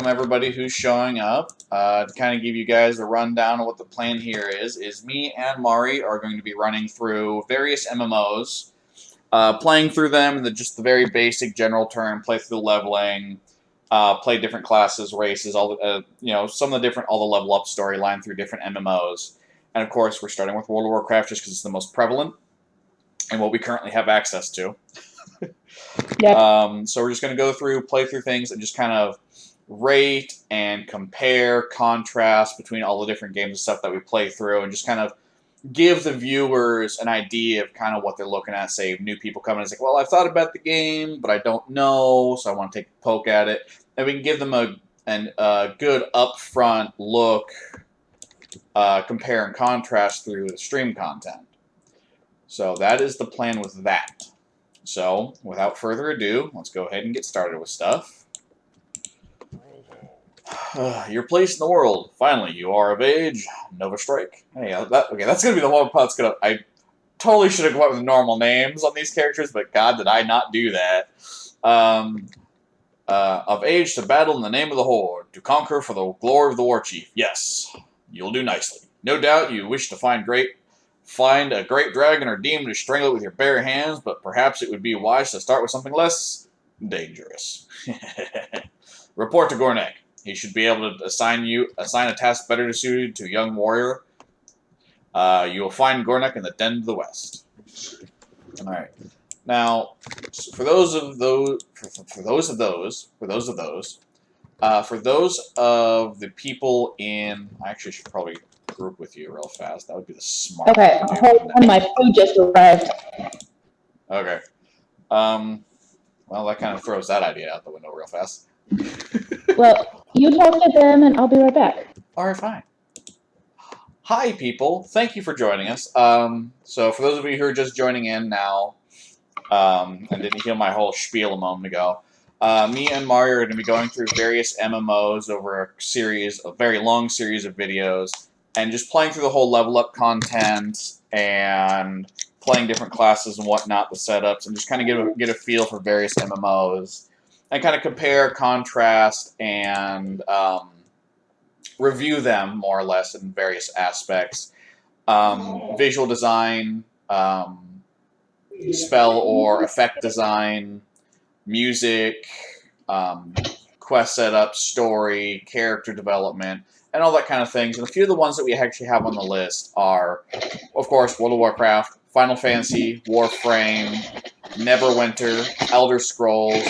welcome everybody who's showing up. To kind of give you guys a rundown of what the plan here is me and Mari are going to be running through various MMOs, playing through them in just the very basic general term, play through the leveling, play different classes, races, all some of the all the level up storyline through different MMOs. And of course, we're starting with World of Warcraft just because it's the most prevalent and what we currently have access to. Yep. So we're just going to go through, play through things, and just kind of rate and compare, contrast between all the different games and stuff that we play through, and just kind of give the viewers an idea of kind of what they're looking at. Say, new people come in and say, well, I've thought about the game, but I don't know, so I want to take a poke at it. And we can give them a good upfront look, compare and contrast through the stream content. So that is the plan with that. So, without further ado, let's go ahead and get started with stuff. Your place in the world. Finally, you are of age. Nova Strike. Hey, okay, that's gonna be the one part that's gonna. I totally should have gone with normal names on these characters, but God, did I not do that? Of age to battle in the name of the Horde, to conquer for the glory of the War Chief. Yes, you'll do nicely. No doubt you wish to find a great dragon or demon to strangle it with your bare hands, but perhaps it would be wise to start with something less dangerous. Report to Gornek. He should be able to assign a task better suited to a young warrior. You will find Gornek in the Den to the west. All right. Now, for those of the people in, I actually should probably group with you real fast. That would be the smart. Okay, hold on, my food just arrived. Okay. Well, that kind of throws that idea out the window real fast. Well, you talk to them, and I'll be right back. All right, fine. Hi, people. Thank you for joining us. So for those of you who are just joining in now, and didn't hear my whole spiel a moment ago, me and Mario are going to be going through various MMOs over a very long series of videos, and just playing through the whole level up content and playing different classes and whatnot, the setups, and just kind of get a feel for various MMOs, and kind of compare, contrast, and review them more or less in various aspects. Visual design, spell or effect design, music, quest setup, story, character development, and all that kind of things. And a few of the ones that we actually have on the list are, of course, World of Warcraft, Final Fantasy, Warframe, Neverwinter, Elder Scrolls,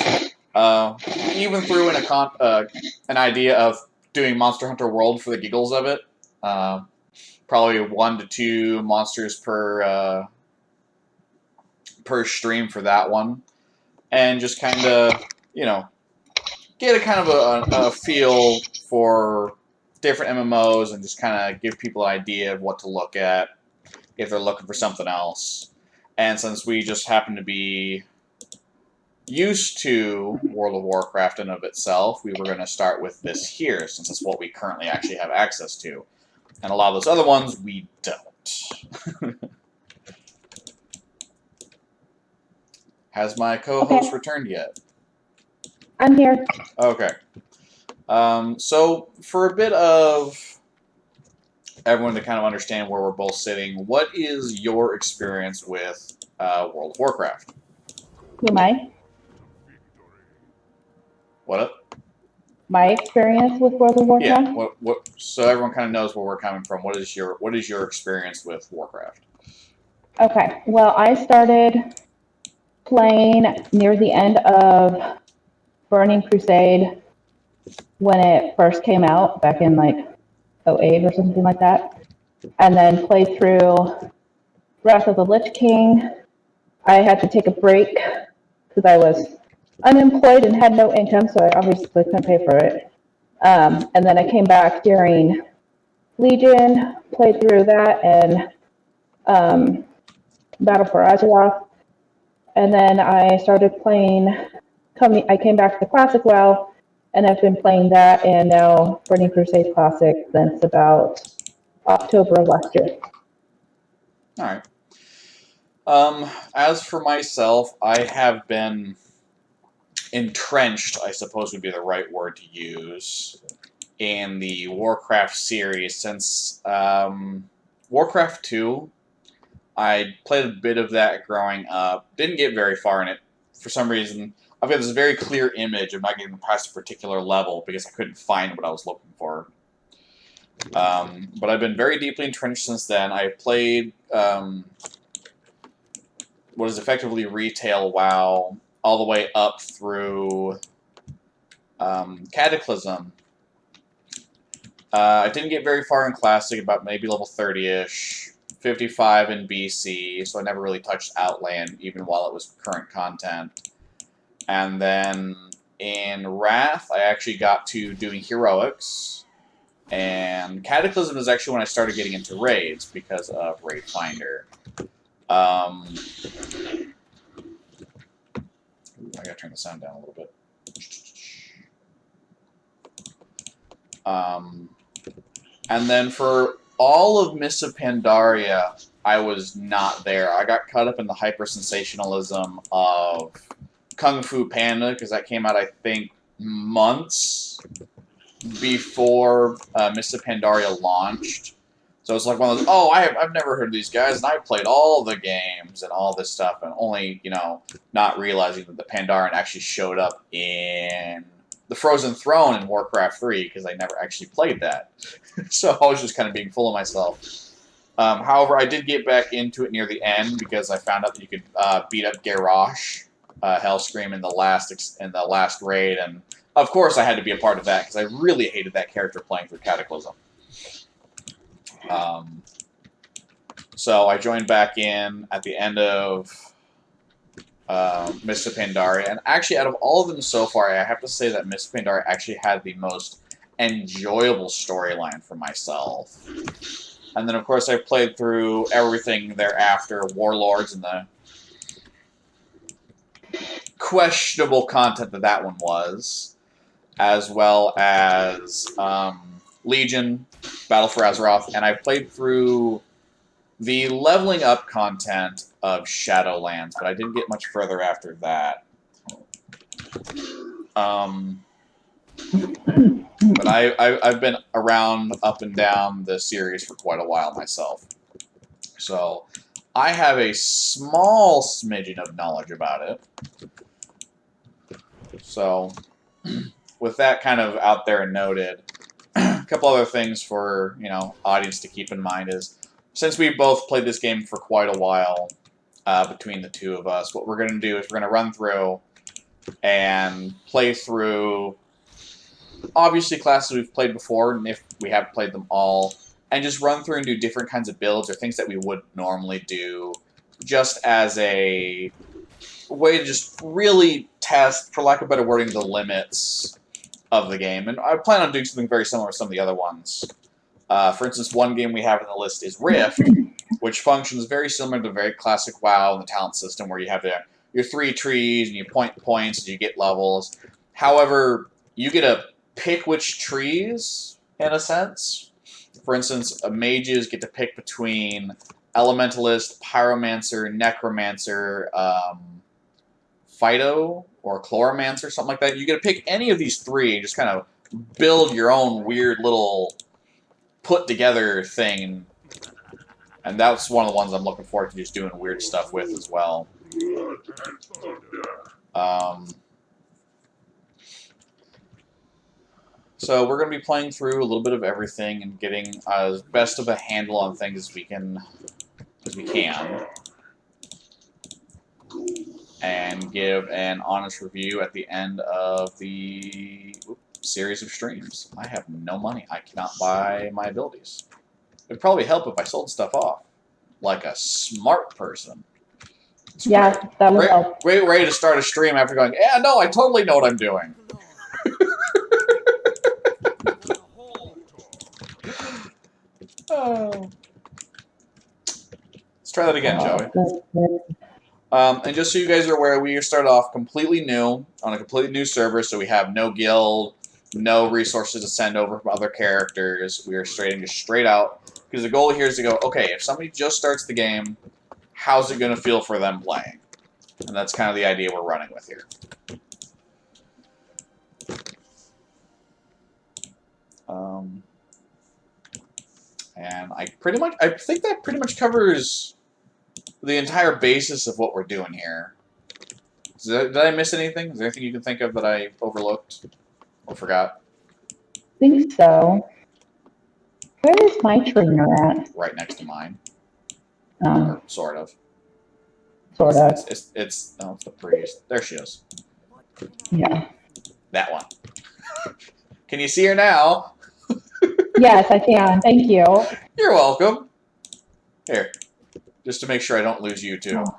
even threw in an idea of doing Monster Hunter World for the giggles of it. Probably 1 to 2 monsters per stream for that one. And just kind of, get a kind of a feel for different MMOs and just kind of give people an idea of what to look at if they're looking for something else. And since we just happen to be used to World of Warcraft in of itself, we were going to start with this here, since it's what we currently actually have access to. And a lot of those other ones, we don't. Has my co-host returned yet? I'm here. Okay. So, for a bit of everyone to kind of understand where we're both sitting, what is your experience with World of Warcraft? Who am I? What up? My experience with World of Warcraft? Yeah. So everyone kind of knows where we're coming from. What is your experience with Warcraft? Okay. Well, I started playing near the end of Burning Crusade when it first came out back in like 2008 or something like that, and then played through Wrath of the Lich King. I had to take a break because I was unemployed and had no income, so I obviously couldn't pay for it. And then I came back during Legion, played through that, and Battle for Azeroth. And then I started playing, I came back to the Classic WoW, and I've been playing that, and now Burning Crusade Classic since about October of last year. All right. As for myself, I have been entrenched, I suppose would be the right word to use, in the Warcraft series since Warcraft 2. I played a bit of that growing up. Didn't get very far in it. For some reason, I've got this very clear image of not getting past a particular level because I couldn't find what I was looking for. But I've been very deeply entrenched since then. I played what is effectively retail WoW all the way up through Cataclysm. I didn't get very far in Classic, about maybe level 30-ish, 55 in BC, so I never really touched Outland, even while it was current content. And then in Wrath, I actually got to doing Heroics, and Cataclysm is actually when I started getting into raids, because of Raid Finder. I gotta turn the sound down a little bit. And then for all of Mists of Pandaria, I was not there. I got caught up in the hyper-sensationalism of Kung Fu Panda, because that came out, I think, months before Mists of Pandaria launched. So it's like one of those, oh, I've never heard of these guys, and I played all the games and all this stuff, and only, you know, not realizing that the Pandaren actually showed up in the Frozen Throne in Warcraft 3, because I never actually played that. So I was just kind of being full of myself. However, I did get back into it near the end, because I found out that you could beat up Garrosh, Hellscream, in the last raid, and of course I had to be a part of that, because I really hated that character playing through Cataclysm. So I joined back in at the end of Mists of Pandaria, and actually out of all of them so far, I have to say that Mists of Pandaria actually had the most enjoyable storyline for myself. And then of course I played through everything thereafter, Warlords, and the questionable content that one was, as well as Legion, Battle for Azeroth, and I played through the leveling up content of Shadowlands, but I didn't get much further after that. But I've been around up and down the series for quite a while myself. So I have a small smidgen of knowledge about it. So with that kind of out there and noted, a couple other things for, you know, audience to keep in mind is, since we both played this game for quite a while between the two of us, what we're going to do is we're going to run through and play through, obviously, classes we've played before, and if we have played them all, and just run through and do different kinds of builds or things that we would normally do, just as a way to just really test, for lack of better wording, the limits of the game. And I plan on doing something very similar to some of the other ones. For instance, one game we have on the list is Rift, which functions very similar to very classic WoW and the talent system, where you have your 3 trees, and you point points, and you get levels. However, you get to pick which trees, in a sense. For instance, mages get to pick between Elementalist, Pyromancer, Necromancer, Phyto, or Chloromancer, something like that. You get to pick any of these 3 and just kind of build your own weird little put-together thing. And that's one of the ones I'm looking forward to just doing weird stuff with as well. So we're going to be playing through a little bit of everything and getting as best of a handle on things as we can. And give an honest review at the end of the series of streams. I have no money. I cannot buy my abilities. It'd probably help if I sold stuff off, like a smart person. Yeah, that would help. Great way to start a stream after going, yeah, no, I totally know what I'm doing. Oh. Let's try that again, Joey. And just so you guys are aware, we started off completely new, on a completely new server, so we have no guild, no resources to send over from other characters. We are straight out, because the goal here is to go, okay, if somebody just starts the game, how's it going to feel for them playing? And that's kind of the idea we're running with here. And I think that pretty much covers the entire basis of what we're doing here. Did I miss anything? Is there anything you can think of that I overlooked or forgot? I think so. Where is my trainer at? Right next to mine. Um, Or sort of. sort of. It's the priest. There she is. Yeah. That one. Can you see her now? Yes, I can. Thank you. You're welcome. Here. Just to make sure I don't lose you, too. Oh.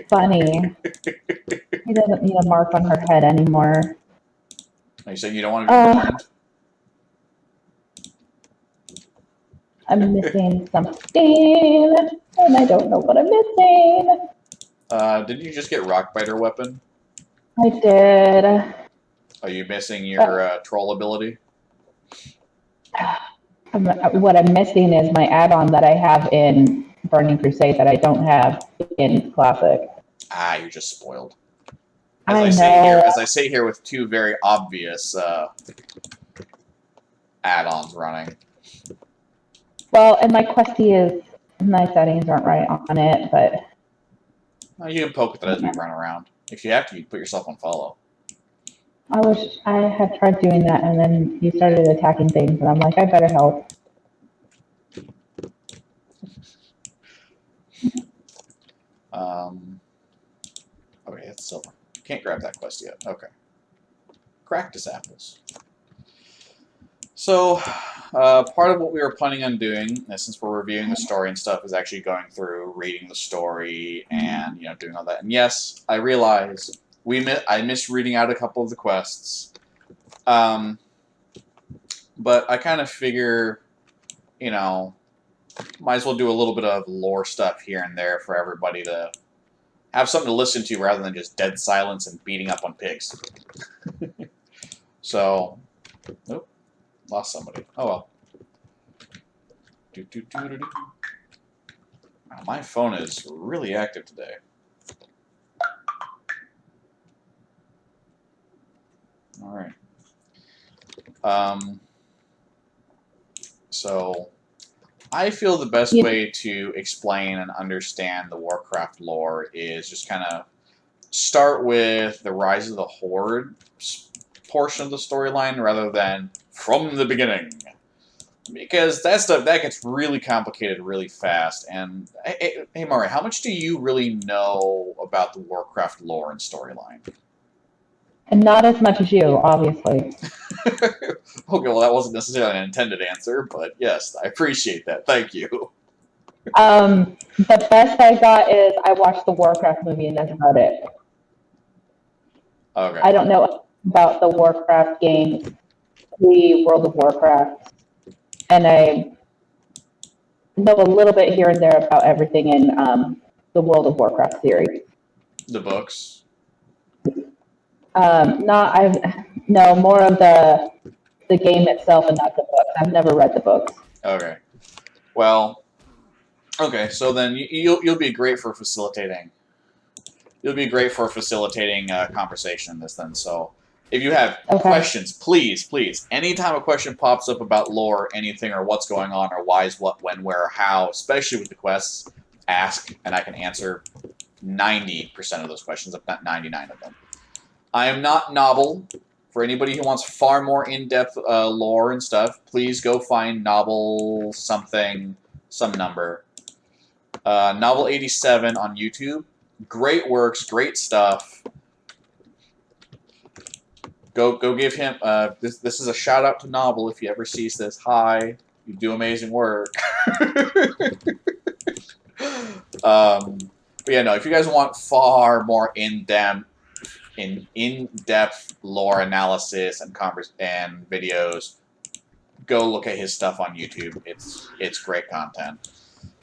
Funny. He doesn't need a mark on her head anymore. You said you don't want to be burned? I'm missing something, and I don't know what I'm missing. Didn't you just get rock biter weapon? I did. Are you missing your troll ability? What I'm missing is my add-on that I have in Burning Crusade that I don't have in Classic. Ah, you're just spoiled. I As know. I say here with two very obvious add-ons running. Well, and my my settings aren't right on it, but Well, you can poke at that as we run around. If you have to, you can put yourself on follow. I had tried doing that, and then you started attacking things, and I'm like, I better help. Okay, it's silver. Can't grab that quest yet. Okay. Practice apples. So, part of what we were planning on doing, since we're reviewing the story and stuff, is actually going through, reading the story, and doing all that. And yes, I realize I missed reading out a couple of the quests, but I kind of figure, might as well do a little bit of lore stuff here and there for everybody to have something to listen to rather than just dead silence and beating up on pigs. So, nope. Lost somebody. Oh well. Wow, my phone is really active today. Alright. So, I feel the best way to explain and understand the Warcraft lore is just kind of start with the Rise of the Horde portion of the storyline rather than from the beginning, because that stuff that gets really complicated really fast. And hey Mari, how much do you really know about the Warcraft lore and storyline? And not as much as you, obviously. Okay, well that wasn't necessarily an intended answer, but yes, I appreciate that. Thank you. The best I got is I watched the Warcraft movie and that's about it. Okay. I don't know about the Warcraft games, the World of Warcraft, and I know a little bit here and there about everything in the World of Warcraft series. The books? No, more of the game itself and not the books. I've never read the books. Okay. Well, okay, so then you'll be great for facilitating. You'll be great for facilitating conversation in this then. So if you have questions, please, anytime a question pops up about lore, anything, or what's going on, or why is what, when, where, how, especially with the quests, ask, and I can answer 90% of those questions, if not 99 of them. I am not Novel. For anybody who wants far more in-depth lore and stuff, please go find Novel something, some number. Novel 87 on YouTube. Great works, great stuff. Go give him. This is a shout out to Novel if he ever sees this. Hi, you do amazing work. But yeah, no. If you guys want far more in-depth lore analysis and videos, go look at his stuff on YouTube. It's great content.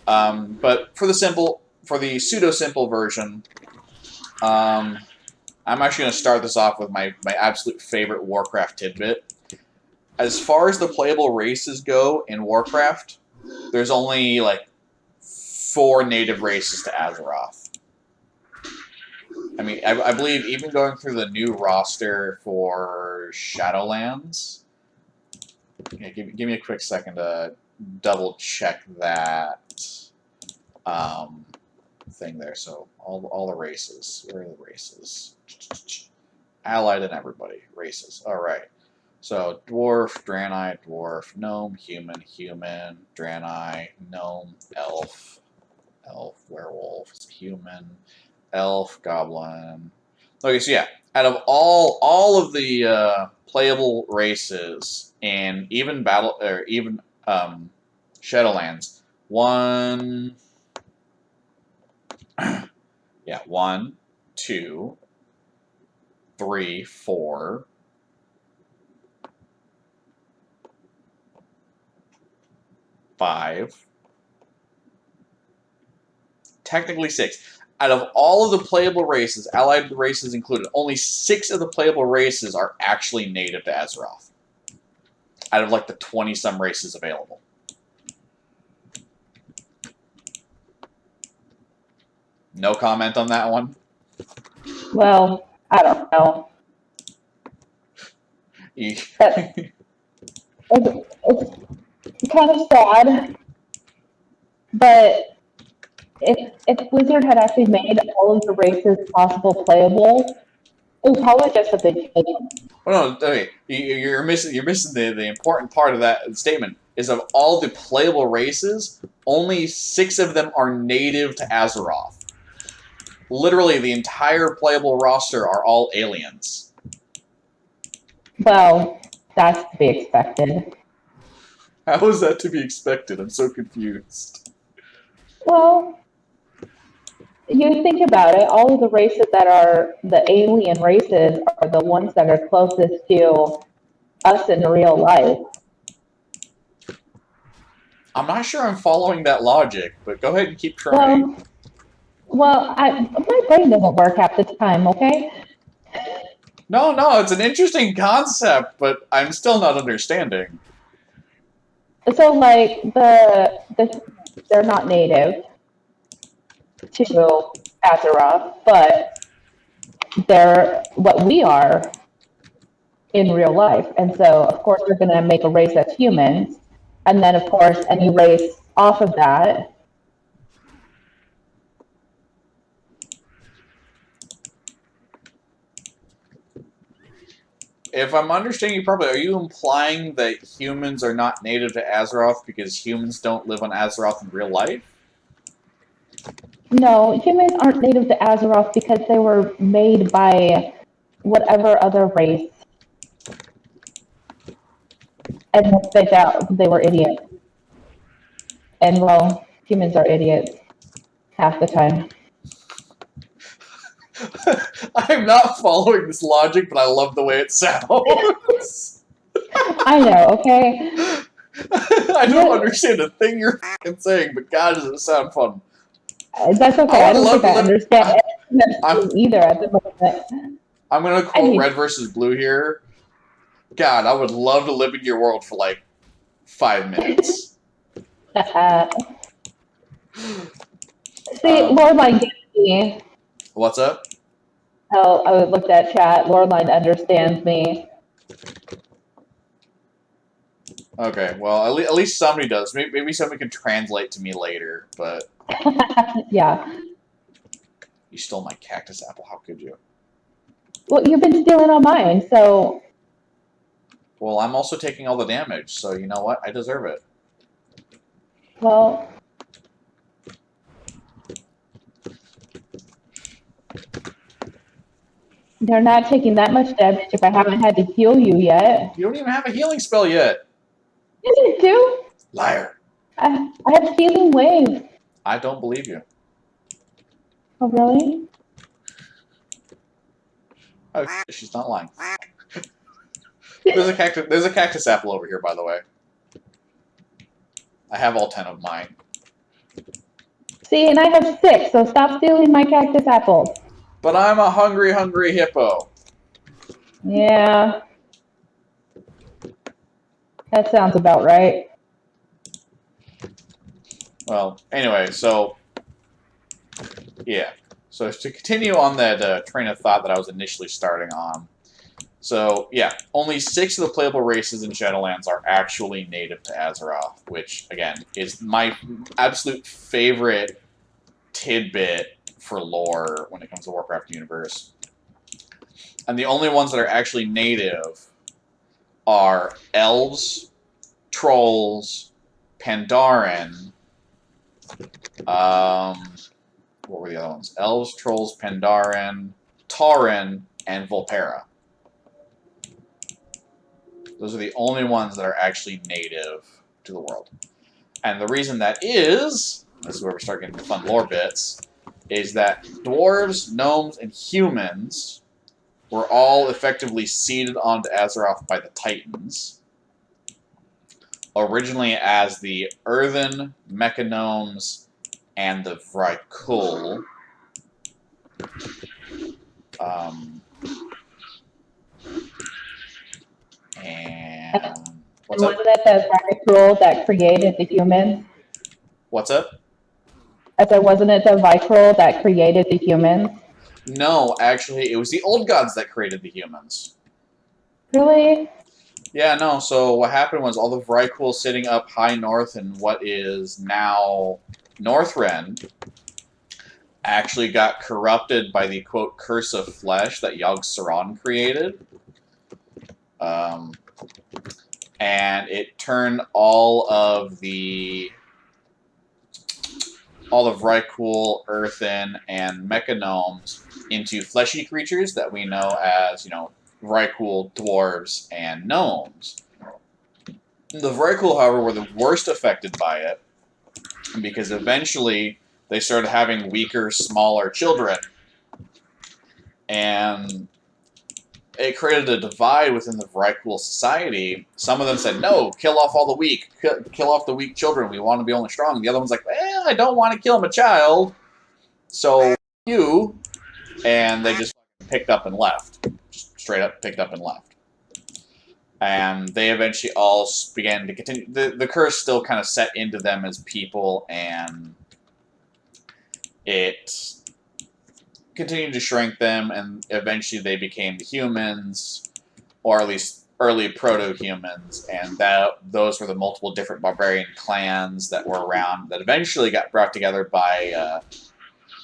But for the pseudo-simple version, I'm actually going to start this off with my absolute favorite Warcraft tidbit. As far as the playable races go in Warcraft, there's only like 4 native races to Azeroth. I mean, I believe even going through the new roster for Shadowlands. Yeah, give me a quick second to double check that thing there. So all the races. Where are the races? Allied and everybody. Races. All right. So dwarf, Draenei, dwarf, gnome, human, Draenei, gnome, elf, werewolf, human, elf, goblin. Okay, so yeah, out of all of the playable races and even Shadowlands, one, two, three, four, five, technically six. Out of all of the playable races, allied races included, only 6 of the playable races are actually native to Azeroth. Out of like the 20-some races available. No comment on that one? Well, I don't know. It's kind of sad, but if Blizzard had actually made all of the races possible playable, it was probably just a big thing. Well, no, okay. You're missing the important part of that statement. Is of all the playable races, only 6 of them are native to Azeroth. Literally, the entire playable roster are all aliens. Well, that's to be expected. How is that to be expected? I'm so confused. Well, you think about it, all of the races that are the alien races are the ones that are closest to us in real life. I'm not sure I'm following that logic, but go ahead and keep trying. My brain doesn't work half the time, okay? No, it's an interesting concept, but I'm still not understanding. So, like, they're not native to Azeroth, but they're what we are in real life. And so, of course, they're going to make a race that's humans. And then, of course, any race off of that. If I'm understanding you properly, are you implying that humans are not native to Azeroth because humans don't live on Azeroth in real life? No, humans aren't native to Azeroth because they were made by whatever other race. And they were idiots. And, well, humans are idiots half the time. I'm not following this logic, but I love the way it sounds. I know, okay? I don't understand a thing you're saying, but God, does it sound fun. That's okay. I don't think I understand anything either at the moment. I'm going to quote Red versus Blue here. God, I would love to live in your world for like 5 minutes. See, Lordline gets me. What's up? Oh, I looked at chat. Lordline understands me. Okay, well, at least somebody does. Maybe somebody can translate to me later, but... Yeah. You stole my cactus apple. How could you? Well, you've been stealing all mine, so... Well, I'm also taking all the damage, so you know what? I deserve it. Well... They're not taking that much damage if I haven't had to heal you yet. You don't even have a healing spell yet. Yes, I do. Liar. I have healing wave. I don't believe you. Oh, really? Oh, she's not lying. There's a cactus apple over here, by the way. I have all 10 of mine. See, and I have 6, so stop stealing my cactus apples. But I'm a hungry hippo. Yeah. That sounds about right. Well, anyway, so... Yeah. So to continue on that train of thought that I was initially starting on. So, yeah, only 6 of the playable races in Shadowlands are actually native to Azeroth, which, again, is my absolute favorite tidbit for lore when it comes to Warcraft universe. And the only ones that are actually native are elves, trolls, Pandaren, what were the other ones? Elves, trolls, Pandaren, Tauren, and Volpera. Those are the only ones that are actually native to the world. And the reason that is, this is where we start getting the fun lore bits, is that dwarves, gnomes, and humans were all effectively seeded onto Azeroth by the Titans. Originally as the Earthen, Mechagnomes, and the Vrykul. And what's up? Wasn't it the Vicruel that created the humans? What's up? I said, wasn't it the Vicruel that created the humans? No, actually, it was the old gods that created the humans. Really? Yeah, no, so what happened was all the Vrykul sitting up high north in what is now Northrend actually got corrupted by the, quote, curse of flesh that Yogg-Saron created. And it turned all of Vrykul, Earthen, and Mechagnomes into fleshy creatures that we know as, Vrykul, dwarves, and gnomes. The Vrykul, however, were the worst affected by it, because eventually they started having weaker, smaller children. And it created a divide within the Vrykul society. Some of them said, no, kill off all the weak. Kill off the weak children. We want to be only strong. The other one's like, well, I don't want to kill my child. So, you. And they just picked up and left. Just straight up picked up and left. And they eventually all began to continue. The curse still kind of set into them as people, and it continued to shrink them, and eventually they became the humans, or at least early proto-humans, and those were the multiple different barbarian clans that were around that eventually got brought together by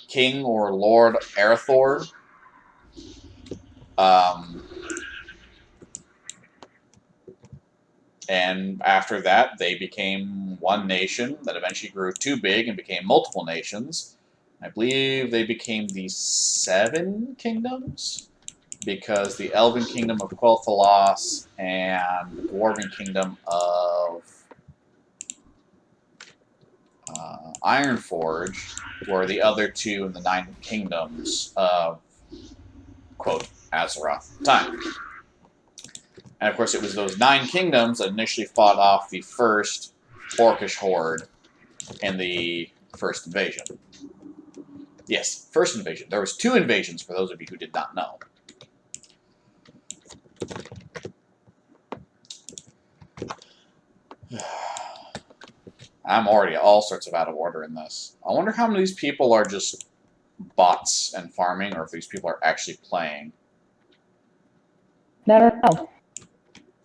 King or Lord Arathor. And after that, they became one nation that eventually grew too big and became multiple nations. I believe they became the 7 Kingdoms, because the Elven Kingdom of Quel'Thalas and the Dwarven Kingdom of Ironforge were the other 2 in the 9 Kingdoms of, quote, Azeroth at the time. And of course, it was those 9 kingdoms that initially fought off the first Orcish horde in the first invasion. Yes, first invasion. There was 2 invasions, for those of you who did not know. I'm already all sorts of out of order in this. I wonder how many of these people are just bots and farming, or if these people are actually playing. I don't know.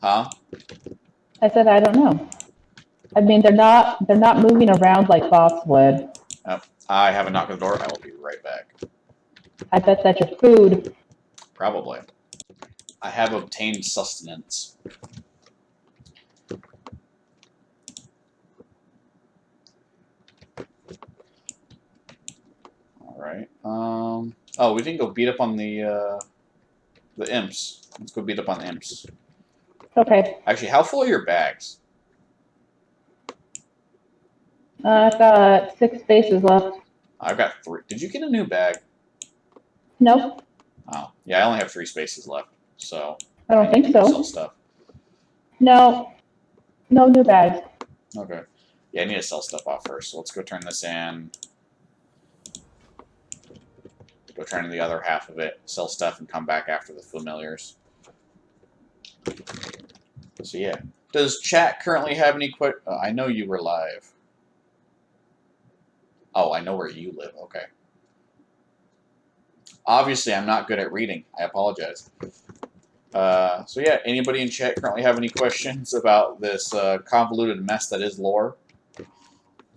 Huh? I said, I don't know. I mean, they're not moving around like bots would. Oh, I have a knock on the door. I will be right back. I bet that's your food. Probably. I have obtained sustenance. Alright. Oh, we didn't go beat up on the imps. Let's go beat up on the imps. Okay. Actually, how full are your bags? I've got 6 spaces left. I've got 3. Did you get a new bag? Nope. Oh, yeah, I only have 3 spaces left, so... I don't think so. Sell stuff. No. No new bags. Okay. Yeah, I need to sell stuff off first, so let's go turn this in. Go turn in the other half of it, sell stuff, and come back after the familiars. So yeah. Does chat currently have any I know you were live. Oh, I know where you live. Okay. Obviously, I'm not good at reading. I apologize. So yeah, anybody in chat currently have any questions about this convoluted mess that is lore?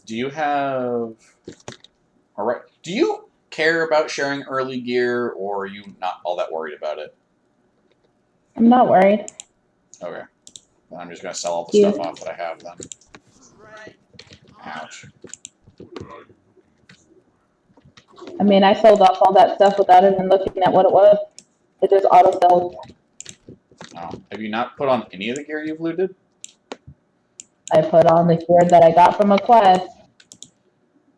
Do you have... Alright, do you care about sharing early gear, or are you not all that worried about it? I'm not worried. Okay. Then I'm just going to sell all the Yeah. stuff off that I have then. Ouch. I mean, I sold off all that stuff without even looking at what it was. It just auto sold. Oh. Have you not put on any of the gear you've looted? I put on the gear that I got from a quest.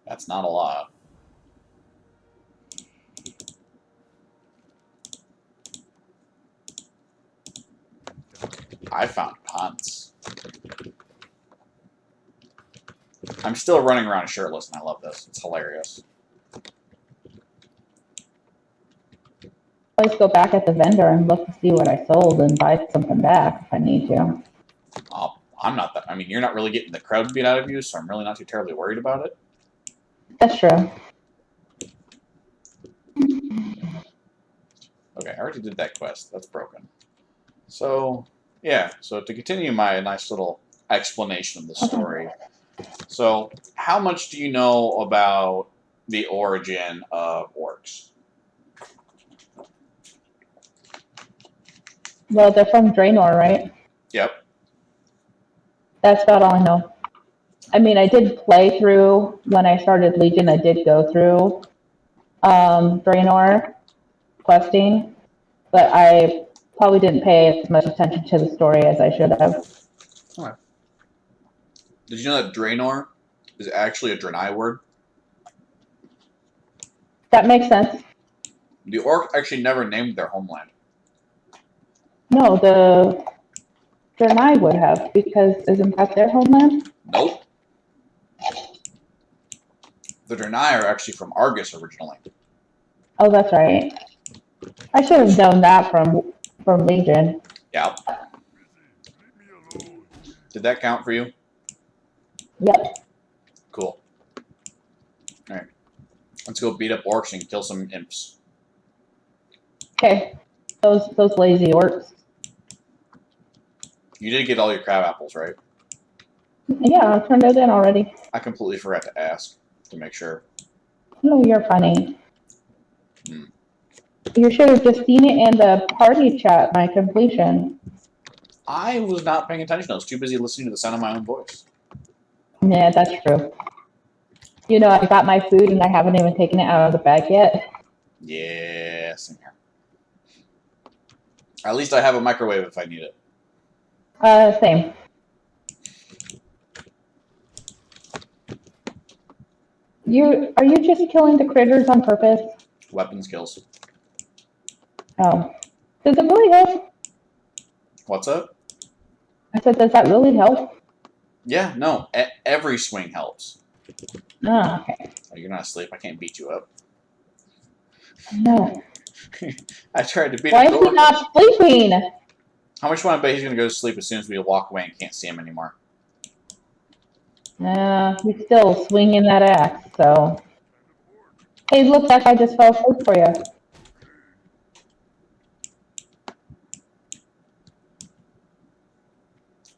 That's not a lot. I found punts. I'm still running around shirtless, and I love this. It's hilarious. Always go back at the vendor and look to see what I sold and buy something back if I need to. I'm not that. I mean, you're not really getting the crowd beat out of you, so I'm really not too terribly worried about it. That's true. Okay, I already did that quest. That's broken. So, yeah. So to continue my nice little explanation of the story. So, how much do you know about the origin of orcs? Well, they're from Draenor, right? Yep. That's about all I know. I mean, I did play through, when I started Legion, I did go through Draenor questing, but I probably didn't pay as much attention to the story as I should have. Okay. Did you know that Draenor is actually a Draenei word? That makes sense. The orcs actually never named their homeland. No, the Draenei would have, because isn't that their homeland? Nope. The Draenei are actually from Argus originally. Oh, that's right. I should have known that from Legion. Yeah. Did that count for you? Yep. Cool. Alright. Let's go beat up orcs and kill some imps. Okay. Those lazy orcs. You did get all your crab apples, right? Yeah, I turned it in already. I completely forgot to ask to make sure. No, you're funny. Hmm. You should have just seen it in the party chat, my completion. I was not paying attention. I was too busy listening to the sound of my own voice. Yeah, that's true. You know, I got my food and I haven't even taken it out of the bag yet. Yeah, same here. At least I have a microwave if I need it. Same. Are you just killing the critters on purpose? Weapon skills. Oh. Does it really help? What's up? I said, does that really help? Yeah, no. Every swing helps. Oh, okay. Oh, you're not asleep. I can't beat you up. No. I tried to beat Why him. is he not sleeping? How much do I bet he's going to go to sleep as soon as we walk away and can't see him anymore? He's still swinging that axe, so. Hey, look, that guy just fell asleep for you.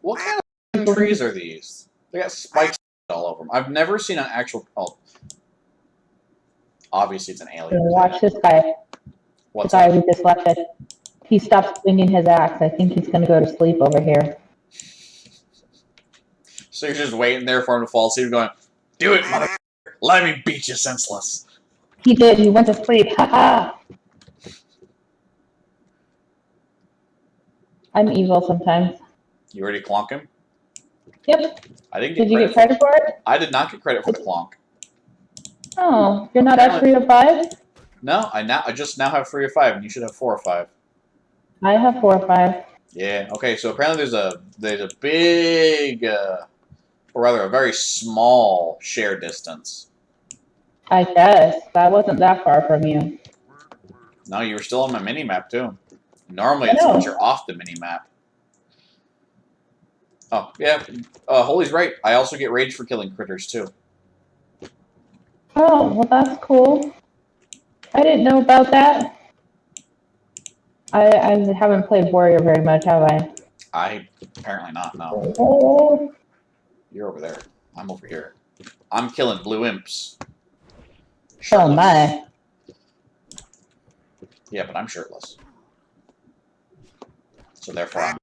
What kind of trees are these? They got spikes all over them. I've never seen an actual... Oh. Obviously, it's an alien. Watch this guy. What's the guy up? we just left it. He stopped swinging his axe. I think he's going to go to sleep over here. So you're just waiting there for him to fall asleep going, do it, mother... Let me beat you senseless. He did. He went to sleep. Ha ha! I'm evil sometimes. You ready to clonk him? Yep. I didn't get Did you get credit for it? I did not get credit for the clonk. Oh, you're not at 3 or 5? No, I just now have 3 or 5, and you should have 4 or 5. I have 4 or 5. Yeah. Okay. So apparently there's a big, or rather a very small share distance. I guess. That wasn't that far from you. No, you were still on my mini map too. Normally I it's know. once you're off the mini map. Oh yeah. Holy's right. I also get rage for killing critters too. Oh, well, that's cool. I didn't know about that. I haven't played Warrior very much, have I? Apparently not, no. Oh, You're over there. I'm over here. I'm killing blue imps. oh Shirtless. my. Yeah, but I'm shirtless. So therefore I'm...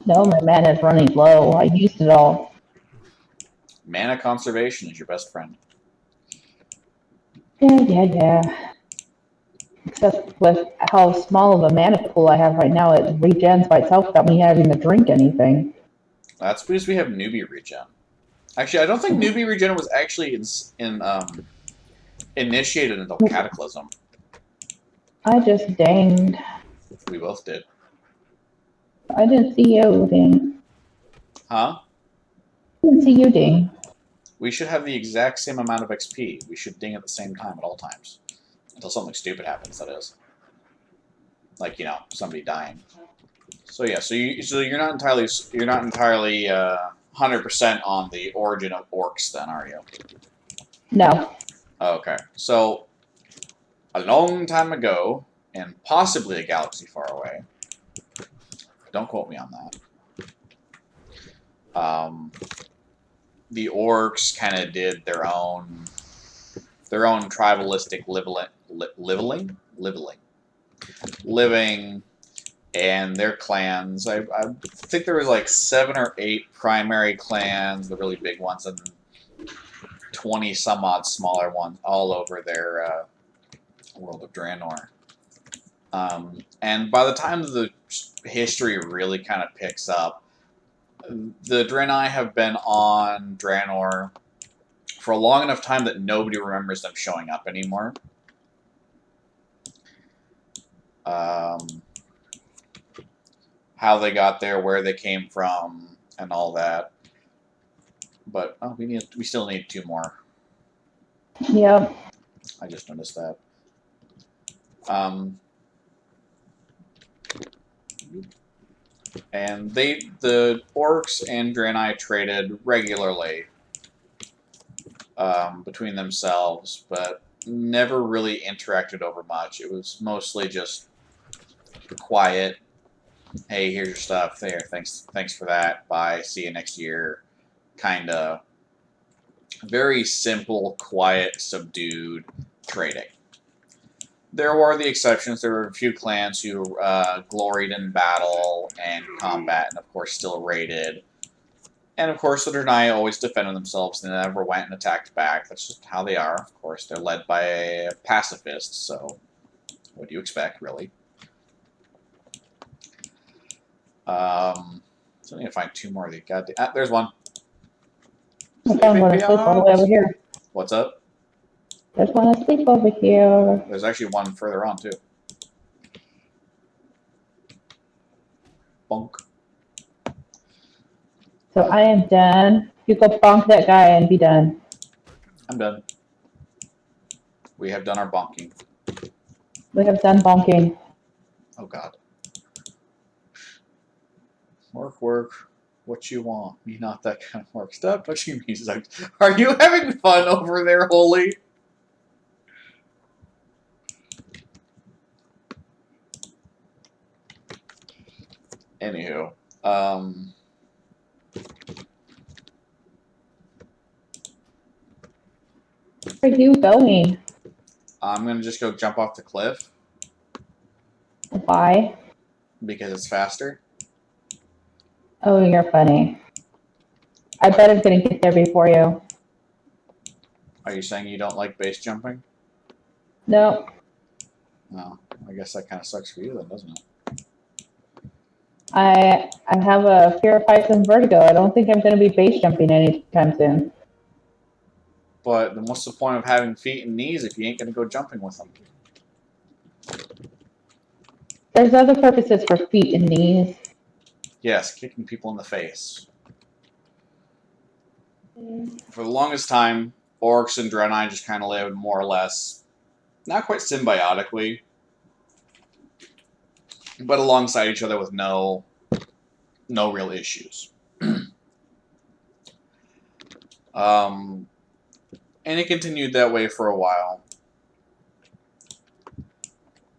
No, my mana's running low. I used it all. Mana conservation is your best friend. Yeah. Except with how small of a mana pool I have right now, it regens by itself without me having to drink anything. That's because we have newbie regen. Actually, I don't think newbie regen was actually initiated until Cataclysm. I just danged. We both did. I didn't see you ding. Huh? I didn't see you ding. We should have the exact same amount of XP. We should ding at the same time at all times. Until something stupid happens, that is. Like, you know, somebody dying. So yeah, so you're not entirely 100% on the origin of orcs then, are you? No. Okay. So a long time ago, and possibly a galaxy far away. Don't quote me on that. The orcs kind of did their own tribalistic living, and their clans. I think there was like 7 or 8 primary clans, the really big ones, and 20 some odd smaller ones all over their world of Draenor. And by the time the history really kind of picks up, the Draenei have been on Draenor for a long enough time that nobody remembers them showing up anymore. How they got there, where they came from, and all that. But oh, we still need 2 more. Yep. I just noticed that. And the orcs and Draenei traded regularly between themselves, but never really interacted over much. It was mostly just quiet. Hey, here's your stuff. There, thanks for that. Bye. See you next year. Kinda very simple, quiet, subdued trading. There were the exceptions. There were a few clans who gloried in battle and combat, and of course still raided. And of course the Draenei always defended themselves and never went and attacked back. That's just how they are. Of course, they're led by a pacifist, so what do you expect, really? So I need to find 2 more of these. There's one. I found one asleep all the way over here. What's up? There's one asleep over here. There's actually one further on, too. Bonk. So I am done. You go bonk that guy and be done. I'm done. We have done our bonking. We have done bonking. Oh, God. Work. What you want? Me not that kind of work. Stop touching me. Are you having fun over there, Holy? Anywho, Where are you going? I'm gonna just go jump off the cliff Why? because it's faster. Oh, you're funny. I bet I'm gonna get there before you. Are you saying you don't like base jumping? No. No. I guess that kind of sucks for you then, doesn't it? I have a fear of heights and vertigo. I don't think I'm gonna be base jumping anytime soon. But then what's the point of having feet and knees if you ain't gonna go jumping with them? There's other purposes for feet and knees. Yes, kicking people in the face. For the longest time, orcs and Draenei just kind of lived more or less, not quite symbiotically, but alongside each other with no real issues. And it continued that way for a while.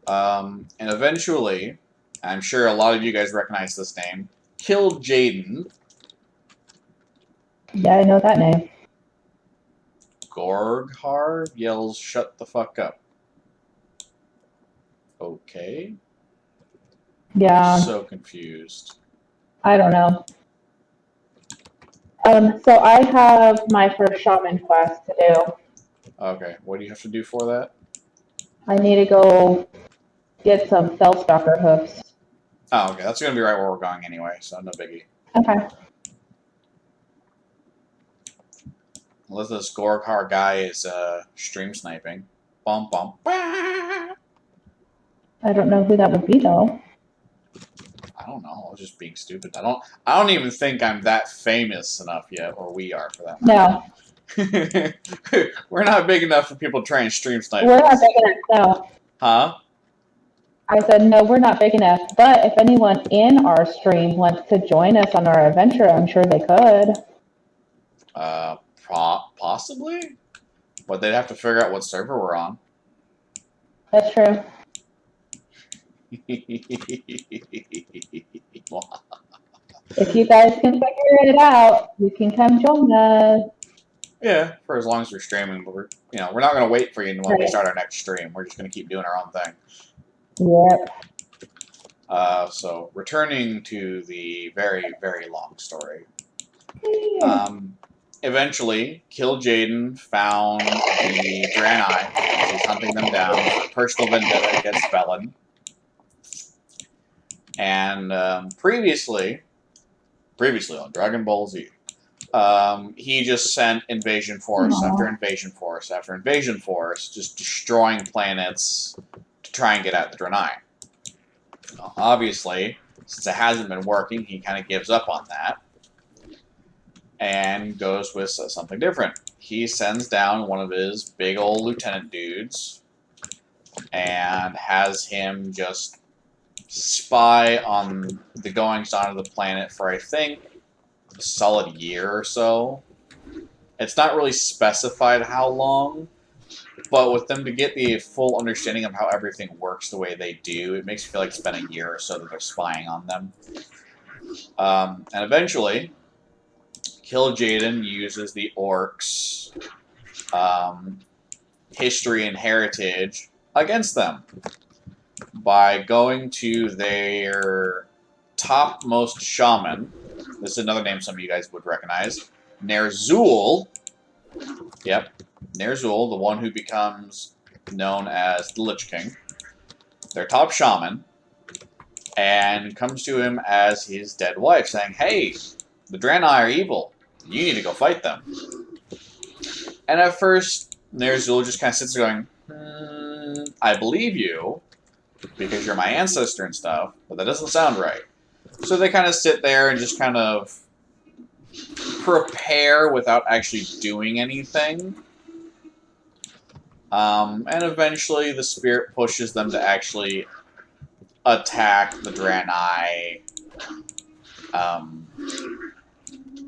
And eventually, I'm sure a lot of you guys recognize this name, killed Jaden. Yeah, I know that name. Gorghar yells, "Shut the fuck up." Okay. Yeah, So confused. I don't know. So I have my first shaman quest to do. Okay, what do you have to do for that? I need to go get some Fellstalker hoofs. Oh, okay, that's gonna be right where we're going anyway, so no biggie. Okay. Unless this Gorghar guy is stream sniping. Bum bum. I I don't know who that would be though. don't know. I was just being stupid. I don't even think I'm that famous enough yet, or we are for that matter. No, We're not big enough for people trying stream snipe we're not us. big enough. No. Huh? I said, no, we're not big enough. But if anyone in our stream wants to join us on our adventure, I'm sure they could. Possibly? But they'd have to figure out what server we're on. That's true. If you guys can figure it out, you can come join us. Yeah, for as long as we're streaming, but we're not gonna wait for you when we Right. start our next stream. We're just gonna keep doing our own thing. Yep. So returning to the very, very long story. Eventually, killed Jaden, found the Draenei as he's hunting them down for personal vendetta against Felon. And previously on Dragon Ball Z, he just sent invasion force after invasion force after invasion force, just destroying planets to try and get at the Draenei. Obviously, since it hasn't been working, he kind of gives up on that and goes with something different. He sends down one of his big old lieutenant dudes and has him just spy on the goings-on of the planet for, I think, a solid year or so. It's not really specified how long, but with them to get the full understanding of how everything works the way they do, it makes me feel like it's been a year or so that they're spying on them. And eventually, Kill Jaden uses the orcs' history and heritage against them by going to their topmost shaman. This is another name some of you guys would recognize. Ner'zhul. Yep, Ner'zhul, the one who becomes known as the Lich King. Their top shaman. And comes to him as his dead wife, saying, "Hey, the Draenei are evil. You need to go fight them." And at first, Ner'zhul just kind of sits there going, I believe you, because you're my ancestor and stuff, but that doesn't sound right. So they kind of sit there and just kind of prepare without actually doing anything. And eventually the spirit pushes them to actually attack the Draenei.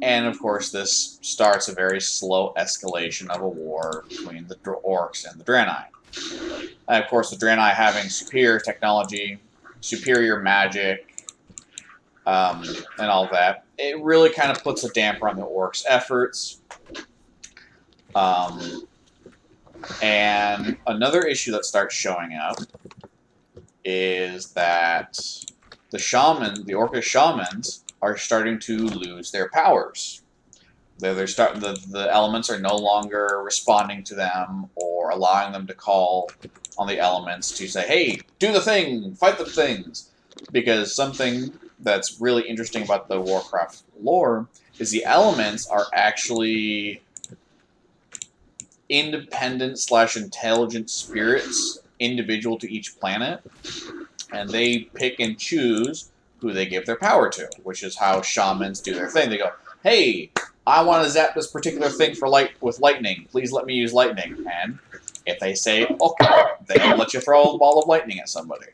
And of course this starts a very slow escalation of a war between the orcs and the Draenei. And of course the Draenei having superior technology, superior magic, and all that, it really kind of puts a damper on the orcs' efforts. And another issue that starts showing up is that the orcish shamans, are starting to lose their powers. The elements are no longer responding to them or allowing them to call on the elements to say, "Hey, do the thing, fight the things." Because something that's really interesting about the Warcraft lore is the elements are actually independent/intelligent spirits individual to each planet, and they pick and choose who they give their power to, which is how shamans do their thing. They go, "Hey, I want to zap this particular thing with lightning. Please let me use lightning." And if they say okay, they'll let you throw a ball of lightning at somebody.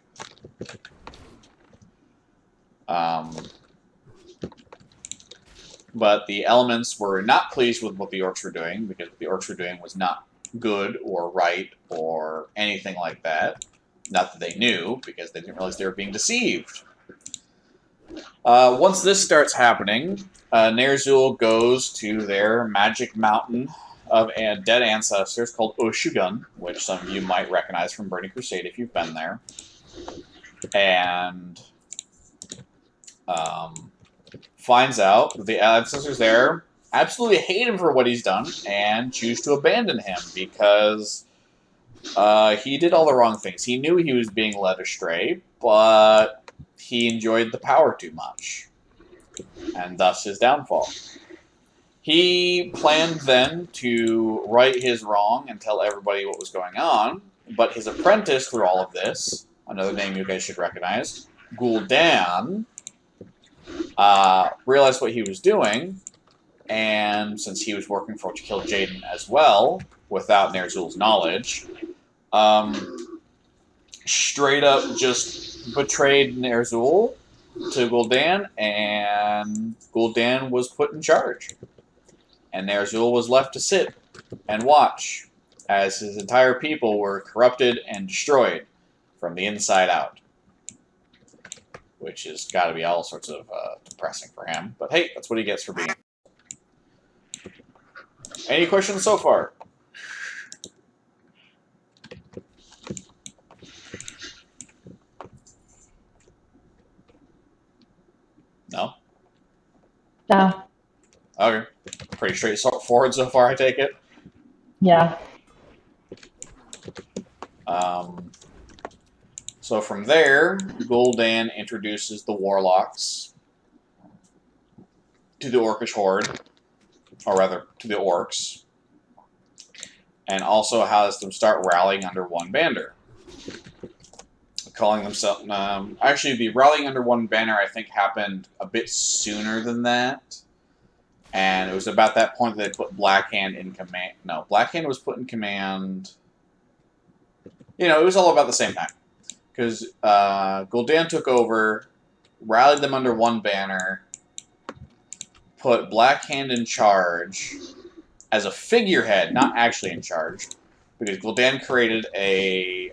but the elements were not pleased with what the orcs were doing, because what the orcs were doing was not good or right or anything like that. Not that they knew, because they didn't realize they were being deceived. Once this starts happening, Ner'zhul goes to their magic mountain of dead ancestors called Oshugun, which some of you might recognize from Burning Crusade if you've been there. And finds out that the ancestors there absolutely hate him for what he's done and choose to abandon him because he did all the wrong things. He knew he was being led astray, but he enjoyed the power too much, and thus his downfall. He planned then to right his wrong and tell everybody what was going on, but his apprentice through all of this, another name you guys should recognize, Gul'dan, realized what he was doing, and since he was working to kill Jaden as well, without Ner'zhul's knowledge, straight up just betrayed Ner'zhul to Gul'dan, and Gul'dan was put in charge. And Ner'zhul was left to sit and watch as his entire people were corrupted and destroyed from the inside out. Which has got to be all sorts of depressing for him. But hey, that's what he gets for being. Any questions so far? No? No. Okay. Pretty straightforward so far, I take it. Yeah. So from there, Gul'dan introduces the warlocks to the Orcish horde, or rather, to the orcs, and also has them start rallying under one banner. Calling themselves... actually, the rallying under one banner, I think, happened a bit sooner than that. And it was about that point that they put Blackhand in command. No, Blackhand was put in command... You know, it was all about the same time. Because Gul'dan took over, rallied them under one banner, put Blackhand in charge as a figurehead, not actually in charge, because Gul'dan created a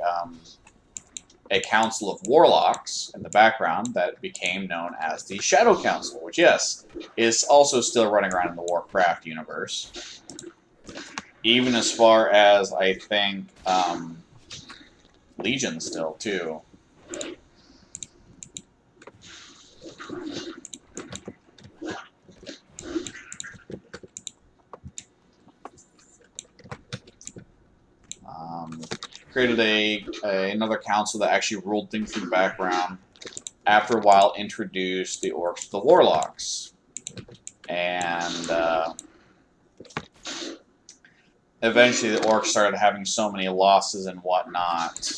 council of warlocks in the background that became known as the Shadow Council, which, yes, is also still running around in the Warcraft universe. Even as far as, I think, Legion still, too. Created another council that actually ruled things in the background. After a while, introduced the orcs to the warlocks. And eventually the orcs started having so many losses and whatnot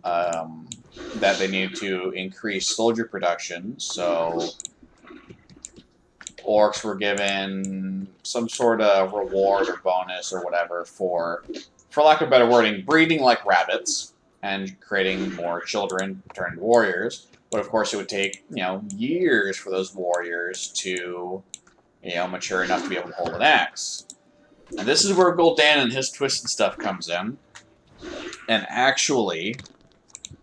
that they needed to increase soldier production, so orcs were given some sort of reward or bonus or whatever for lack of better wording, breeding like rabbits and creating more children turned warriors. But of course it would take, years for those warriors to, mature enough to be able to hold an axe. And this is where Gul'dan and his twisted stuff comes in, and actually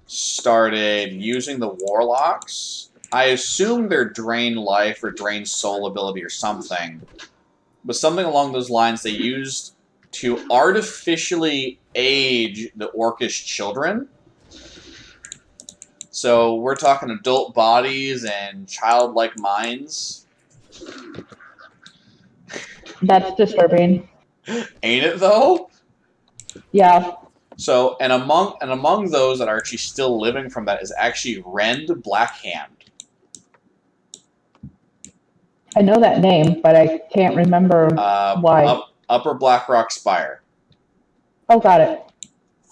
started using the warlocks. I assume they're drain life or drain soul ability or something, but something along those lines they used to artificially age the orcish children. So we're talking adult bodies and childlike minds. That's disturbing. Ain't it though? Yeah. So, and among those that are actually still living from that is actually Rend Blackhand. I know that name, but I can't remember why. Upper Blackrock Spire. Oh, got it.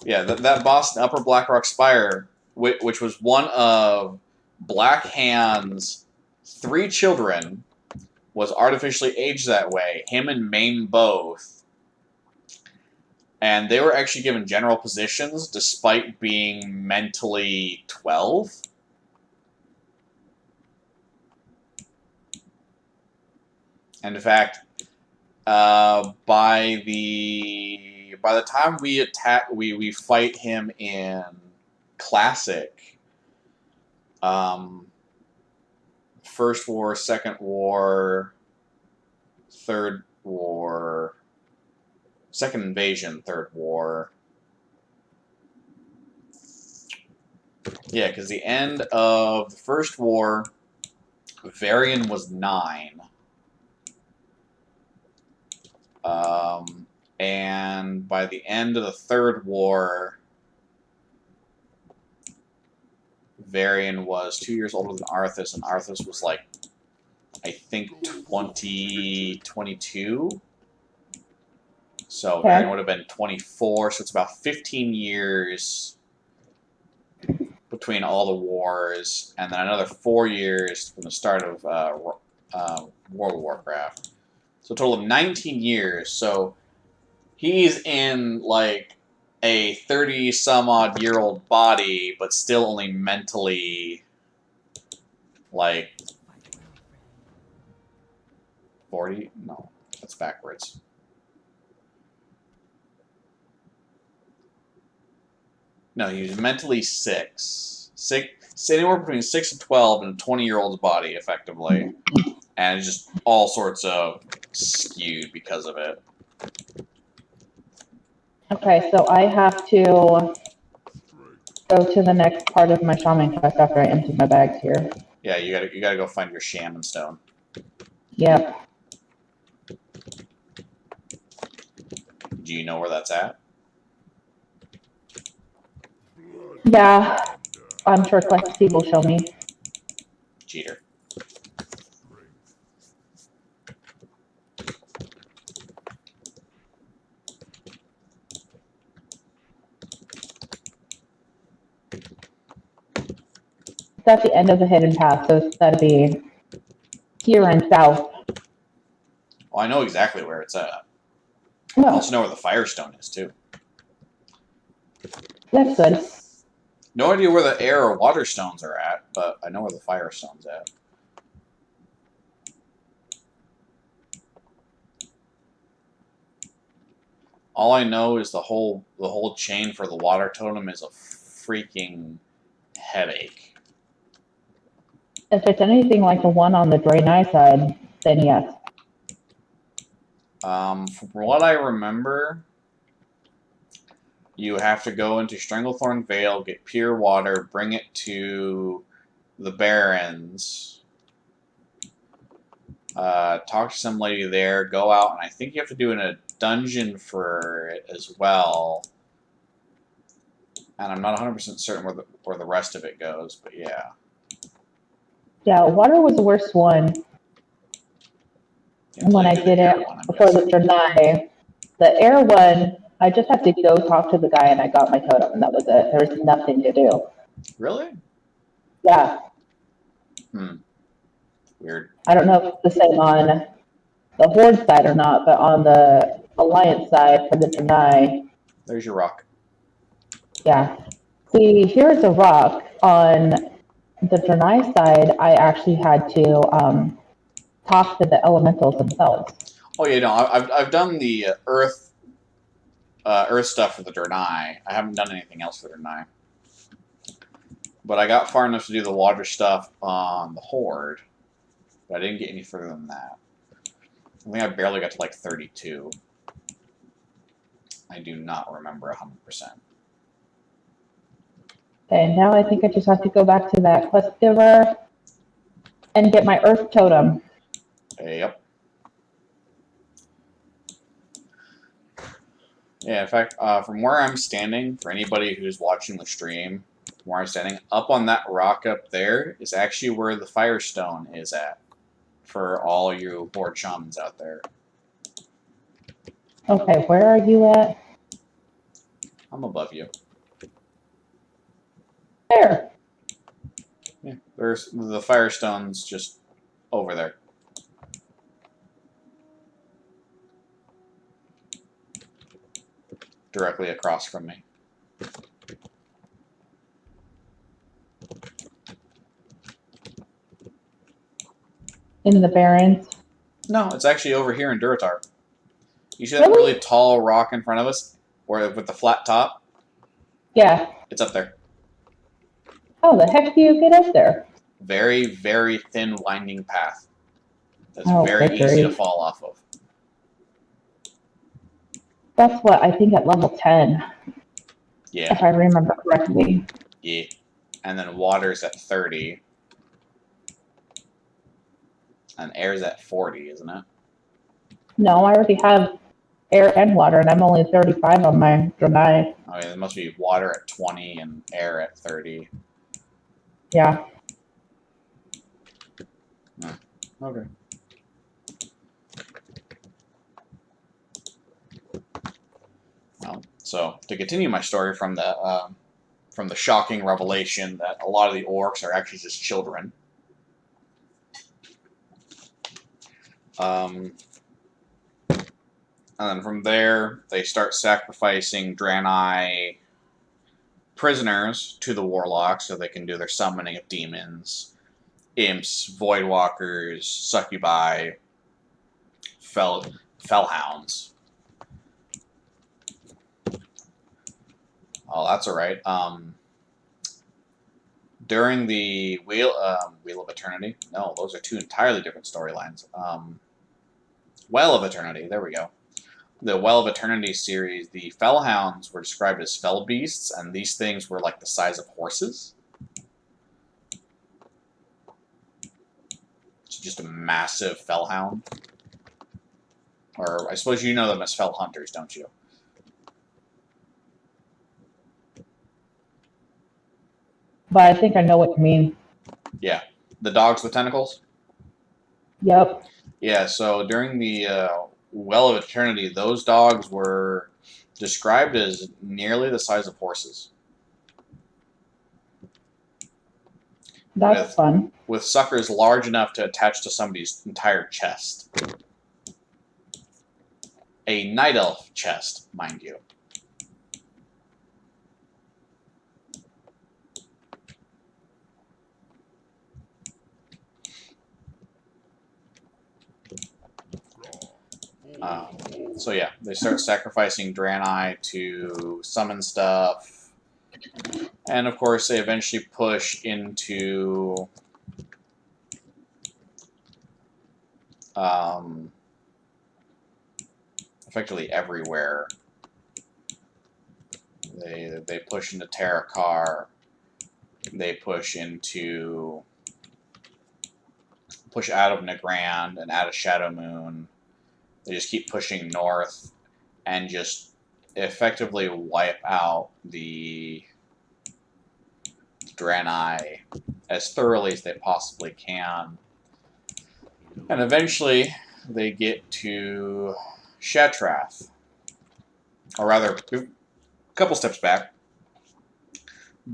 Yeah, that boss in Upper Blackrock Spire, which was one of Blackhand's 3 children, was artificially aged that way. Him and Maim both. And they were actually given general positions despite being mentally 12. And in fact, by the time we fight him in Classic, First War, Second War, Third War, Second Invasion, Third War. Yeah, because the end of the First War, Varian was 9. And by the end of the Third War, Varian was 2 years older than Arthas, and Arthas was like, I think 22. So Varian would have been 24, so it's about 15 years between all the wars, and then another 4 years from the start of World of Warcraft. So a total of 19 years. So he's in like a 30-some-odd-year-old body, but still only mentally like 40? No, that's backwards. No, he was mentally 6. Anywhere between 6 and 12 in a 20-year-old's body, effectively. And it's just all sorts of skewed because of it. Okay, so I have to go to the next part of my shaman quest after I empty my bags here. Yeah, you gotta go find your shaman stone. Yep. Do you know where that's at? Yeah, I'm sure Lexi will show me. Cheater. It's at the end of the hidden path, so it's got to be here and south. Well, I know exactly where it's at. No. I also know where the Firestone is, too. That's good. No idea where the air or water stones are at, but I know where the Firestone's at. All I know is the whole chain for the water totem is a freaking headache. If it's anything like the one on the Draenei side, then yes. From what I remember, you have to go into Stranglethorn Vale, get pure water, bring it to the Barrens, talk to some lady there, go out, and I think you have to do a dungeon for it as well. And I'm not 100% certain where the rest of it goes, but yeah. Yeah, water was the worst one when I did it before the Draenei. The air one, I just had to go talk to the guy and I got my totem and that was it. There was nothing to do. Really? Yeah. Weird. I don't know if it's the same on the Horde side or not, but on the Alliance side for the Draenei. There's your rock. Yeah. See, here's a rock. On the Draenei side, I actually had to talk to the elementals themselves. Oh yeah, no, I've done the earth stuff for the Draenei. I haven't done anything else for the Draenei. But I got far enough to do the water stuff on the Horde, but I didn't get any further than that. I think I barely got to like 32. I do not remember 100%. Okay, now I think I just have to go back to that quest giver and get my earth totem. Yep. Yeah, in fact, from where I'm standing, for anybody who's watching the stream, from where I'm standing, up on that rock up there is actually where the Firestone is at, for all you Horde Shamans out there. Okay, where are you at? I'm above you. There. Yeah, there's the Firestone's just over there. Directly across from me. In the Barrens. No, it's actually over here in Duratar. You see that Really? really tall rock in front of us, where with the flat top? Yeah. It's up there. How the heck do you get up there? Very, very thin, winding path. That's Oh, very good easy to grief. fall off of. That's what I think at level 10, Yeah, if I remember correctly. yeah. And then water's at 30. And air's at 40, isn't it? No, I already have air and water, and I'm only 35 on my Drenai. Okay, there must be water at 20 and air at 30. Yeah. Okay. Well, so to continue my story from the shocking revelation that a lot of the orcs are actually just children. And then from there, they start sacrificing Draenei prisoners to the warlocks so they can do their summoning of demons, imps, voidwalkers, succubi, fellhounds. Oh, that's alright. During the Wheel of Eternity, no, those are two entirely different storylines. Well of Eternity, there we go. The Well of Eternity series, the Fellhounds were described as fell beasts, and these things were like the size of horses. It's just a massive Fellhound. Or I suppose you know them as Fell Hunters, don't you? But I think I know what you mean. Yeah. The dogs with tentacles? Yep. Yeah, so during the Well of Eternity, those dogs were described as nearly the size of horses. That's fun. With suckers large enough to attach to somebody's entire chest. A night elf chest, mind you. So yeah, they start sacrificing Draenei to summon stuff. And of course, they eventually push into effectively everywhere. They push into Terrakar. They push out of Nagrand and out of Shadow Moon. They just keep pushing north and just effectively wipe out the Draenei as thoroughly as they possibly can. And eventually, they get to Shatrath. Or rather, a couple steps back.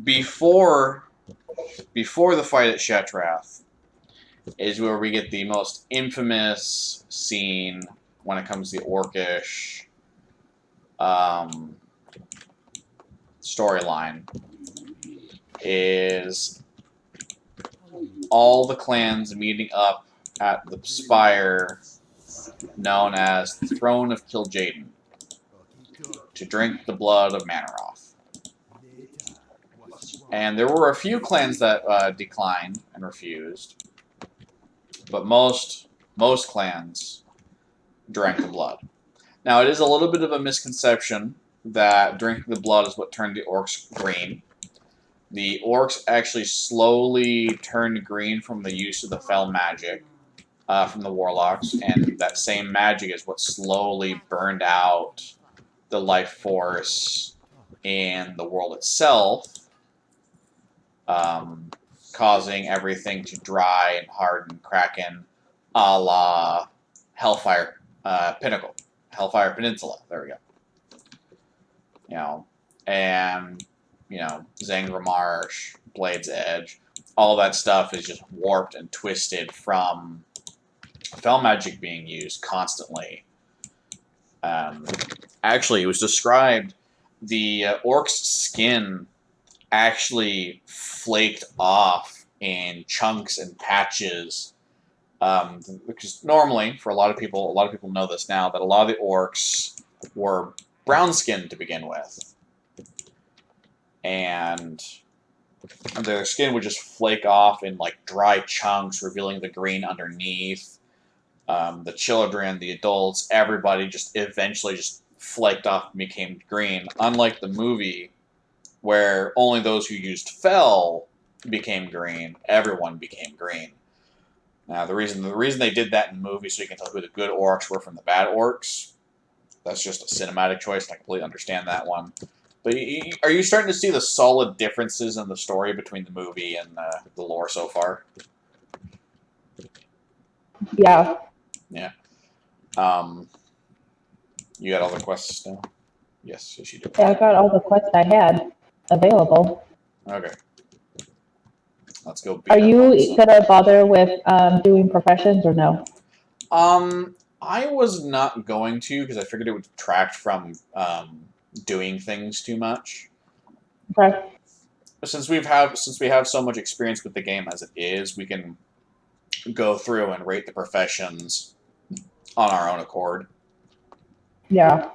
Before the fight at Shatrath is where we get the most infamous scene when it comes to the Orcish storyline. Is all the clans meeting up at the spire known as the Throne of Kil'jaeden to drink the blood of Manaroth. And there were a few clans that declined and refused, but most clans drank the blood. Now, it is a little bit of a misconception that drinking the blood is what turned the orcs green. The orcs actually slowly turned green from the use of the fell magic from the warlocks, and that same magic is what slowly burned out the life force in the world itself, causing everything to dry and harden, kraken, a la Hellfire Pinnacle, Hellfire Peninsula. There we go. And Zangra Marsh, Blade's Edge, all that stuff is just warped and twisted from fell magic being used constantly. Actually, it was described the orc's skin actually flaked off in chunks and patches Because normally, for a lot of people know this now, that a lot of the orcs were brown-skinned to begin with. And their skin would just flake off in like dry chunks, revealing the green underneath. The children, the adults, everybody just eventually just flaked off and became green. Unlike the movie, where only those who used fell became green, everyone became green. Now, the reason they did that in the movie, so you can tell who the good orcs were from the bad orcs, that's just a cinematic choice, and I completely understand that one. But are you starting to see the solid differences in the story between the movie and the lore so far? Yeah. Yeah. You got all the quests now? Yes, you do. Yeah, I got all the quests I had available. Okay. Let's go beat Are up you ones. gonna bother with doing professions or no? I was not going to because I figured it would detract from doing things too much. Okay. But since we have so much experience with the game as it is, we can go through and rate the professions on our own accord. Yeah.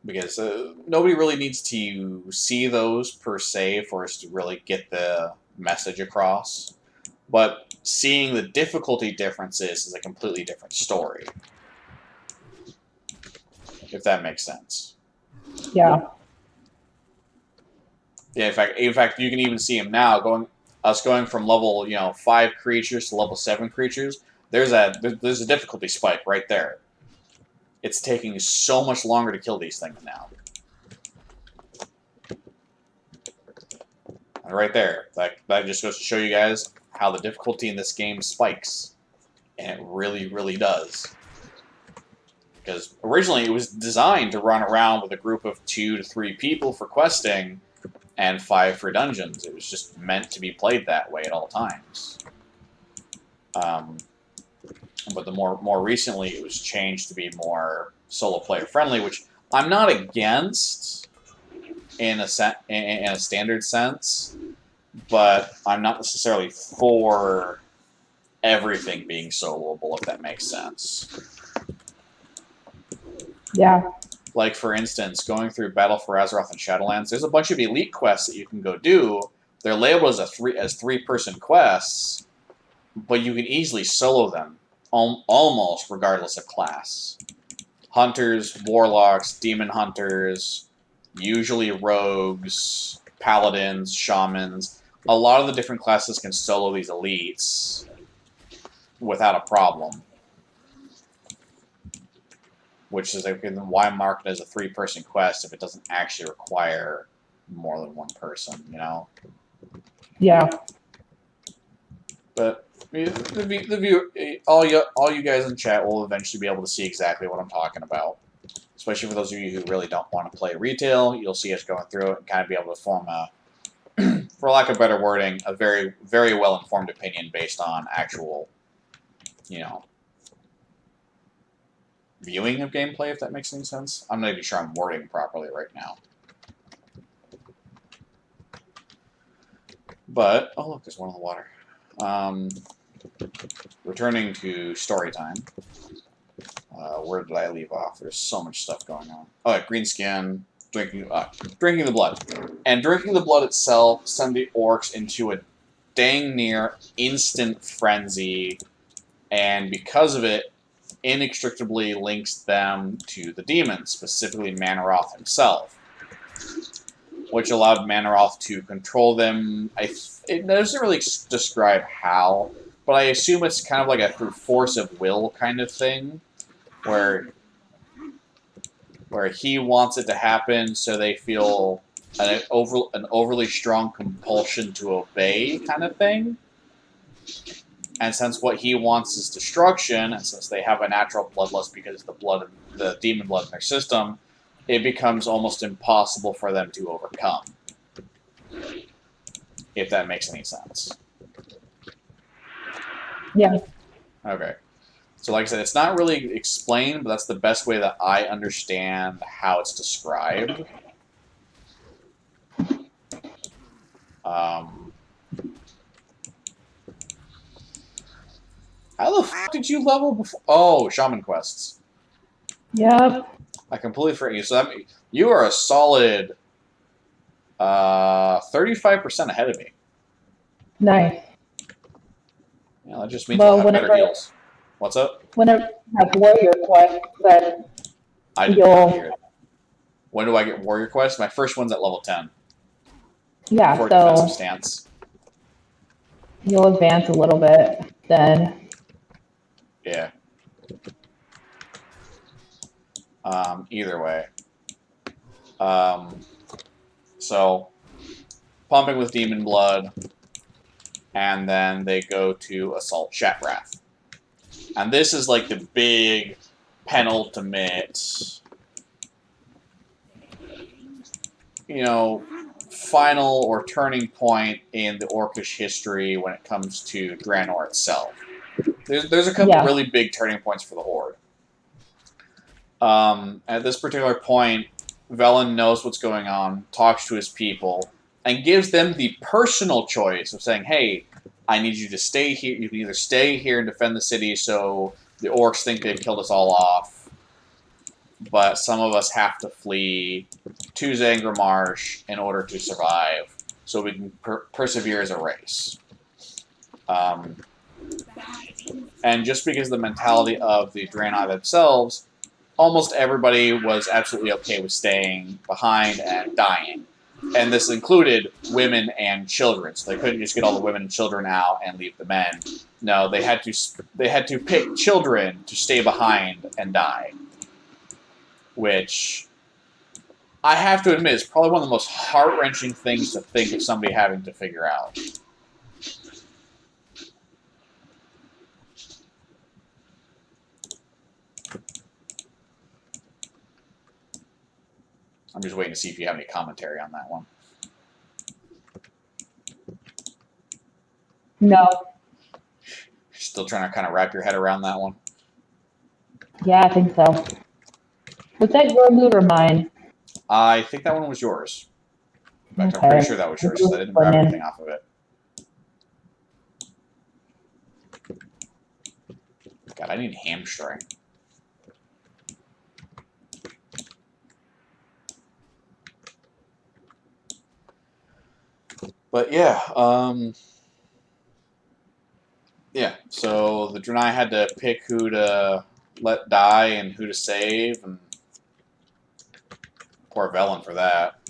Because nobody really needs to see those per se for us to really get the message across. But seeing the difficulty differences is a completely different story. If that makes sense. Yeah. Yeah, in fact, you can even see him now going from level 5 creatures to level 7 creatures. There's a difficulty spike right there. It's taking so much longer to kill these things now. And right there, that just goes to show you guys how the difficulty in this game spikes, and it really, really does. Because originally it was designed to run around with a group of 2 to 3 people for questing, and 5 for dungeons. It was just meant to be played that way at all times. But the more recently, it was changed to be more solo player friendly, which I'm not against in a standard sense, but I'm not necessarily for everything being soloable, if that makes sense. Yeah. Like, for instance, going through Battle for Azeroth and Shadowlands, there's a bunch of elite quests that you can go do. They're labeled as three-person quests, but you can easily solo them, almost regardless of class. Hunters, warlocks, demon hunters, usually rogues, paladins, shamans. A lot of the different classes can solo these elites without a problem. Which is why mark it as a 3-person quest if it doesn't actually require more than one person, Yeah. But the view, all you guys in chat will eventually be able to see exactly what I'm talking about. Especially for those of you who really don't want to play retail, you'll see us going through it and kind of be able to form a, for lack of better wording, a very, very well-informed opinion based on actual, viewing of gameplay, if that makes any sense. I'm not even sure I'm wording properly right now. But, oh look, there's one in the water. Returning to story time. Where did I leave off? There's so much stuff going on. Oh, yeah, green skin, drinking the blood. And drinking the blood itself sent the orcs into a dang near instant frenzy, and because of it, inextricably links them to the demons, specifically Manaroth himself, which allowed Manaroth to control them. It doesn't really describe how, but I assume it's kind of like a through force of will kind of thing, where he wants it to happen, so they feel an overly strong compulsion to obey kind of thing. And since what he wants is destruction, and since they have a natural bloodlust because of the demon blood in their system, it becomes almost impossible for them to overcome. If that makes any sense. Yeah. Okay. So like I said, it's not really explained, but that's the best way that I understand how it's described. How the f did you level before? Oh, shaman quests. Yep. I completely forgot you. So that you are a solid 35% ahead of me. Nice. Yeah, that just means we'll Well, have better heals. What's up? whenever you have warrior quests, then I did not hear you'll, it. When do I get warrior quests? My first one's at level 10 yeah, for a defensive so stance. you'll advance a little bit then. Yeah. Either way. So, pumping with demon blood, and then they go to assault Shatrath. And this is like the big penultimate, final or turning point in the Orcish history when it comes to Draenor itself. There's a couple Yeah. really big turning points for the Horde. At this particular point, Velen knows what's going on, talks to his people, and gives them the personal choice of saying, hey, I need you to stay here. You can either stay here and defend the city so the orcs think they've killed us all off, but some of us have to flee to Zangra Marsh in order to survive so we can persevere as a race. And just because the mentality of the Draenei themselves, almost everybody was absolutely okay with staying behind and dying. And this included women and children. So they couldn't just get all the women and children out and leave the men. No, they had to pick children to stay behind and die. Which I have to admit is probably one of the most heart-wrenching things to think of somebody having to figure out. I'm just waiting to see if you have any commentary on that one. No. Still trying to kind of wrap your head around that one? Yeah, I think so. Was that your loot or mine? I think that one was yours. In fact, Okay. I'm pretty sure that was yours because I didn't grab anything off of it. God, I need hamstring. But yeah, so the Draenei had to pick who to let die and who to save, and poor Velen for that.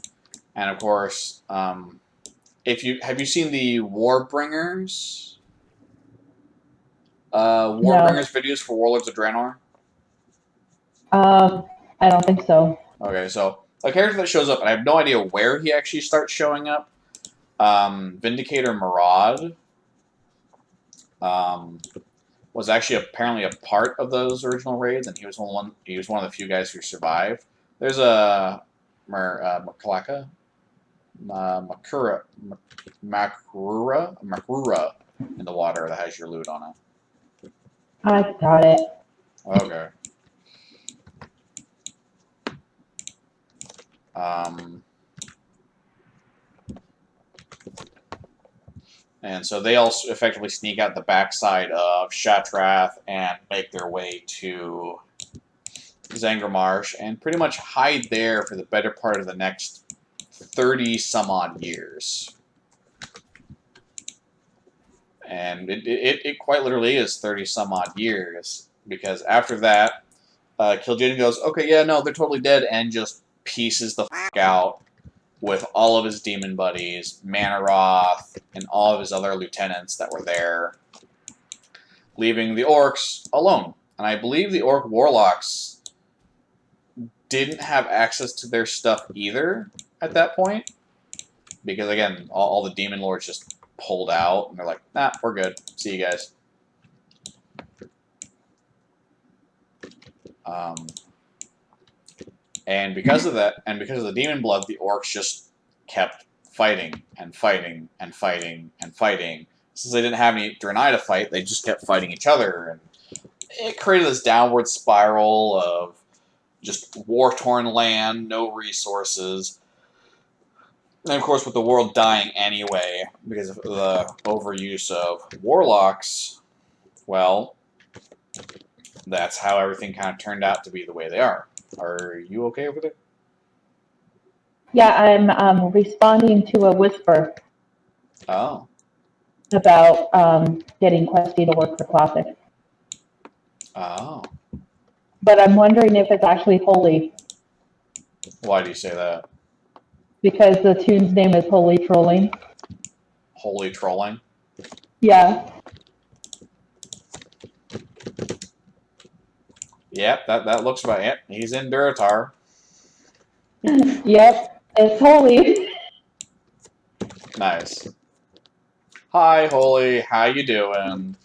And of course, have you seen the Warbringers? Warbringers videos for Warlords of Draenor? I don't think so. Okay, so a character that shows up, and I have no idea where he actually starts showing up. Vindicator Maraud was actually apparently a part of those original raids, and he was one of the few guys who survived. There's a Makrura in the water that has your loot on it. I got it. Okay. And so they also effectively sneak out the backside of Shatrath and make their way to Zangra Marsh and pretty much hide there for the better part of the next 30 some odd years. And it quite literally is 30 some odd years, because after that, Kil'jaeden goes, okay, yeah, no, they're totally dead, and just pieces the f out with all of his demon buddies, Manaroth, and all of his other lieutenants that were there, leaving the orcs alone. And I believe the orc warlocks didn't have access to their stuff either at that point, because again, all the demon lords just pulled out, and they're like, nah, we're good. See you guys. And because of that, and because of the demon blood, the orcs just kept fighting and fighting and fighting and fighting. Since they didn't have any Draenei to fight, they just kept fighting each other, and it created this downward spiral of just war-torn land, no resources. And of course, with the world dying anyway, because of the overuse of warlocks, well, that's how everything kind of turned out to be the way they are. Are you okay over there? Yeah, I'm responding to a whisper Oh. about getting Questy to work for Classic. Oh. But I'm wondering if it's actually Holy, Why do you say that? because the tune's name is Holy Trolling. Holy trolling? Yeah. Yep, that looks about it. He's in Duratar. Yep, it's Holy. Nice. Hi, Holy. How you doing?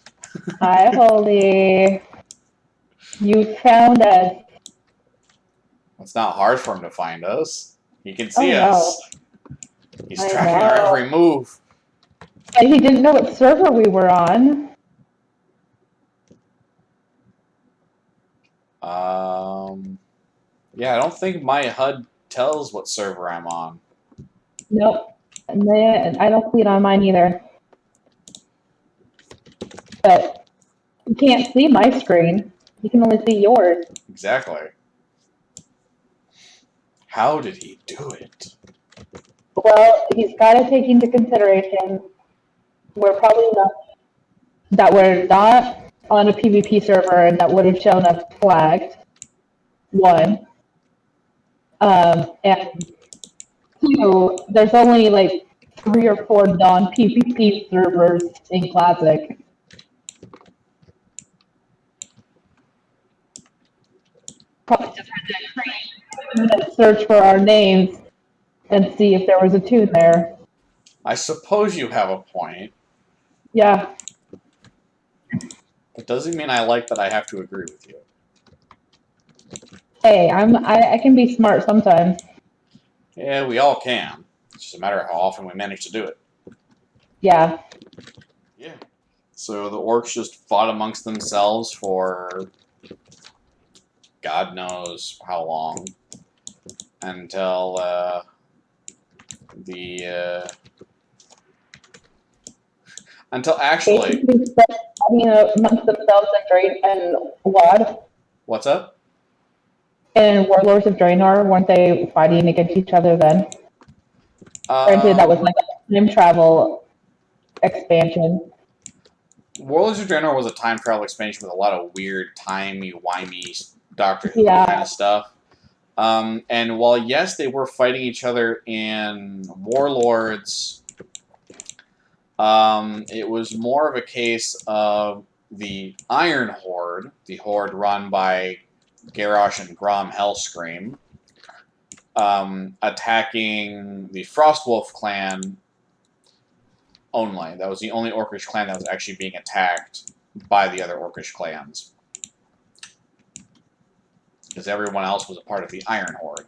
Hi, Holy. You found us. It's not hard for him to find us. He can Oh see no. us. He's I tracking our every know. move. And he didn't know what server we were on. Yeah, I don't think my HUD tells what server I'm on. Nope. And I don't see it on mine either. But you can't see my screen. You can only see yours. Exactly. How did he do it? Well, he's got to take into consideration we're not on a PvP server and that would have shown us flagged. One. And two, there's only like 3 or 4 non-PvP servers in Classic. Probably just had to create a 2-minute search for our names and see if there was a tune there. I suppose you have a point. Yeah. It doesn't mean I like that I have to agree with you. Hey, I can be smart sometimes. Yeah, we all can. It's just a matter of how often we manage to do it. Yeah. Yeah. So the orcs just fought amongst themselves for God knows how long until until actually Basically, fighting amongst themselves and WoD what's up? and Warlords of Draenor, weren't they fighting against each other then? Granted, that was like a time travel expansion. World of Draenor was a time travel expansion with a lot of weird, timey-wimey Doctor Who Yeah. kind of stuff. And while, yes, they were fighting each other in Warlords, it was more of a case of the Iron Horde, the Horde run by Garrosh and Grom Hellscream, attacking the Frostwolf clan only. That was the only Orcish clan that was actually being attacked by the other Orcish clans. Because everyone else was a part of the Iron Horde.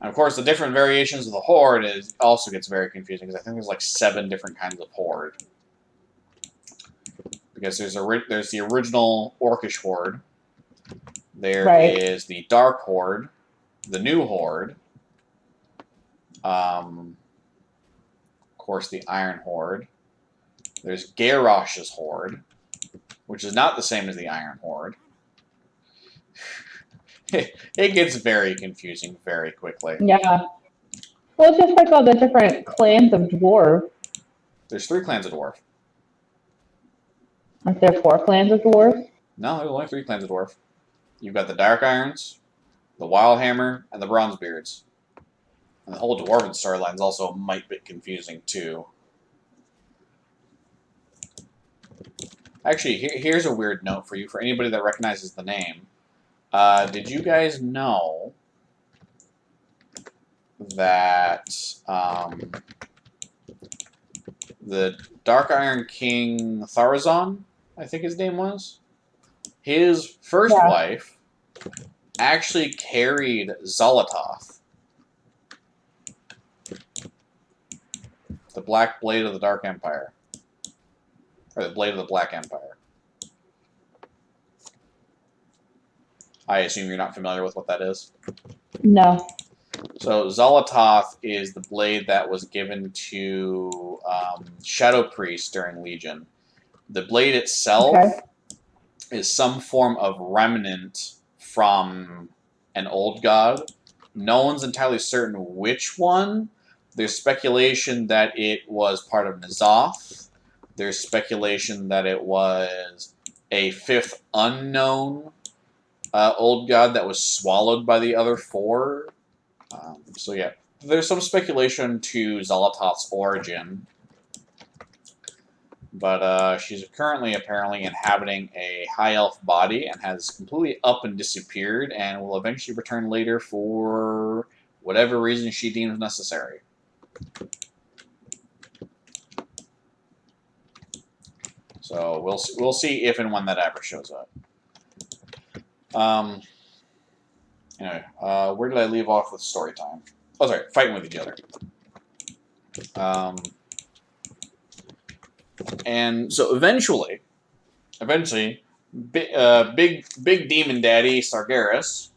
And of course, the different variations of the Horde also gets very confusing, because I think there's like 7 different kinds of Horde. Because there's the original Orcish Horde. There is the Dark Horde, the New Horde, of course the Iron Horde. There's Garrosh's Horde, which is not the same as the Iron Horde. It gets very confusing very quickly. Yeah. Well, it's just like all the different clans of dwarf. There's 3 clans of dwarf. Aren't there 4 clans of dwarf? No, there's only 3 clans of dwarf. You've got the Dark Irons, the Wildhammer, and the Bronzebeards. And the whole Dwarven storyline is also a mite bit confusing, too. Actually, here's a weird note for you, for anybody that recognizes the name. Did you guys know that the Dark Iron King Tharazon, I think his name was, his first wife actually carried Zolototh, the Black Blade of the Dark Empire. Or the Blade of the Black Empire. I assume you're not familiar with what that is? No. So Zolototh is the blade that was given to Shadow Priest during Legion. The blade itself is some form of remnant from an old god. No one's entirely certain which one. There's speculation that it was part of N'Zoth. There's speculation that it was a fifth unknown old god that was swallowed by the other four. So yeah, there's some speculation to Xalatoth's origin. But she's currently apparently inhabiting a high elf body and has completely up and disappeared and will eventually return later for whatever reason she deems necessary. So we'll see if and when that ever shows up. Anyway, where did I leave off with story time? Oh, sorry, fighting with each other. And so eventually, big demon daddy Sargeras.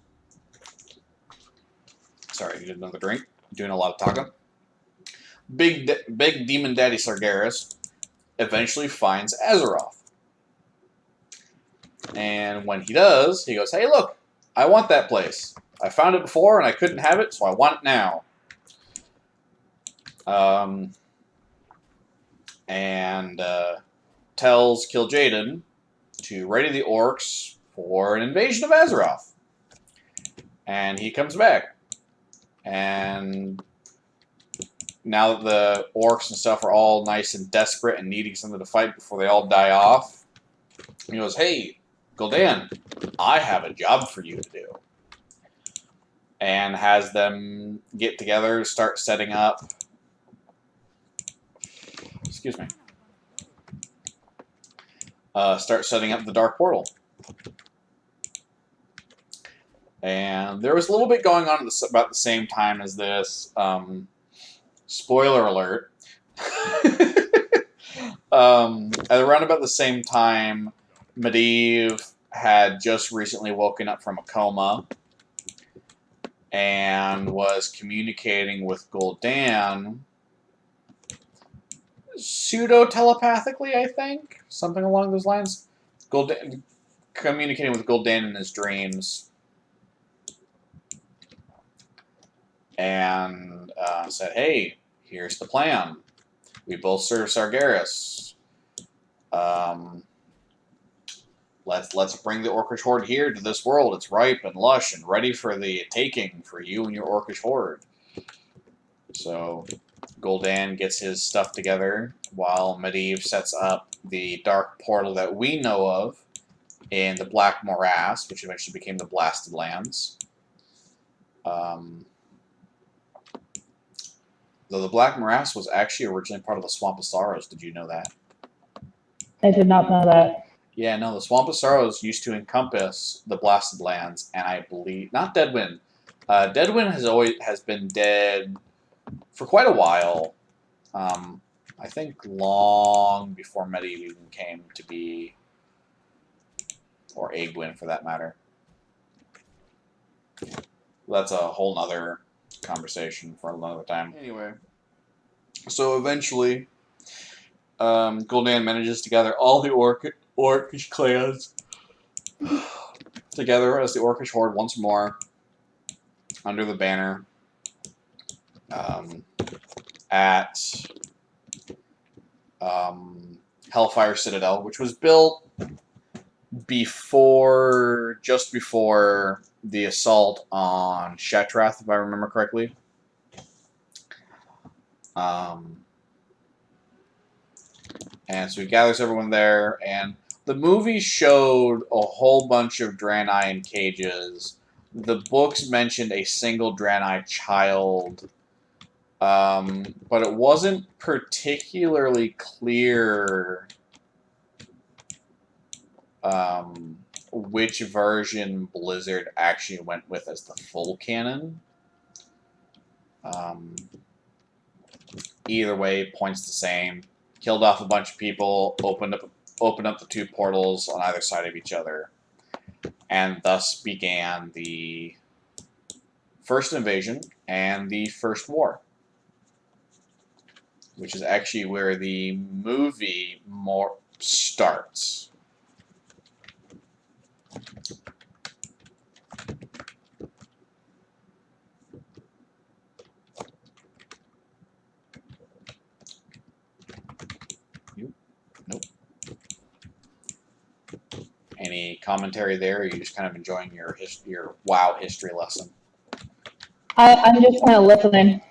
Sorry, you did another drink. Doing a lot of talking. Big demon daddy Sargeras eventually finds Azeroth. And when he does, he goes, "Hey, look, I want that place. I found it before and I couldn't have it, so I want it now." And tells Kil'jaeden to ready the orcs for an invasion of Azeroth. And he comes back. And now that the orcs and stuff are all nice and desperate and needing something to fight before they all die off, he goes, "Hey, Gul'dan, I have a job for you to do." And has them get together, start setting up... Excuse me. Start setting up the Dark Portal. And there was a little bit going on at about the same time as this. Spoiler alert. At around about the same time, Medivh had just recently woken up from a coma and was communicating with Gul'dan pseudo-telepathically, I think? Something along those lines. Communicating with Gul'dan in his dreams. And said, "Hey, here's the plan. We both serve Sargeras. Let's bring the Orcish Horde here to this world. It's ripe and lush and ready for the taking for you and your Orcish Horde." So Gul'dan gets his stuff together while Medivh sets up the Dark Portal that we know of in the Black Morass, which eventually became the Blasted Lands. Though the Black Morass was actually originally part of the Swamp of Sorrows. Did you know that? I did not know that. Yeah, no, the Swamp of Sorrows used to encompass the Blasted Lands, and I believe... Not Deadwind. Deadwind has been dead for quite a while. I think long before Medivh even came to be, or Aegwynn for that matter. That's a whole nother conversation for another time. Anyway, so eventually, Gul'dan manages to gather all the Orcish clans together as the Orcish Horde once more under the banner at Hellfire Citadel, which was built just before the assault on Shetrath, if I remember correctly. And so he gathers everyone there, and the movie showed a whole bunch of Draenei in cages. The books mentioned a single Draenei child, but it wasn't particularly clear which version Blizzard actually went with as the full canon. Either way, point's the same. Killed off a bunch of people, opened up the two portals on either side of each other, and thus began the first invasion and the first war, which is actually where the movie more starts. commentary there, or are you just kind of enjoying your WoW history lesson? I'm just kind of listening.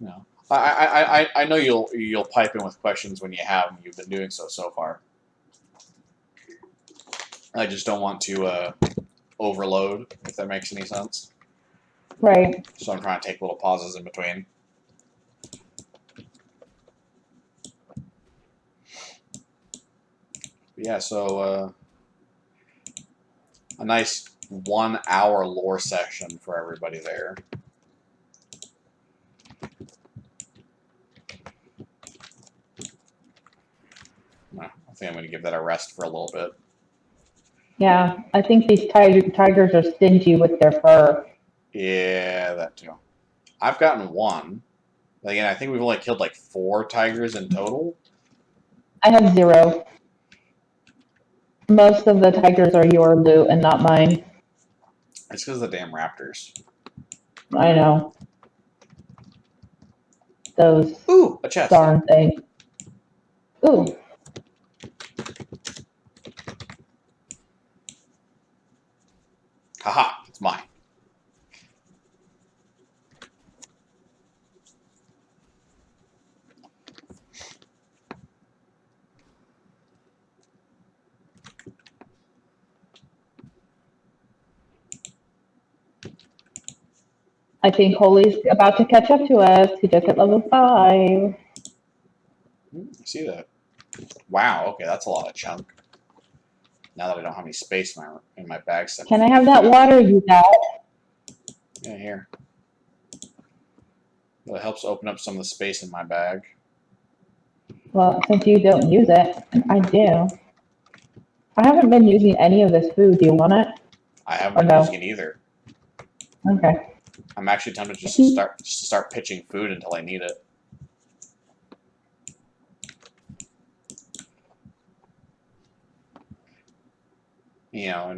No. I know you'll pipe in with questions when you have, and you've been doing so far. I just don't want to overload, if that makes any sense. Right. So I'm trying to take little pauses in between. But yeah, so a nice 1 hour lore section for everybody there. I think I'm going to give that a rest for a little bit. Yeah, I think these tigers are stingy with their fur. Yeah, that too. I've gotten one. Again, I think we've only killed like 4 tigers in total. I have 0. Most of the tigers are your loot and not mine. It's because of the damn raptors. I know. Those Ooh, a chest. darn things. Ooh. Haha, it's mine. I think Holy's about to catch up to us. He just hit level 5. I see that. Wow, okay, that's a lot of chunk. Now that I don't have any space in my bag set. Can I have that water you got? Yeah, here. Well, it helps open up some of the space in my bag. Well, since you don't use it, and I do. I haven't been using any of this food. Do you want it? I haven't been using it either. Okay. I'm actually tempted just to start pitching food until I need it. You know,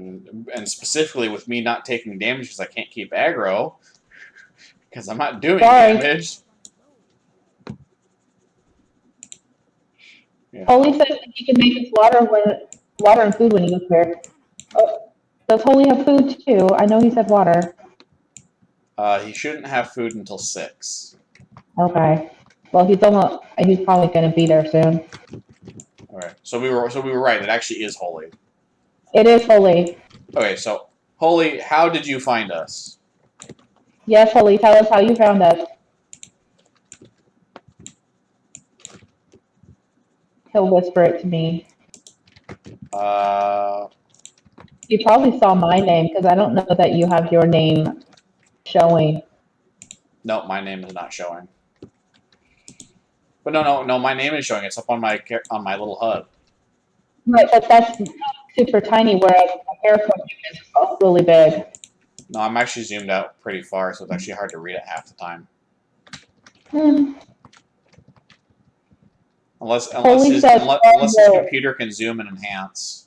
and specifically with me not taking damage because I can't keep aggro because I'm not doing damage. Yeah. Holy says that he can make us water and food when he gets here. Oh, does Holy have food too? I know he said water. He shouldn't have food until 6. Okay. Well, he's probably going to be there soon. All right. So we were right. It actually is Holy. It is Holy. Okay. So Holy, how did you find us? Yes, Holy. Tell us how you found us. He'll whisper it to me. You probably saw my name because I don't know that you have your name showing. No, my name is not showing. But no, my name is showing. It's up on my little HUD. Right, but that's super tiny, whereas my hair from you is really big. No, I'm actually zoomed out pretty far, so it's actually hard to read it half the time. Unless his computer can zoom and enhance.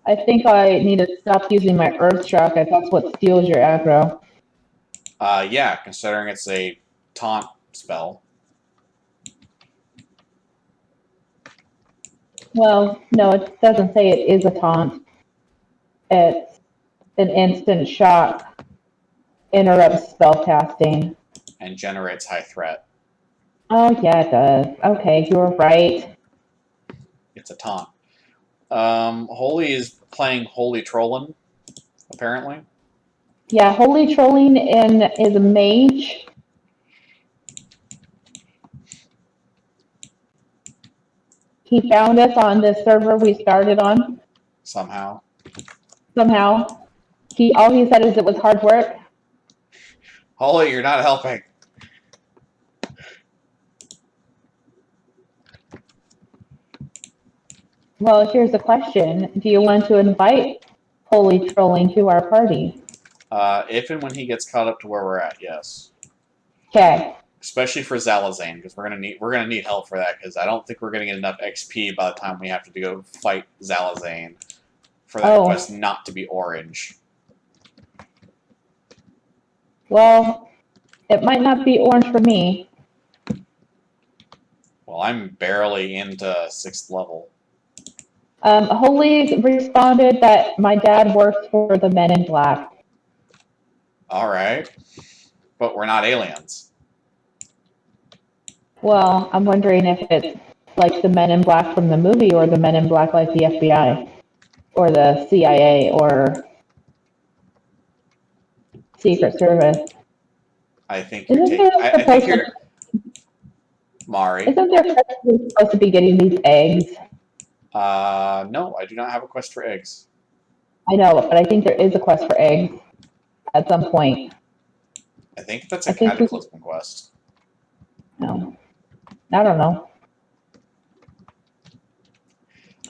I think I need to stop using my Earth Shock if that's what steals your aggro. Yeah, considering it's a taunt spell. Well, no, it doesn't say it is a taunt. It's an instant shock, interrupts spellcasting. And generates high threat. Oh, yeah, it does. Okay, you're right. It's a taunt. Holy is playing Holy Trollin', apparently. Yeah, Holy Trolling is a mage. He found us on the server we started on. Somehow. Somehow. All he said is it was hard work. Holy, you're not helping. Well, here's the question. Do you want to invite Holy Trolling to our party? If and when he gets caught up to where we're at, yes. Okay. Especially for Zalazane, because we're gonna need help for that, because I don't think we're gonna get enough XP by the time we have to go fight Zalazane for that quest not to be orange. Well, it might not be orange for me. Well, I'm barely into 6th level. Holy responded that my dad works for the Men in Black. Alright. But we're not aliens. Well, I'm wondering if it's like the Men in Black from the movie or the Men in Black like the FBI or the CIA or Secret Service. I think you're taking... I think you're... Mari. Isn't there supposed to be getting these eggs? No, I do not have a quest for eggs. I know, but I think there is a quest for eggs at some point. I think that's a Cataclysm quest. No. I don't know.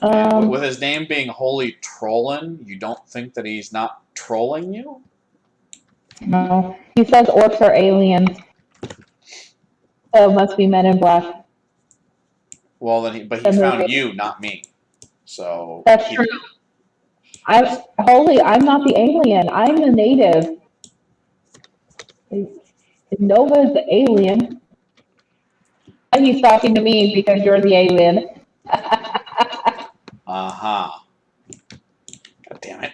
And with his name being Holy Trollin, you don't think that he's not trolling you? No. He says orcs are aliens. So it must be Men in Black. Well, then but he found you, not me. So that's true. I'm not the alien. I'm the native. Nova's the alien. And he's talking to me because you're the alien. Uh-huh. God damn it.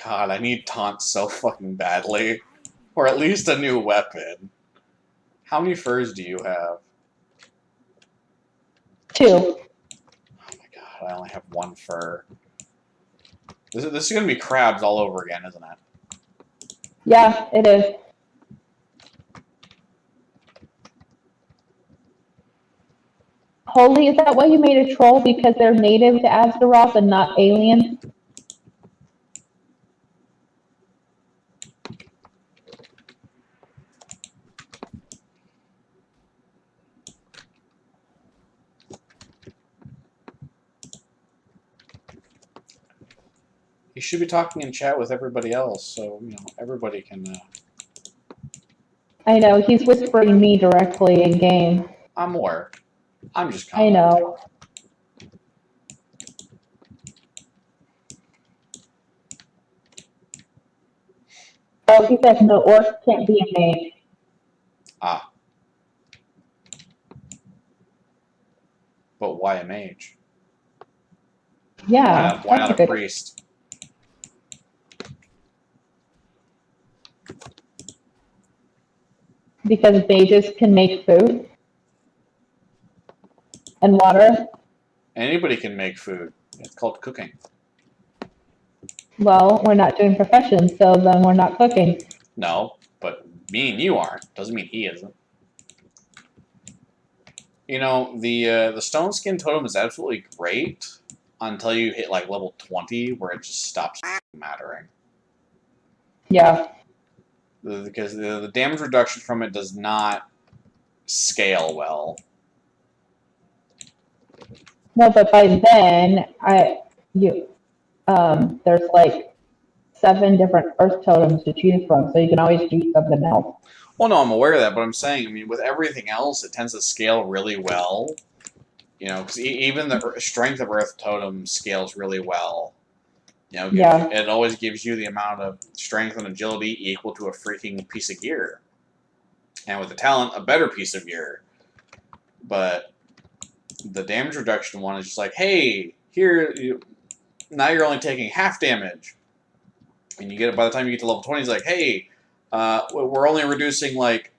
God, I need taunts so fucking badly. Or at least a new weapon. How many furs do you have? 2. Oh my god, I only have 1 fur. This is gonna be crabs all over again, isn't it? Yeah, it is. Holy, is that why you made a troll? Because they're native to Azeroth and not aliens? He should be talking in chat with everybody else, so, you know, everybody can... I know, he's whispering me directly in game. I'm aware. I'm just commenting. I know. Oh, he says no, orcs can't be a mage. Ah. But why a mage? Yeah. Why not a priest? Because mages can make food and water. Anybody can make food. It's called cooking. Well, we're not doing professions, so then we're not cooking. No, but me and you aren't. Doesn't mean he isn't. You know, the stone skin totem is absolutely great until you hit like level 20, where it just stops mattering. Yeah. Because the damage reduction from it does not scale well. No, but by then, there's like 7 different earth totems to choose from, so you can always do something else. Well, no, I'm aware of that, but I'm saying, I mean, with everything else, it tends to scale really well. You know, because even the strength of earth totem scales really well. You know, yeah. It always gives you the amount of strength and agility equal to a freaking piece of gear. And with the talent, a better piece of gear. But the damage reduction one is just like, hey, now you're only taking half damage. And you get it by the time you get to level 20, it's like, hey, we're only reducing like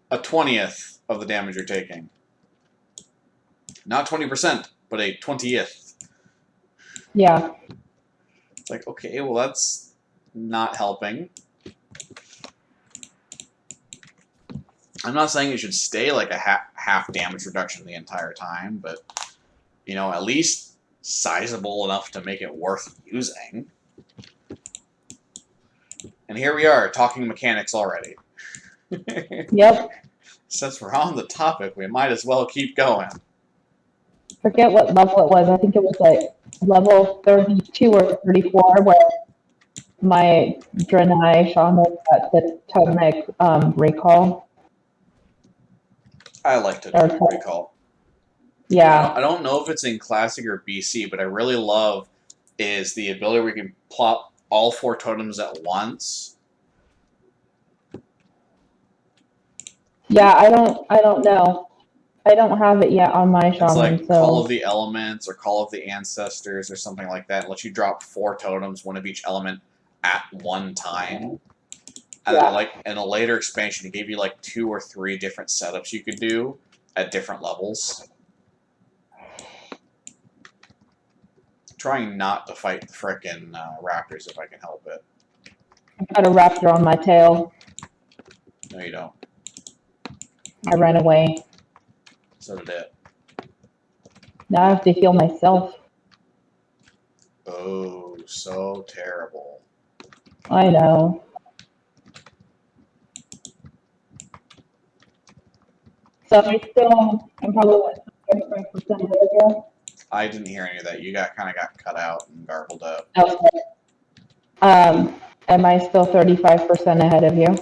a 20th of the damage you're taking. Not 20%, but a 20th. Yeah. It's like, okay, well, that's not helping. I'm not saying it should stay like a half damage reduction the entire time, but, you know, at least sizable enough to make it worth using. And here we are, talking mechanics already. Yep. Since we're on the topic, we might as well keep going. Forget what level it was. I think it was like level 32 or 34 where my Draenei Shaman got the totemic recall. I like totemic recall. Yeah. I don't know if it's in Classic or BC, but I really love is the ability where you can plop all 4 totems at once. Yeah, I don't know. I don't have it yet on my It's shaman, like Call of so the Elements or Call of the Ancestors or something like that. It lets you drop 4 totems, one of each element, at one time. And then, yeah. like in a later expansion, it gave you like 2 or 3 different setups you could do at different levels. Trying not to fight the frickin' raptors if I can help it. I've got a raptor on my tail. No, you don't. I ran away. So did it. Now I have to heal myself. Oh, so terrible. I know. So I'm probably what, 35% ahead of you? I didn't hear any of that. You kind of got cut out and garbled up. Okay. Am I still 35% ahead of you?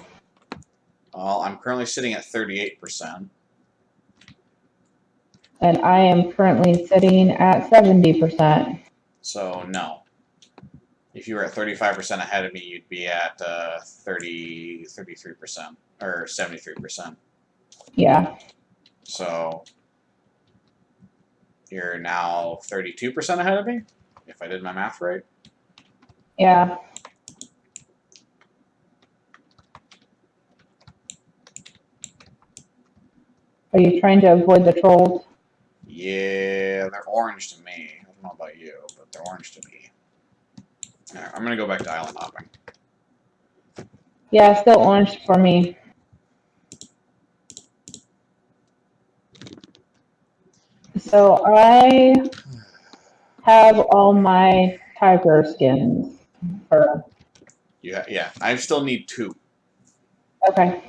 Well, I'm currently sitting at 38%. And I am currently sitting at 70%. So, no. If you were at 35% ahead of me, you'd be at 33% or 73%. Yeah. So, you're now 32% ahead of me, if I did my math right. Yeah. Are you trying to avoid the trolls? Yeah, they're orange to me. I don't know about you, but they're orange to me. All right, I'm going to go back to island hopping. Yeah, still orange for me. So I have all my tiger skins. For, Yeah, I still need 2. okay.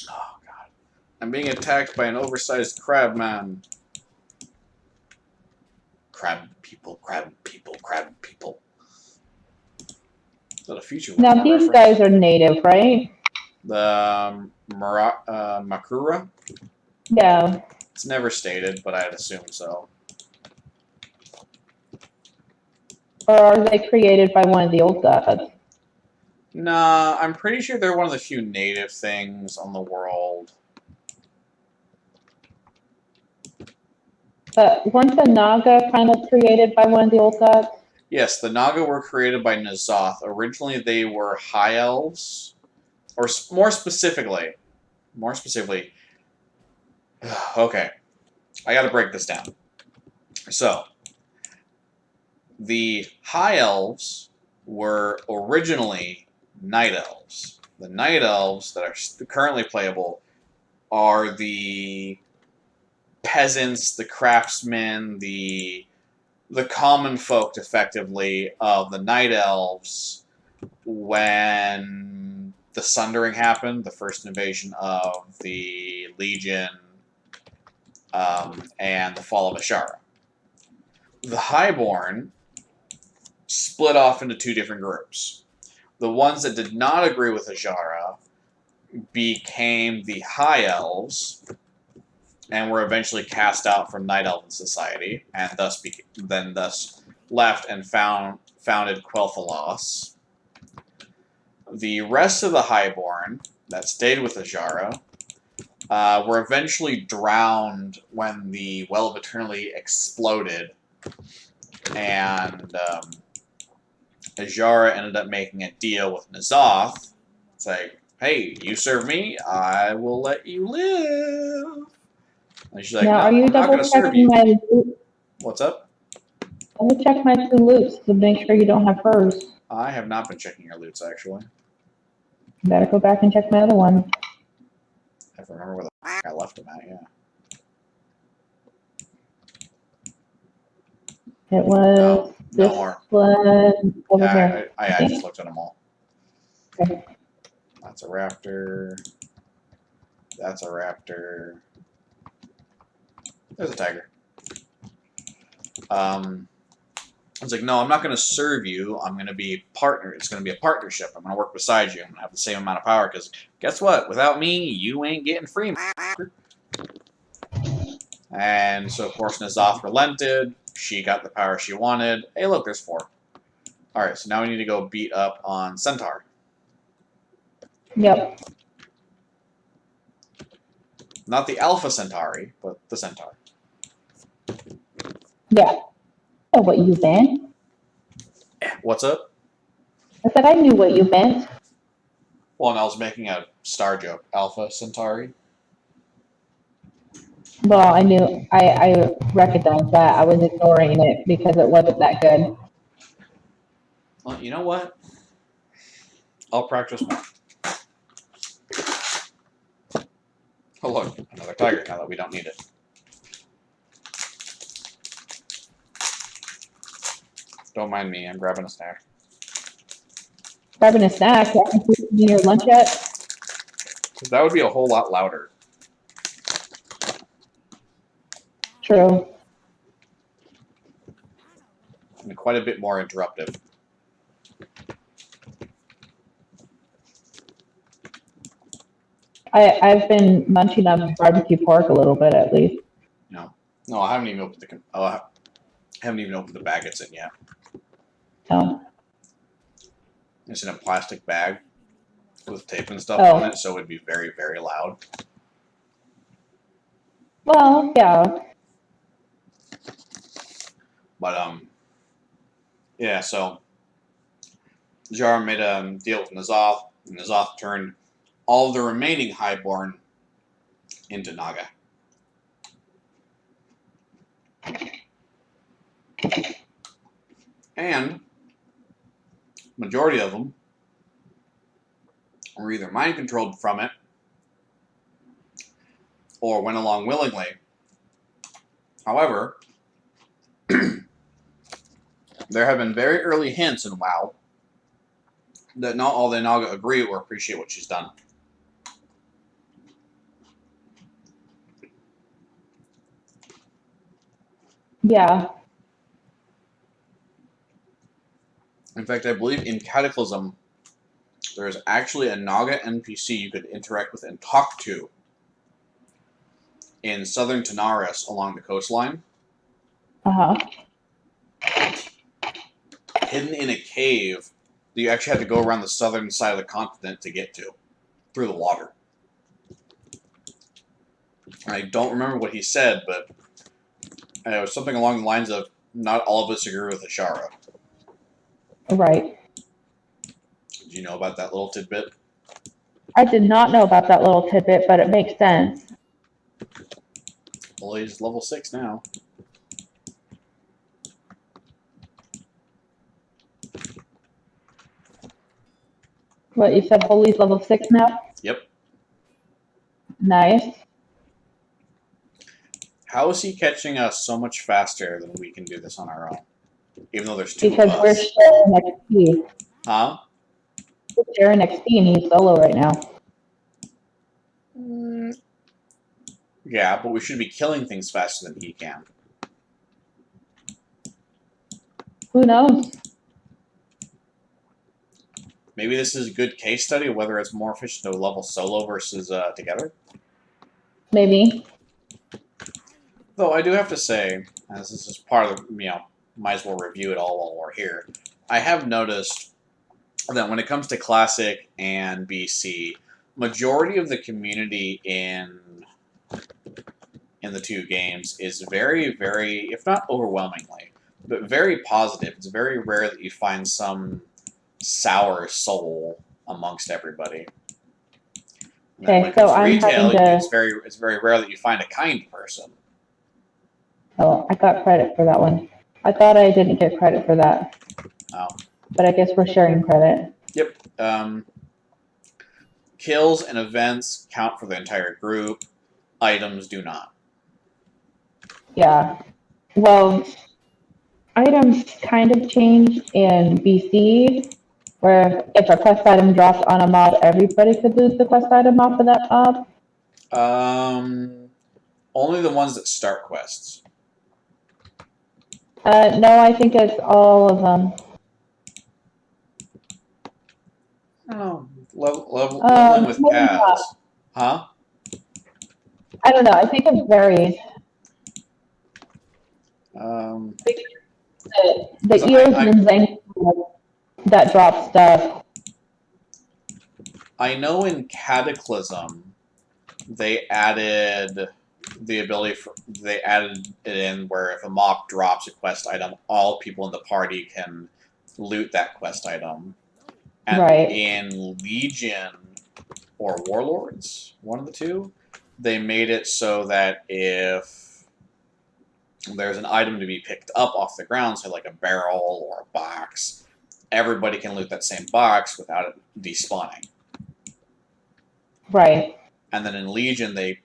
Oh, God. I'm being attacked by an oversized crab man. Crab people, crab people, crab people. Is that a future Now these reference? guys are native, right? The Makura? Yeah. It's never stated, but I'd assume so. Or are they created by one of the old gods? Nah, I'm pretty sure they're one of the few native things on the world. But weren't the Naga kind of created by one of the old gods? Yes, the Naga were created by N'Zoth. Originally, they were high elves, or more specifically, okay, I got to break this down. So, the high elves were originally night elves. The night elves that are currently playable are the peasants, the craftsmen, the common folk, effectively, of the night elves when the Sundering happened, the first invasion of the Legion, and the fall of Ashara. The Highborn split off into 2 different groups. The ones that did not agree with Ashara became the High Elves, and were eventually cast out from Night Elven society, and thus left and founded Quel'Thalas. The rest of the Highborn that stayed with Ajara were eventually drowned when the Well of Eternity exploded, and Ajara ended up making a deal with N'Zoth. It's like, hey, you serve me, I will let you live. And she's like, Now, no, are you I'm not going double to serve checking you. my loot? What's up? Let me check my 2 loots to make sure you don't have furs. I have not been checking your loots, actually. Better go back and check my other one. I have to remember where the I left them at, yeah. It was No this more. one over here. I just looked at them all. Okay. That's a raptor. That's a raptor. There's a tiger. It's like, no, I'm not going to serve you. I'm going to be a partner. It's going to be a partnership. I'm going to work beside you. I'm going to have the same amount of power because guess what? Without me, you ain't getting free. And so, of course, N'Zoth relented. She got the power she wanted. Hey, look, there's 4. All right, so now we need to go beat up on Centaur. Yep. Not the Alpha Centauri, but the Centaur. Yeah. I know what you meant. What's up? I said I knew what you meant. Well, and I was making a star joke. Alpha Centauri. Well, I recognized that. I was ignoring it because it wasn't that good. Well, you know what? I'll practice more. Oh, look, another tiger now that we don't need it. Don't mind me, I'm grabbing a snack. Grabbing a snack. Haven't you eaten your lunch yet? That would be a whole lot louder. True. And quite a bit more interruptive. I've been munching on barbecue pork a little bit at least. No, I haven't even opened the. I haven't even opened the bag it's in yet. No. It's in a plastic bag with tape and stuff Oh. on it, so it would be very, very loud. Well, yeah. But yeah. So Jar made a deal with N'Zoth, and N'Zoth turned all the remaining Highborn into Naga. And majority of them were either mind controlled from it or went along willingly. However, there have been very early hints in WoW that not all the Naga agree or appreciate what she's done. Yeah. In fact, I believe in Cataclysm, there is actually a Naga NPC you could interact with and talk to in southern Tanaris along the coastline. Uh-huh. Hidden in a cave that you actually had to go around the southern side of the continent to get to, through the water. I don't remember what he said, but it was something along the lines of, not all of us agree with Ashara. Right. Did you know about that little tidbit? I did not know about that little tidbit, but it makes sense. Well, he's level 6 now. What, you said Holy's level 6 now? Yep. Nice. How is he catching us so much faster than we can do this on our own? Even though there's 2 Because of we're us. sharing XP. Huh? We're sharing XP and he's solo right now. Yeah, but we should be killing things faster than he can. Who knows? Maybe this is a good case study of whether it's more efficient to level solo versus together. Maybe. Though I do have to say, as this is part of the, might as well review it all while we're here. I have noticed that when it comes to Classic and BC, majority of the community in the 2 games is very, very, if not overwhelmingly, but very positive. It's very rare that you find some sour soul amongst everybody. Okay, so I'm having to... It's very rare that you find a kind person. Oh, I got credit for that one. I thought I didn't get credit for that. Oh. But I guess we're sharing credit. Yep. Kills and events count for the entire group. Items do not. Yeah. Well, items kind of changed in BC, where if a quest item dropped on a mob, everybody could lose the quest item off of that mob. Only the ones that start quests. No, I think it's all of them. Oh, leveling with Maybe not. paths. Huh? I don't know. I think it varies. The Because ears and things that drop stuff. I know in Cataclysm they added the ability for they added it in where if a mob drops a quest item, all people in the party can loot that quest item. And Right. in Legion or Warlords, one of the two, they made it so that if there's an item to be picked up off the ground, say like a barrel or a box, everybody can loot that same box without it despawning. Right. And then in Legion, they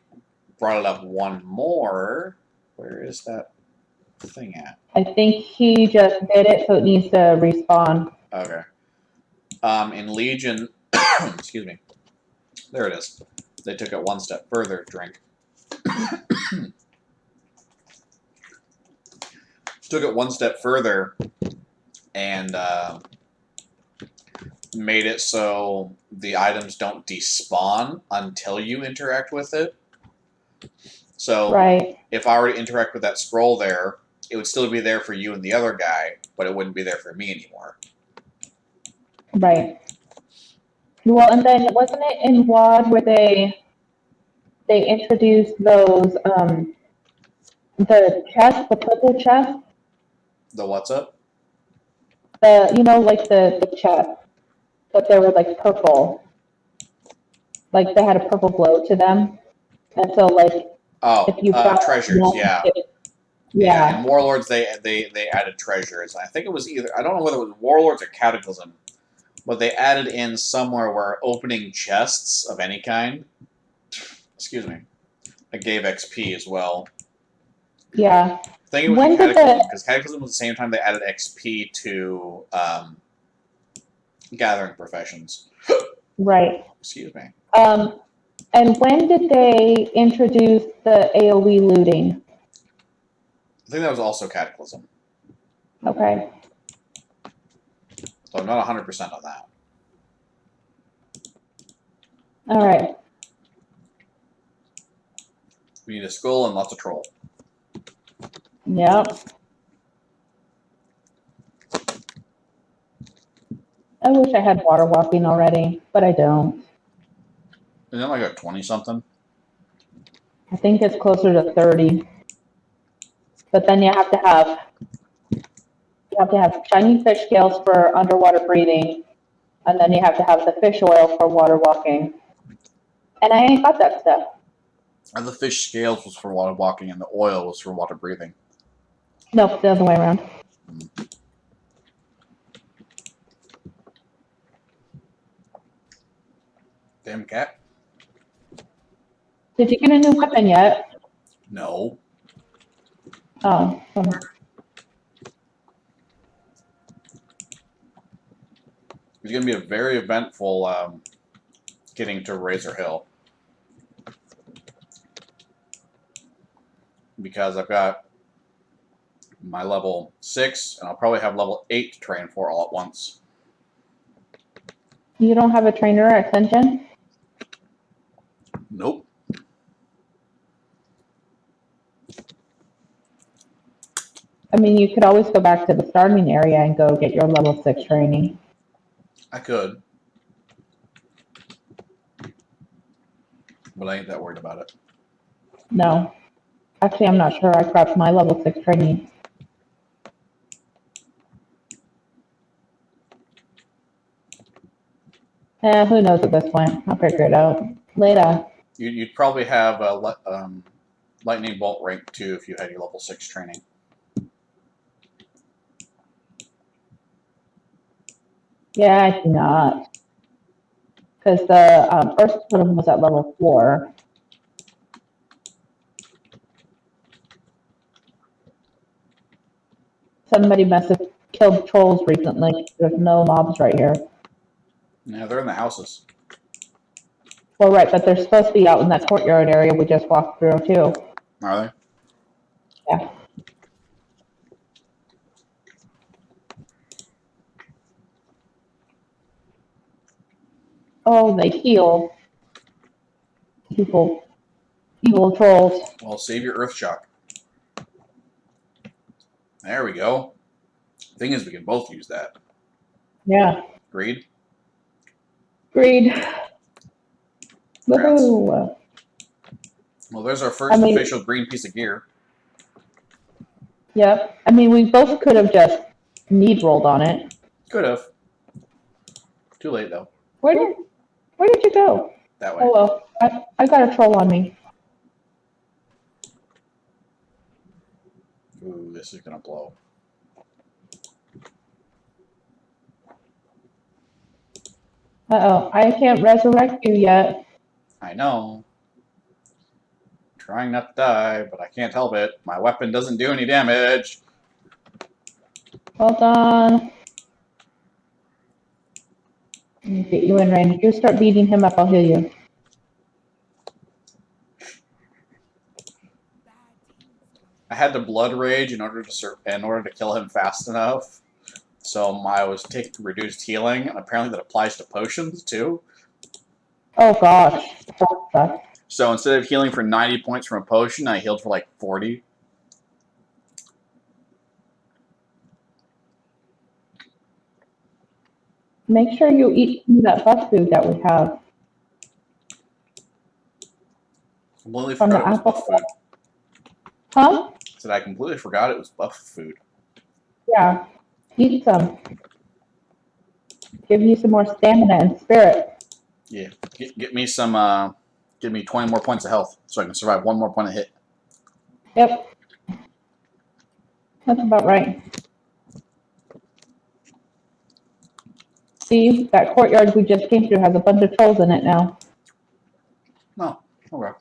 brought it up one more. Where is that thing at? I think he just did it, so it needs to respawn. Okay. In Legion, excuse me. There it is. They took it one step further. Drink. Took it one step further and made it so the items don't despawn until you interact with it. So Right. if I were to interact with that scroll there, it would still be there for you and the other guy, but it wouldn't be there for me anymore. Right. Well, and then wasn't it in WoD where they introduced those the chest, the purple chest, The what's up? like the chest, but they were like purple, like they had a purple glow to them, and so like if you found treasures, one, yeah. Yeah, in Warlords they added treasures. I think it was either I don't know whether it was Warlords or Cataclysm, but they added in somewhere where opening chests of any kind, excuse me, it gave XP as well. Yeah. I think it was in Cataclysm because Cataclysm was the same time they added XP to Gathering Professions. Right. Excuse me. And when did they introduce the AoE looting? I think that was also Cataclysm. Okay. So I'm not 100% on that. All right. We need a skull and lots of troll. Yep. I wish I had water walking already, but I don't. Isn't that like a 20-something? I think it's closer to 30. But then you have to have shiny fish scales for underwater breathing, and then you have to have the fish oil for water walking. And I ain't got that stuff. And the fish scales was for water walking, and the oil was for water breathing. Nope, the other way around. Damn cat. Did you get a new weapon yet? No. Oh. It's going to be a very eventful getting to Razor Hill. Because I've got my level 6, and I'll probably have level 8 to train for all at once. You don't have a trainer at Ascension? Nope. I mean, you could always go back to the starting area and go get your level 6 training. I could. But I ain't that worried about it. No. Actually, I'm not sure. I crapped my level 6 training. Who knows at this point? I'll figure it out later. You'd probably have a lightning bolt rank 2 if you had your level 6 training. Yeah, I do not. Because the first one was at level 4. Somebody must have killed trolls recently. There's no mobs right here. Yeah, they're in the houses. Well, right, but they're supposed to be out in that courtyard area we just walked through, too. Are they? Yeah. Oh, they heal. People, evil trolls. Well, save your Earth Shock. There we go. Thing is, we can both use that. Yeah. Agreed? Agreed. Congrats. Woohoo. Well, there's our first official green piece of gear. Yep. I mean, we both could have just need rolled on it. Could have. Too late, though. Where did you go? That way. Oh, well. I got a troll on me. Ooh, this is going to blow. Uh-oh. I can't resurrect you yet. I know. Trying not to die, but I can't help it. My weapon doesn't do any damage. Hold on. Let me get you in range. You start beating him up, I'll heal you. I had to blood rage in order to kill him fast enough. So I was taking reduced healing, and apparently that applies to potions too. Oh gosh. That sucks. So instead of healing for 90 points from a potion, I healed for like 40. Make sure you eat some of that buff food that we have. Completely From forgot the it was apple. buff food. Huh? Said I completely forgot it was buff food. Yeah. Eat some. Give you some more stamina and spirit. Yeah, get me some. Give me 20 more points of health, so I can survive one more point of hit. Yep. That's about right. See, that courtyard we just came through has a bunch of trolls in it now. No, okay.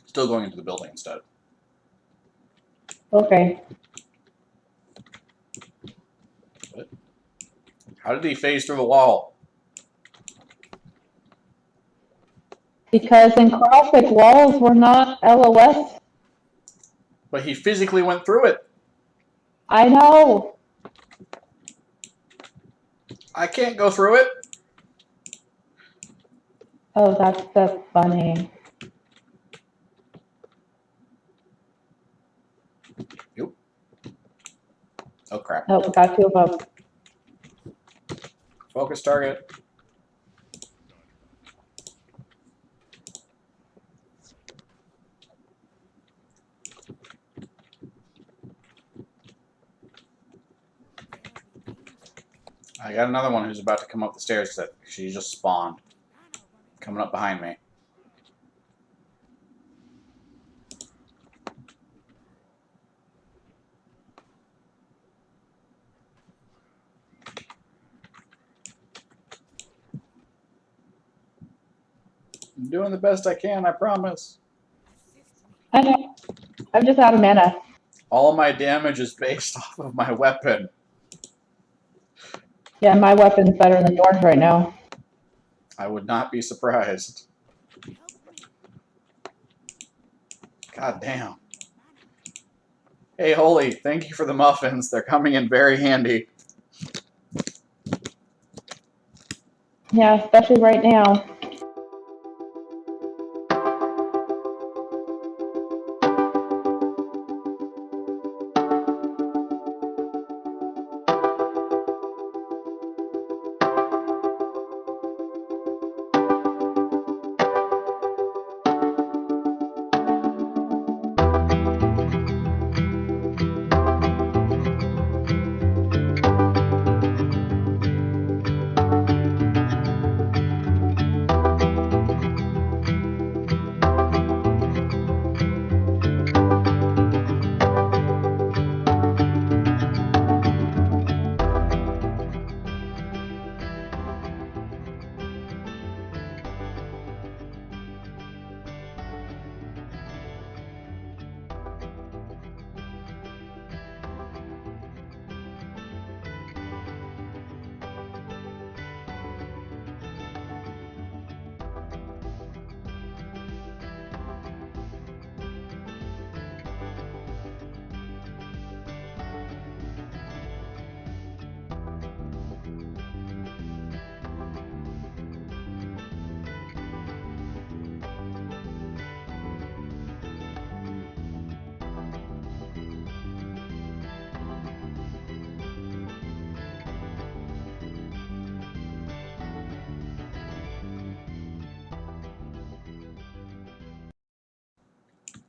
Still going into the building instead. Okay. What? How did he phase through the wall? Because in classic walls were not LOS. But he physically went through it. I know. I can't go through it. Oh, that's funny. Yep. Oh crap. Oh, got two of them. Focus target. I got another one who's about to come up the stairs because she just spawned. Coming up behind me. I'm doing the best I can, I promise. I know. I'm just out of mana. All my damage is based off of my weapon. Yeah, my weapon's better than yours right now. I would not be surprised. God damn. Hey, Holy, thank you for the muffins. They're coming in very handy. Yeah, especially right now.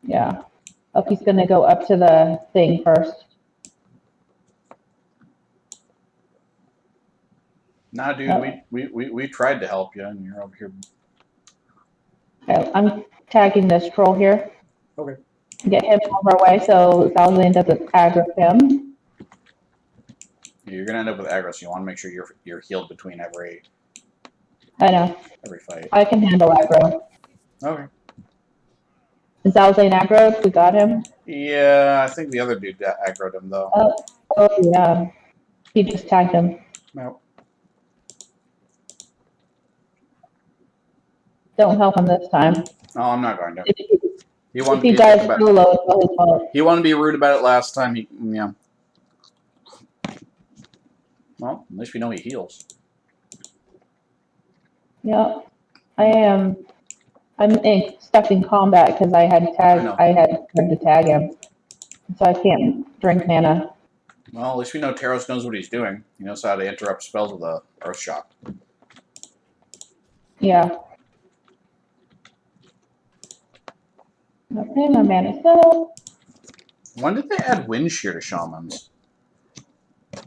Yeah. Oh, he's gonna go up to the thing first. Nah, dude, Oh. we tried to help you, and you're over here. Okay, I'm tagging this troll here. Okay. Get him out of our way so Zalzane doesn't aggro him. You're gonna end up with aggro, so you want to make sure you're healed between every I know. fight. I can handle aggro. Okay. Zalzane aggro, we got him. Yeah, I think the other dude aggroed him though. Oh yeah. He just tagged him. No. Don't help him this time. No, I'm not going to. If he dies solo, it's all his fault. He wanted to be rude about it last time. Yeah. Well, at least we know he heals. Yeah. I'm stuck in combat because I had tried to tag him. So I can't drink mana. Well, at least we know Taros knows what he's doing. He knows how to interrupt spells with a Earth Shock. Yeah. Okay, my mana's up. When did they add Wind Shear to Shamans? I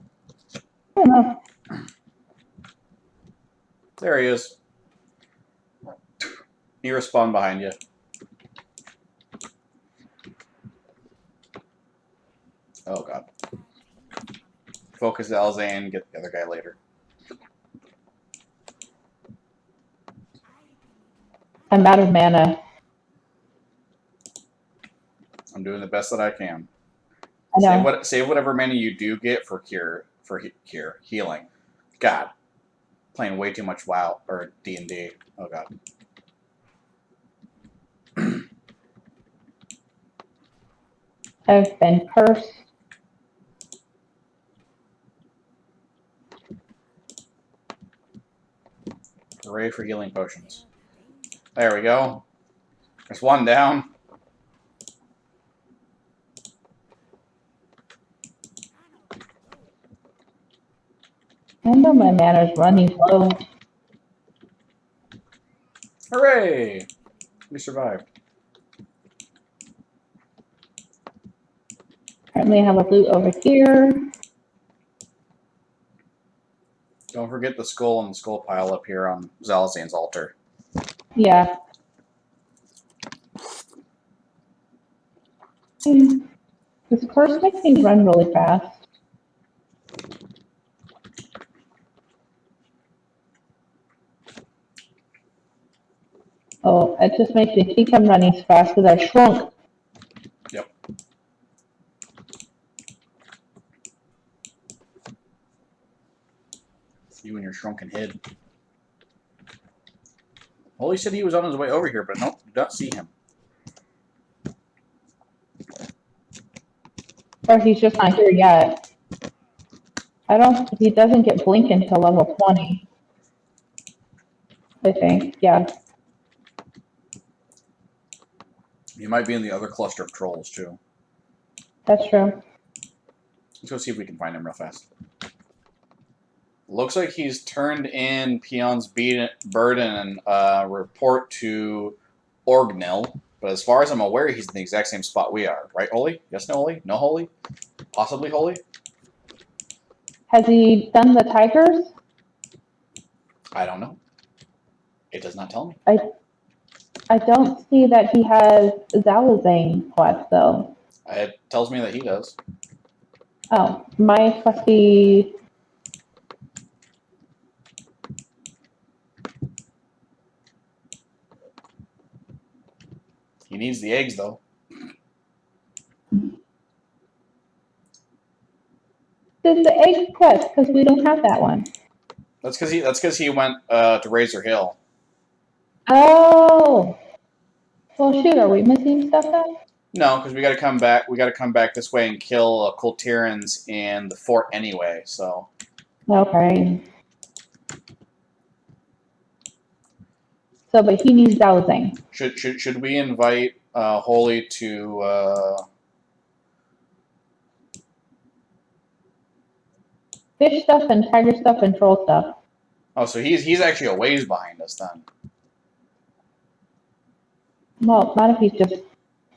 don't know. There he is. He respawned behind you. Oh god. Focus Alzane, get the other guy later. I'm out of mana. I'm doing the best that I can. I know. Save whatever mana you do get for healing. God, playing way too much WoW or D&D. Oh god. I've been cursed. Hooray for healing potions. There we go. There's one down. I know my mana's running low. Hooray! We survived. Currently I have a loot over here. Don't forget the skull and the skull pile up here on Zalazane's altar. Yeah. This curse makes me run really fast. Oh, it just makes me think I'm running fast because I shrunk. Yep. You and your shrunken head. Well, he said he was on his way over here, but nope, did not see him. Or he's just not here yet. He doesn't get blink until level 20. I think, yeah. He might be in the other cluster of trolls, too. That's true. Let's go see if we can find him real fast. Looks like he's turned in Peon's burden and report to Orgnil. But as far as I'm aware, he's in the exact same spot we are. Right, Holy? Yes, no, Holy? No, Holy? Possibly Holy? Has he done the tigers? I don't know. It does not tell me. I don't see that he has Zalazane quest, though. It tells me that he does. Oh, my must be... He needs the eggs, though. This is the egg quest, because we don't have that one. That's because he went to Razor Hill. Oh! Well, shoot, are we missing stuff then? No, because we got to come back. We got to come back this way and kill Kultirans in the fort anyway. So. Okay. So, but he needs Zalazane. Should we invite Holy to? Fish stuff and tiger stuff and troll stuff. Oh, so he's actually a ways behind us then. Well, not if he's just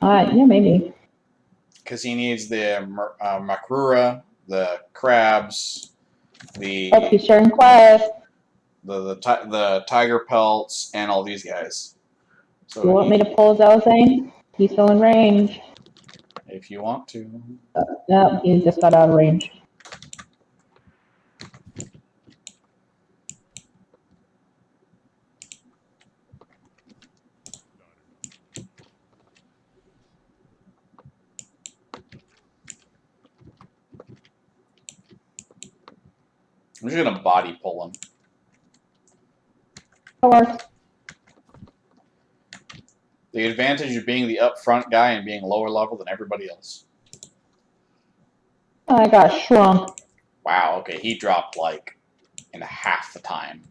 Yeah, maybe. Because he needs the Makrura, the crabs, the Oh, he's sharing quest. the tiger pelts, and all these guys. So You want me to pull his Zalazane? He's still in range. if you want to. No, he just got out of range. I'm just gonna body pull him. That works. The advantage of being the upfront guy and being lower level than everybody else. I got shrunk. Wow, okay, he dropped like in half the time.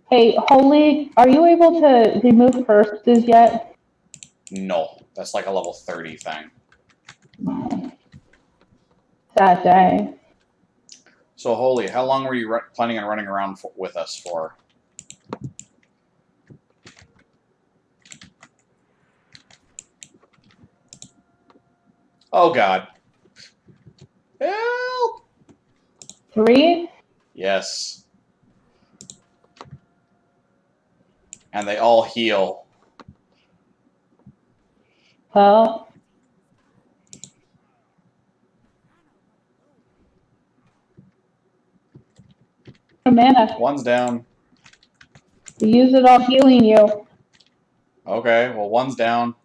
Hey, Holy, are you able to remove curses yet? No, that's like a level 30 thing. Sad day. So, Holy, how long were you planning on running around with us for? Oh, God. Help! 3? Yes. And they all heal. Well, mana. One's down. You use it all healing you. Okay, well, one's down.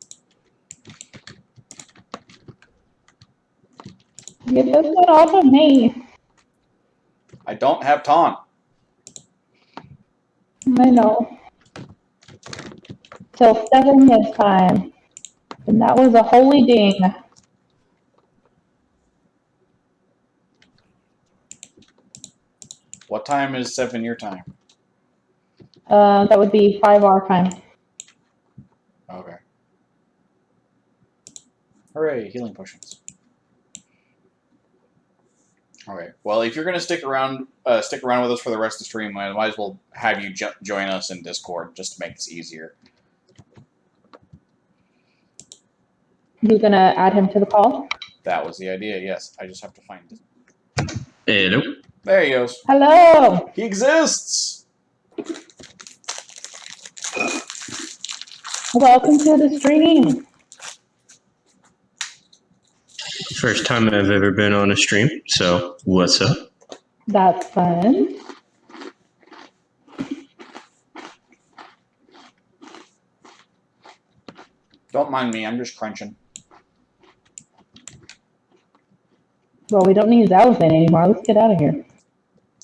Get this one off of me. I don't have taunt. I know. Till 7 this time. And that was a holy ding. What time is 7 your time? That would be 5 our time. Okay. Hooray, healing potions. Okay. Well, if you're gonna stick around with us for the rest of the stream, I might as well have you join us in Discord just to make this easier. You gonna add him to the call? That was the idea. Yes, I just have to find it. Hello. There he goes. Hello. He exists. Welcome to the stream. First time I've ever been on a stream, so what's up? That's fun. Don't mind me. I'm just crunching. Well, we don't need Zalazane anymore. Let's get out of here.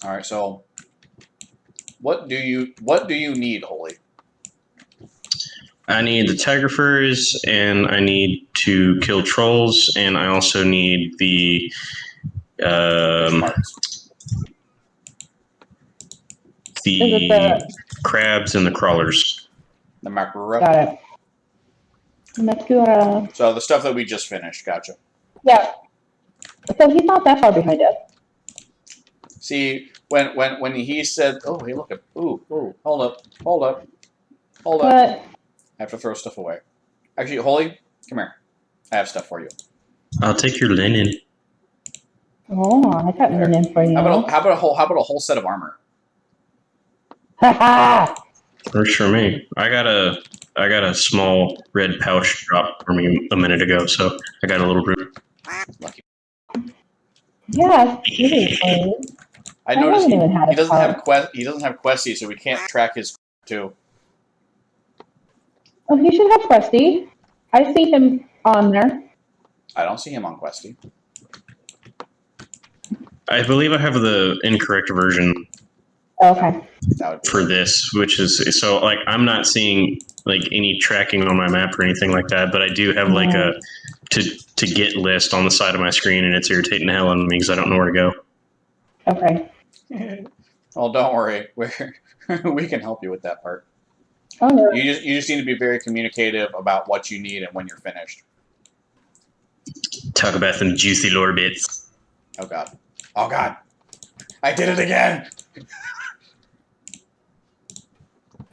All right. So, what do you need, Holy? I need the tiger furs, and I need to kill trolls, and I also need the crabs and the crawlers. The Makrura? Got it. Makrura. So the stuff that we just finished. Gotcha. Yeah. So he's not that far behind us. See, when he said, "Oh, hey, look at, ooh, hold up. What? I have to throw stuff away." Actually, Holy, come here. I have stuff for you. I'll take your linen. Oh, I got linen for you. How about a whole set of armor? Ha Works for me. I got a small red pouch drop for me a minute ago, so I got a little root. Lucky. Yeah, seriously. I noticed haven't even had he doesn't a have he doesn't have Questy, so we can't track his too. Oh, he should have Questy. I see him on there. I don't see him on Questy. I believe I have the incorrect version Okay. for this, which is so like I'm not seeing like any tracking on my map or anything like that, but I do have like a to get list on the side of my screen, and it's irritating the hell out of me because I don't know where to go. Okay. Well, don't worry, we can help you with that part. Oh, You just need to be very communicative about what you need and when you're finished. Talk about some juicy lore bits. Oh god. Oh god. I did it again.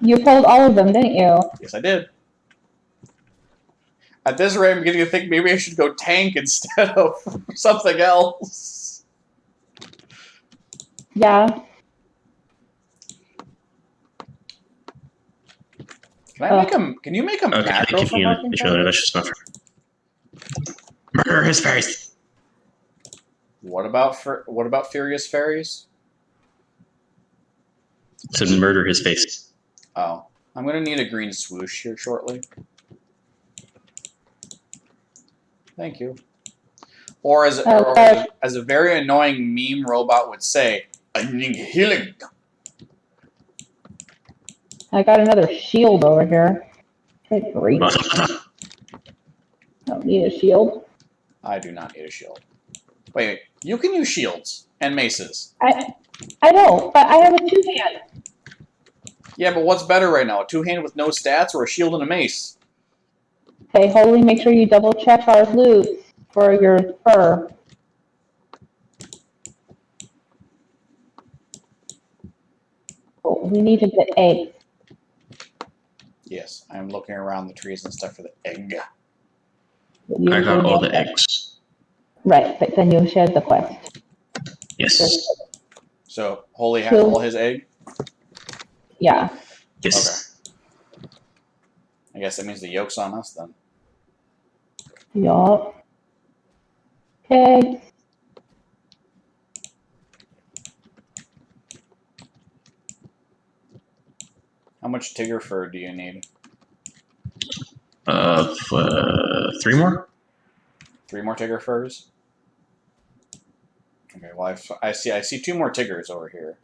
you pulled all of them, didn't you? Yes, I did. At this rate, I'm beginning to think maybe I should go tank instead of something else. Yeah. Can I make him? Can you make a Okay, macro they for can heal marking each other. targets? That's just not fair. Murder his face. What about Furious Fairies? So murder his face. Oh, I'm gonna need a green swoosh here shortly. Thank you. Or as a very annoying meme robot would say, I need healing. I got another shield over here. Good grief. Don't need a shield. I do not need a shield. Wait, you can use shields and maces. I know, but I have a two-hand. Yeah, but what's better right now? A two-hand with no stats or a shield and a mace? Hey, Holy, make sure you double check our loot for your fur. Oh, we need to get eggs. Yes, I'm looking around the trees and stuff for the egg. I got all the eggs. Right, but then you shared the quest. Yes. So, Holy has all his egg? Yeah. Yes. Okay. I guess that means the yoke's on us then. Yup. Okay. How much Tigger fur do you need? 3 more? 3 more Tigger furs? Okay, well I see 2 more Tiggers over here.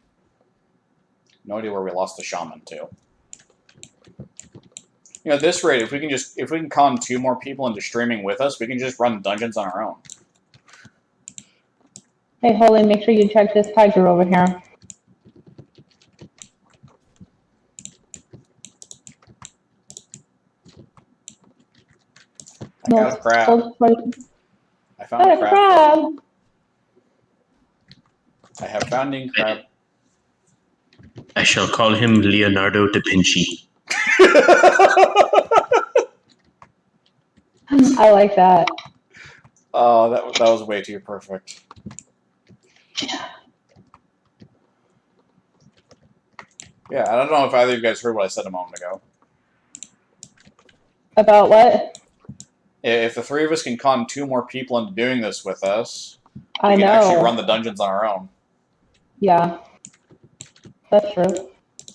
No idea where we lost the shaman to. You know, at this rate, if we can con 2 more people into streaming with us, we can just run dungeons on our own. Hey, Holy, make sure you check this tiger over here. I got a crab. I found a crab. I have found a crab. I shall call him Leonardo da Vinci. I like that. Oh, that was way too perfect. Yeah, I don't know if either of you guys heard what I said a moment ago. About what? If the 3 of us can con 2 more people into doing this with us, I we can know. actually run the dungeons on our own. Yeah. That's true.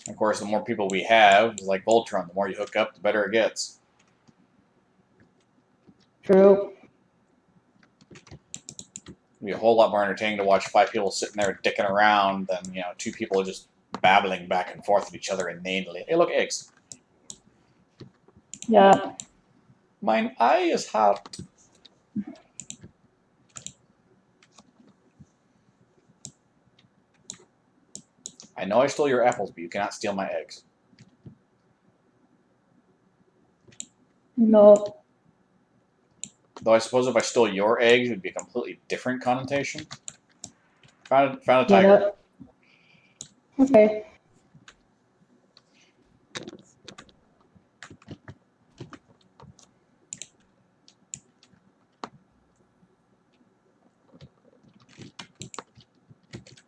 Of course, the more people we have, like Voltron, the more you hook up, the better it gets. True. It'd be a whole lot more entertaining to watch 5 people sitting there dicking around than, 2 people just babbling back and forth with each other inanely. Hey, look, eggs. Yeah. Mine eye is hot. I know I stole your apples, but you cannot steal my eggs. No. Though I suppose if I stole your eggs, it would be a completely different connotation. Found a tiger. Yep. Okay.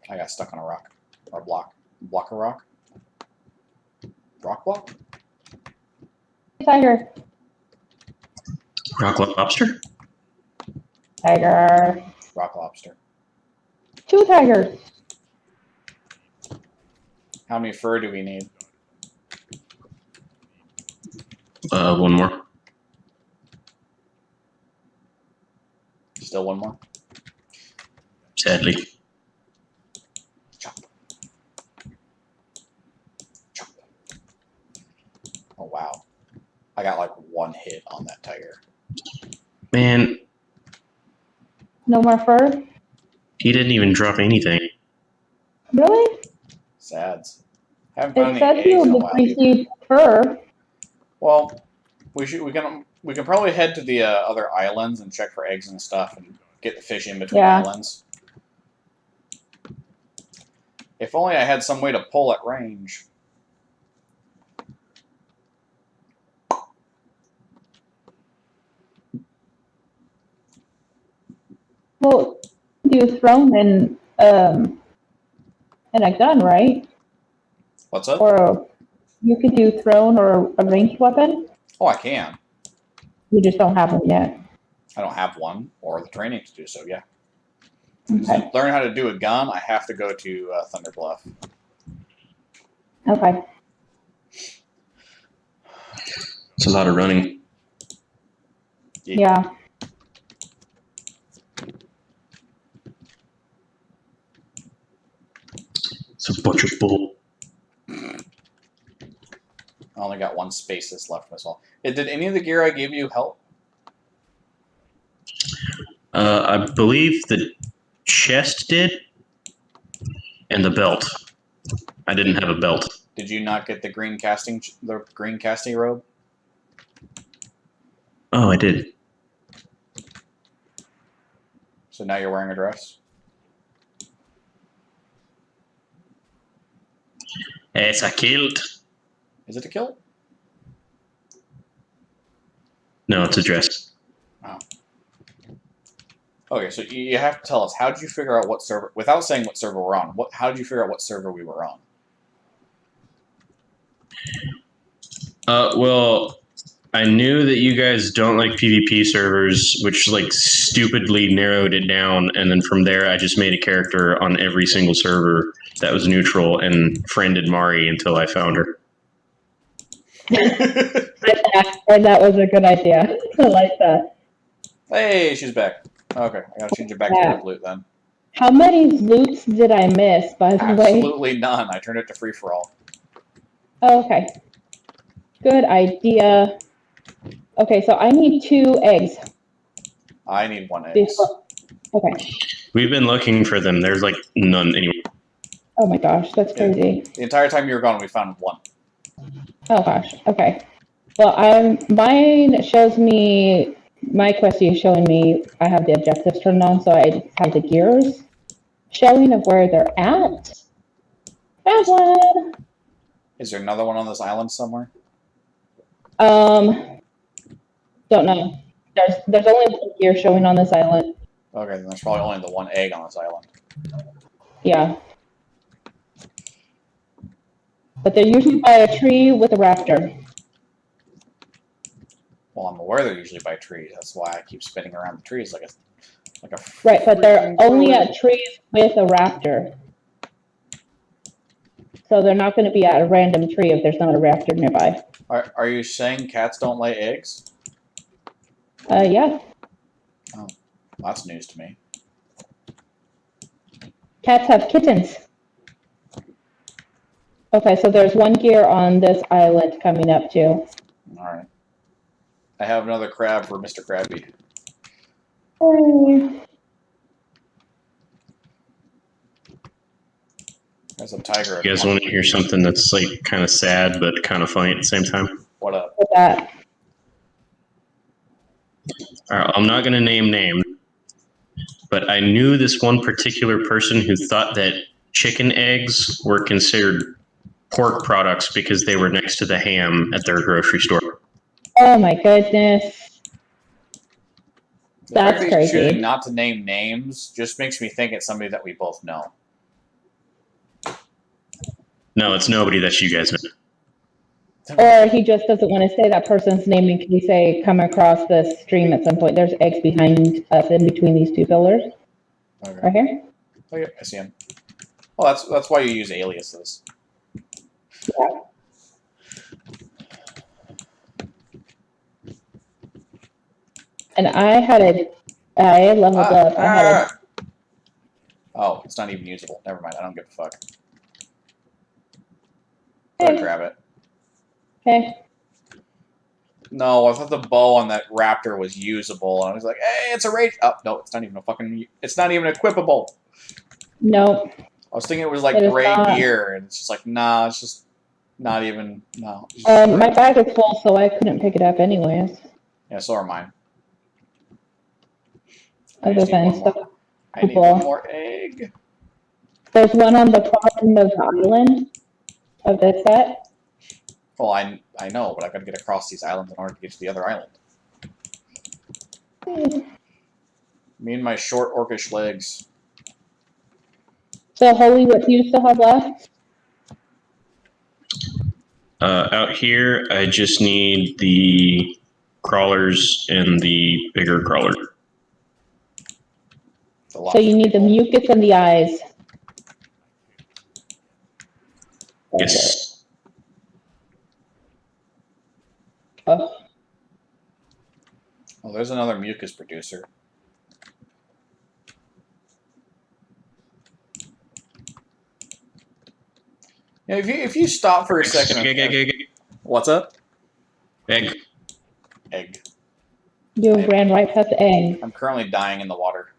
I got stuck on a rock. Or a block. Block a rock? Rock block? Tiger. Rock lobster? Tiger. Rock lobster. 2 tigers. How many fur do we need? 1 more. Still 1 more? Sadly. Chop. Chop. Oh, wow. I got like 1 hit on that tiger. Man, No more fur? he didn't even drop anything. Really? Sads. Haven't It found said any eggs in a you while either. received fur. Well, we can probably head to the other islands and check for eggs and stuff and get the fish in between islands. If only I had some way to pull at range. Well, you thrown and a gun, right? What's up? Or you could do thrown or a ranged weapon. Oh, I can. You just don't have one yet. I don't have one or the training to do so. Yeah. Okay. To learn how to do a gun, I have to go to Thunder Bluff. Okay. It's a lot of running. Yeah. It's a bunch of bull. I only got one spaces left myself. Did any of the gear I gave you help? I believe the chest did, and the belt. I didn't have a belt. Did you not get the green casting robe? Oh, I did. So now you're wearing a dress? It's a kilt. Is it a kilt? No, it's a dress. Oh. Okay, so you have to tell us, how did you figure out what server, without saying what server we're on, how did you figure out what server we were on? Well, I knew that you guys don't like PvP servers, which like stupidly narrowed it down, and then from there I just made a character on every single server that was neutral and friended Mari until I found her. And that was a good idea. I like that. Hey, she's back. Okay, I gotta change it back to Yeah. red loot then. How many loots did I miss, by the way? Absolutely none. I turned it to free for all. Oh, okay. Good idea. Okay, so I need 2 eggs. I need 1 egg. Before. Okay. We've been looking for them. There's like none anywhere. Oh my gosh, that's crazy. The entire time you were gone, we found 1. Oh gosh. Okay. Well, mine shows me, my questy is showing me I have the objectives turned on, so I have the gears showing of where they're at. Found one. Is there another one on this island somewhere? Don't know. There's only one gear showing on this island. Okay, then there's probably only the 1 egg on this island. Yeah. But they're usually by a tree with a raptor. Well, I'm aware they're usually by trees. That's why I keep spinning around the trees like a. Right, but they're only at trees with a raptor. So they're not going to be at a random tree if there's not a raptor nearby. Are you saying cats don't lay eggs? Yeah. Oh, that's news to me. Cats have kittens. Okay, so there's 1 gear on this island coming up too. Alright. I have another crab for Mr. Krabby. There's a tiger. You guys want to hear something that's like kind of sad but kind of funny at the same time? What up? What's that? All right, I'm not going to name names, but I knew this one particular person who thought that chicken eggs were considered pork products because they were next to the ham at their grocery store. Oh my goodness. That's The fact that he's crazy. choosing not to name names just makes me think it's somebody that we both know. No, it's nobody that you guys know. Or he just doesn't want to say that person's name in case they come across this stream at some point. There's eggs behind us in between these 2 pillars. Okay. Right here. Oh, yeah, I see him. Well, that's why you use aliases. Yeah. And I leveled up. I had Oh, it's not even usable. Never mind. I don't give a fuck. Go ahead, grab it. Okay. No, I thought the bow on that raptor was usable, and I was like, "Hey, it's a rage." Oh no, it's not even a fucking. It's not even equipable. Nope. I was thinking it was like It is gray not. gear, and it's just like, nah, it's just not even. No. It's just My gray. bag is full, so I couldn't pick it up anyways. Yeah, so are mine. I Other just need than one more. stuff. I need one more egg. There's one on the far end of the island of this set. Well, I know, but I got to get across these islands in order to get to the other island. Me and my short orcish legs. So, Holy, what do you still have left? Out here, I just need the crawlers and the bigger crawler. So you need the mucus and the eyes. Yes. Oh. Oh, there's another mucus producer. Yeah, if you stop for a second. Egg. What's up? Egg. Egg. You ran right past the egg. I'm currently dying in the water.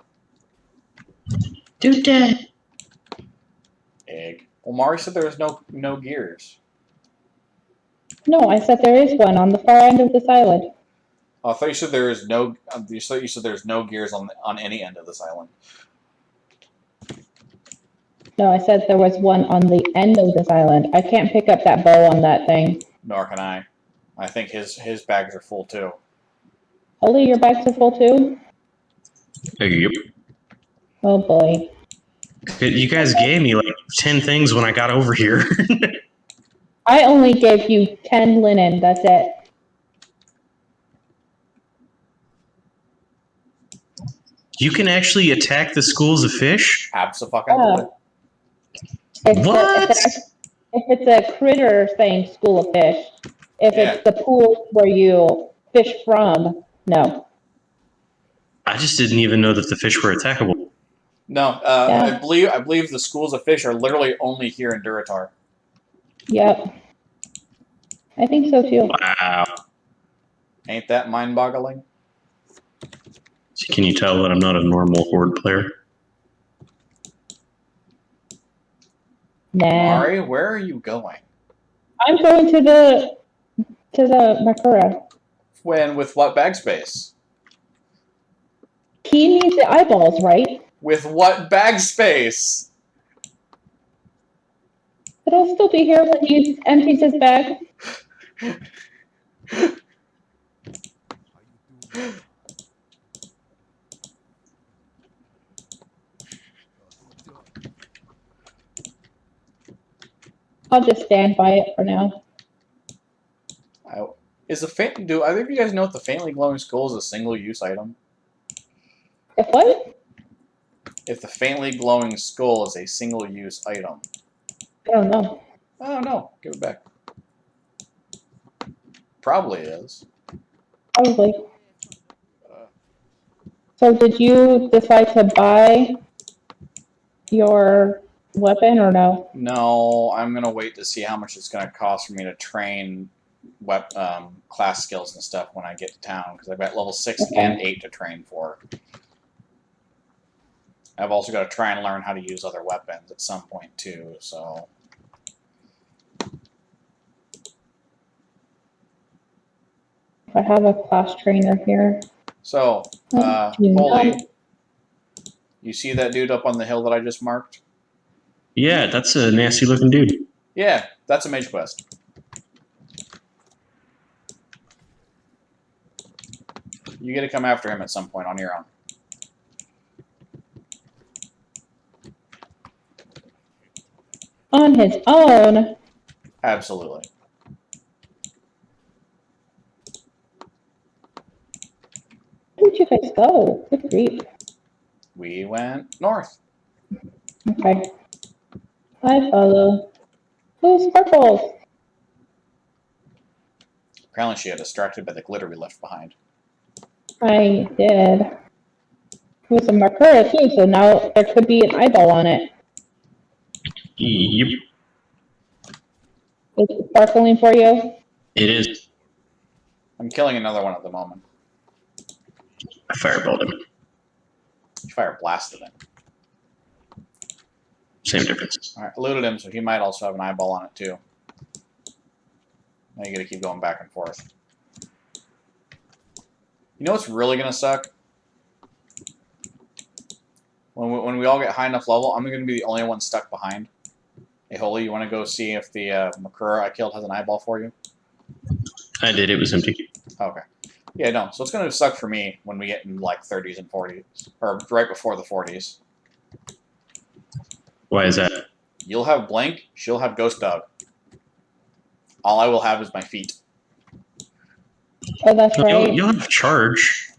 Do that. Egg. Well, Mari said there was no gears. No, I said there is one on the far end of this island. Oh, I thought you said there is no. You said there's no gears on any end of this island. No, I said there was one on the end of this island. I can't pick up that bow on that thing. Nor can I. I think his bags are full too. Holy, your bags are full too? Yep. Oh boy. You guys gave me like 10 things when I got over here. I only gave you 10 linen, that's it. You can actually attack the schools of fish? Abso-fucking-lutely. What? If it's a critter thing, school of fish. If it's the pool where you fish from, no. I just didn't even know that the fish were attackable. No, Yeah. I believe the schools of fish are literally only here in Duratar. Yep. I think so too. Wow. Ain't that mind-boggling? So can you tell that I'm not a normal Horde player? Nah. Mari, where are you going? I'm going to the Makura. When with what bag space? He needs the eyeballs, right? With what bag space? But I'll still be here when he empties his bag. I'll just stand by it for now. Do either of you guys know if the faintly glowing skull is a single-use item? If what? If the faintly glowing skull is a single-use item. I don't know. Oh no, give it back. Probably is. Probably. So did you decide to buy your weapon or no? No, I'm gonna wait to see how much it's gonna cost for me to train class skills and stuff when I get to town, because I've got level 6 and 8 to train for. I've also got to try and learn how to use other weapons at some point too, so. I have a class trainer here. So, Holy, you see that dude up on the hill that I just marked? Yeah, that's a nasty looking dude. Yeah, that's a mage quest. You get to come after him at some point on your own. On his own? Absolutely. Where did you guys go? Good grief. We went north. Okay. I follow. Who's purple? Apparently she got distracted by the glitter we left behind. I did. It was a Makura too, so now there could be an eyeball on it. Yep, Is it sparkling for you? it is. I'm killing another one at the moment. I fireballed him. You fire blasted him. Same difference. Alright, I looted him, so he might also have an eyeball on it too. Now you gotta keep going back and forth. You know what's really gonna suck? When we all get high enough level, I'm gonna be the only one stuck behind. Hey, Holy, you wanna go see if the Makura I killed has an eyeball for you? I did. It was empty. Okay. Yeah, no. So it's going to suck for me when we get in like 30s and 40s, or right before the 40s. Why is that? You'll have Blink, she'll have Ghost Dog. All I will have is my feet. Oh, that's right. You'll have charge.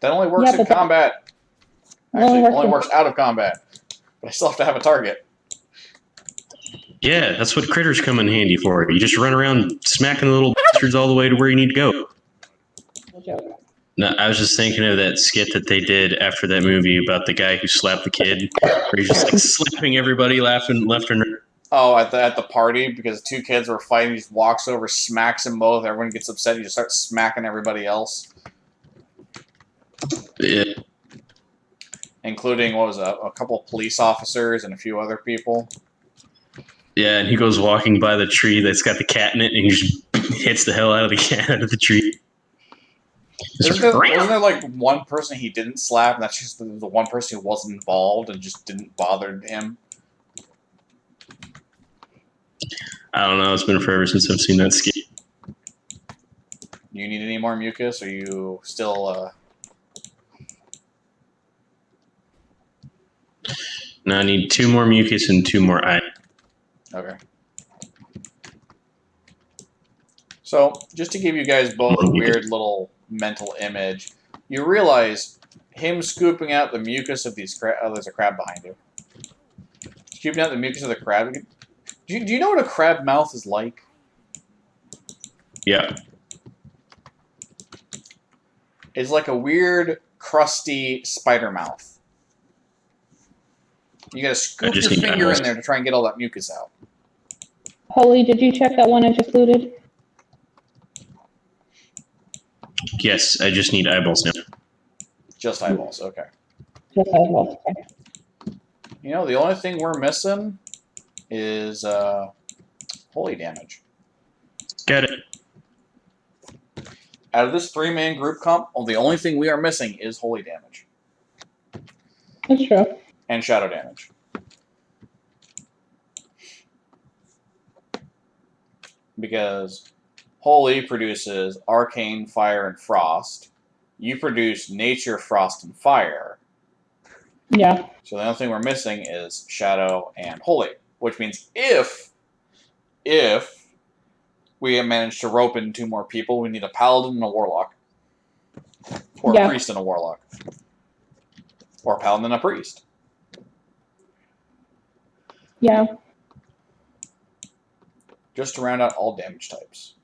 That only works in combat. Actually, Only it only works out of combat. But I still have to have a target. Yeah, that's what critters come in handy for. You just run around smacking the little bastards all the way to where you need to go. No joke. No, I was just thinking of that skit that they did after that movie about the guy who slapped the kid, where he's just like slapping everybody, laughing left and right. Oh, at the party, because two kids were fighting, he just walks over, smacks them both, everyone gets upset, he just starts smacking everybody else. Yeah. Including, what was it, a couple of police officers and a few other people. Yeah, and he goes walking by the tree that's got the cat in it, and he just hits the hell out of the cat out of the tree. Wasn't there like one person he didn't slap, and that's just the one person who wasn't involved and just didn't bother him? I don't know. It's been forever since I've seen that skit. Do you need any more mucus? Or are you still? No, I need 2 more mucus and 2 more eye. Okay. So, just to give you guys both a weird little mental image, you realize him scooping out the mucus of these crab. Oh, there's a crab behind you. Scooping out the mucus of the crab. Do you know what a crab mouth is like? Yeah. It's like a weird, crusty spider mouth. You gotta scoop your finger in there to try and get all that mucus out. Holy, did you check that one I just looted? Yes, I just need eyeballs now. Just eyeballs, okay. Just eyeballs, okay. You know, the only thing we're missing is holy damage. Got it. Out of this 3-man group comp, the only thing we are missing is holy damage. That's true. And shadow damage. Because holy produces arcane, fire, and frost. You produce nature, frost, and fire. Yeah. So the only thing we're missing is shadow and holy. Which means if we have managed to rope in 2 more people, we need a paladin and a warlock. Or a priest and a warlock. Or a paladin and a priest. Yeah. Just to round out all damage types.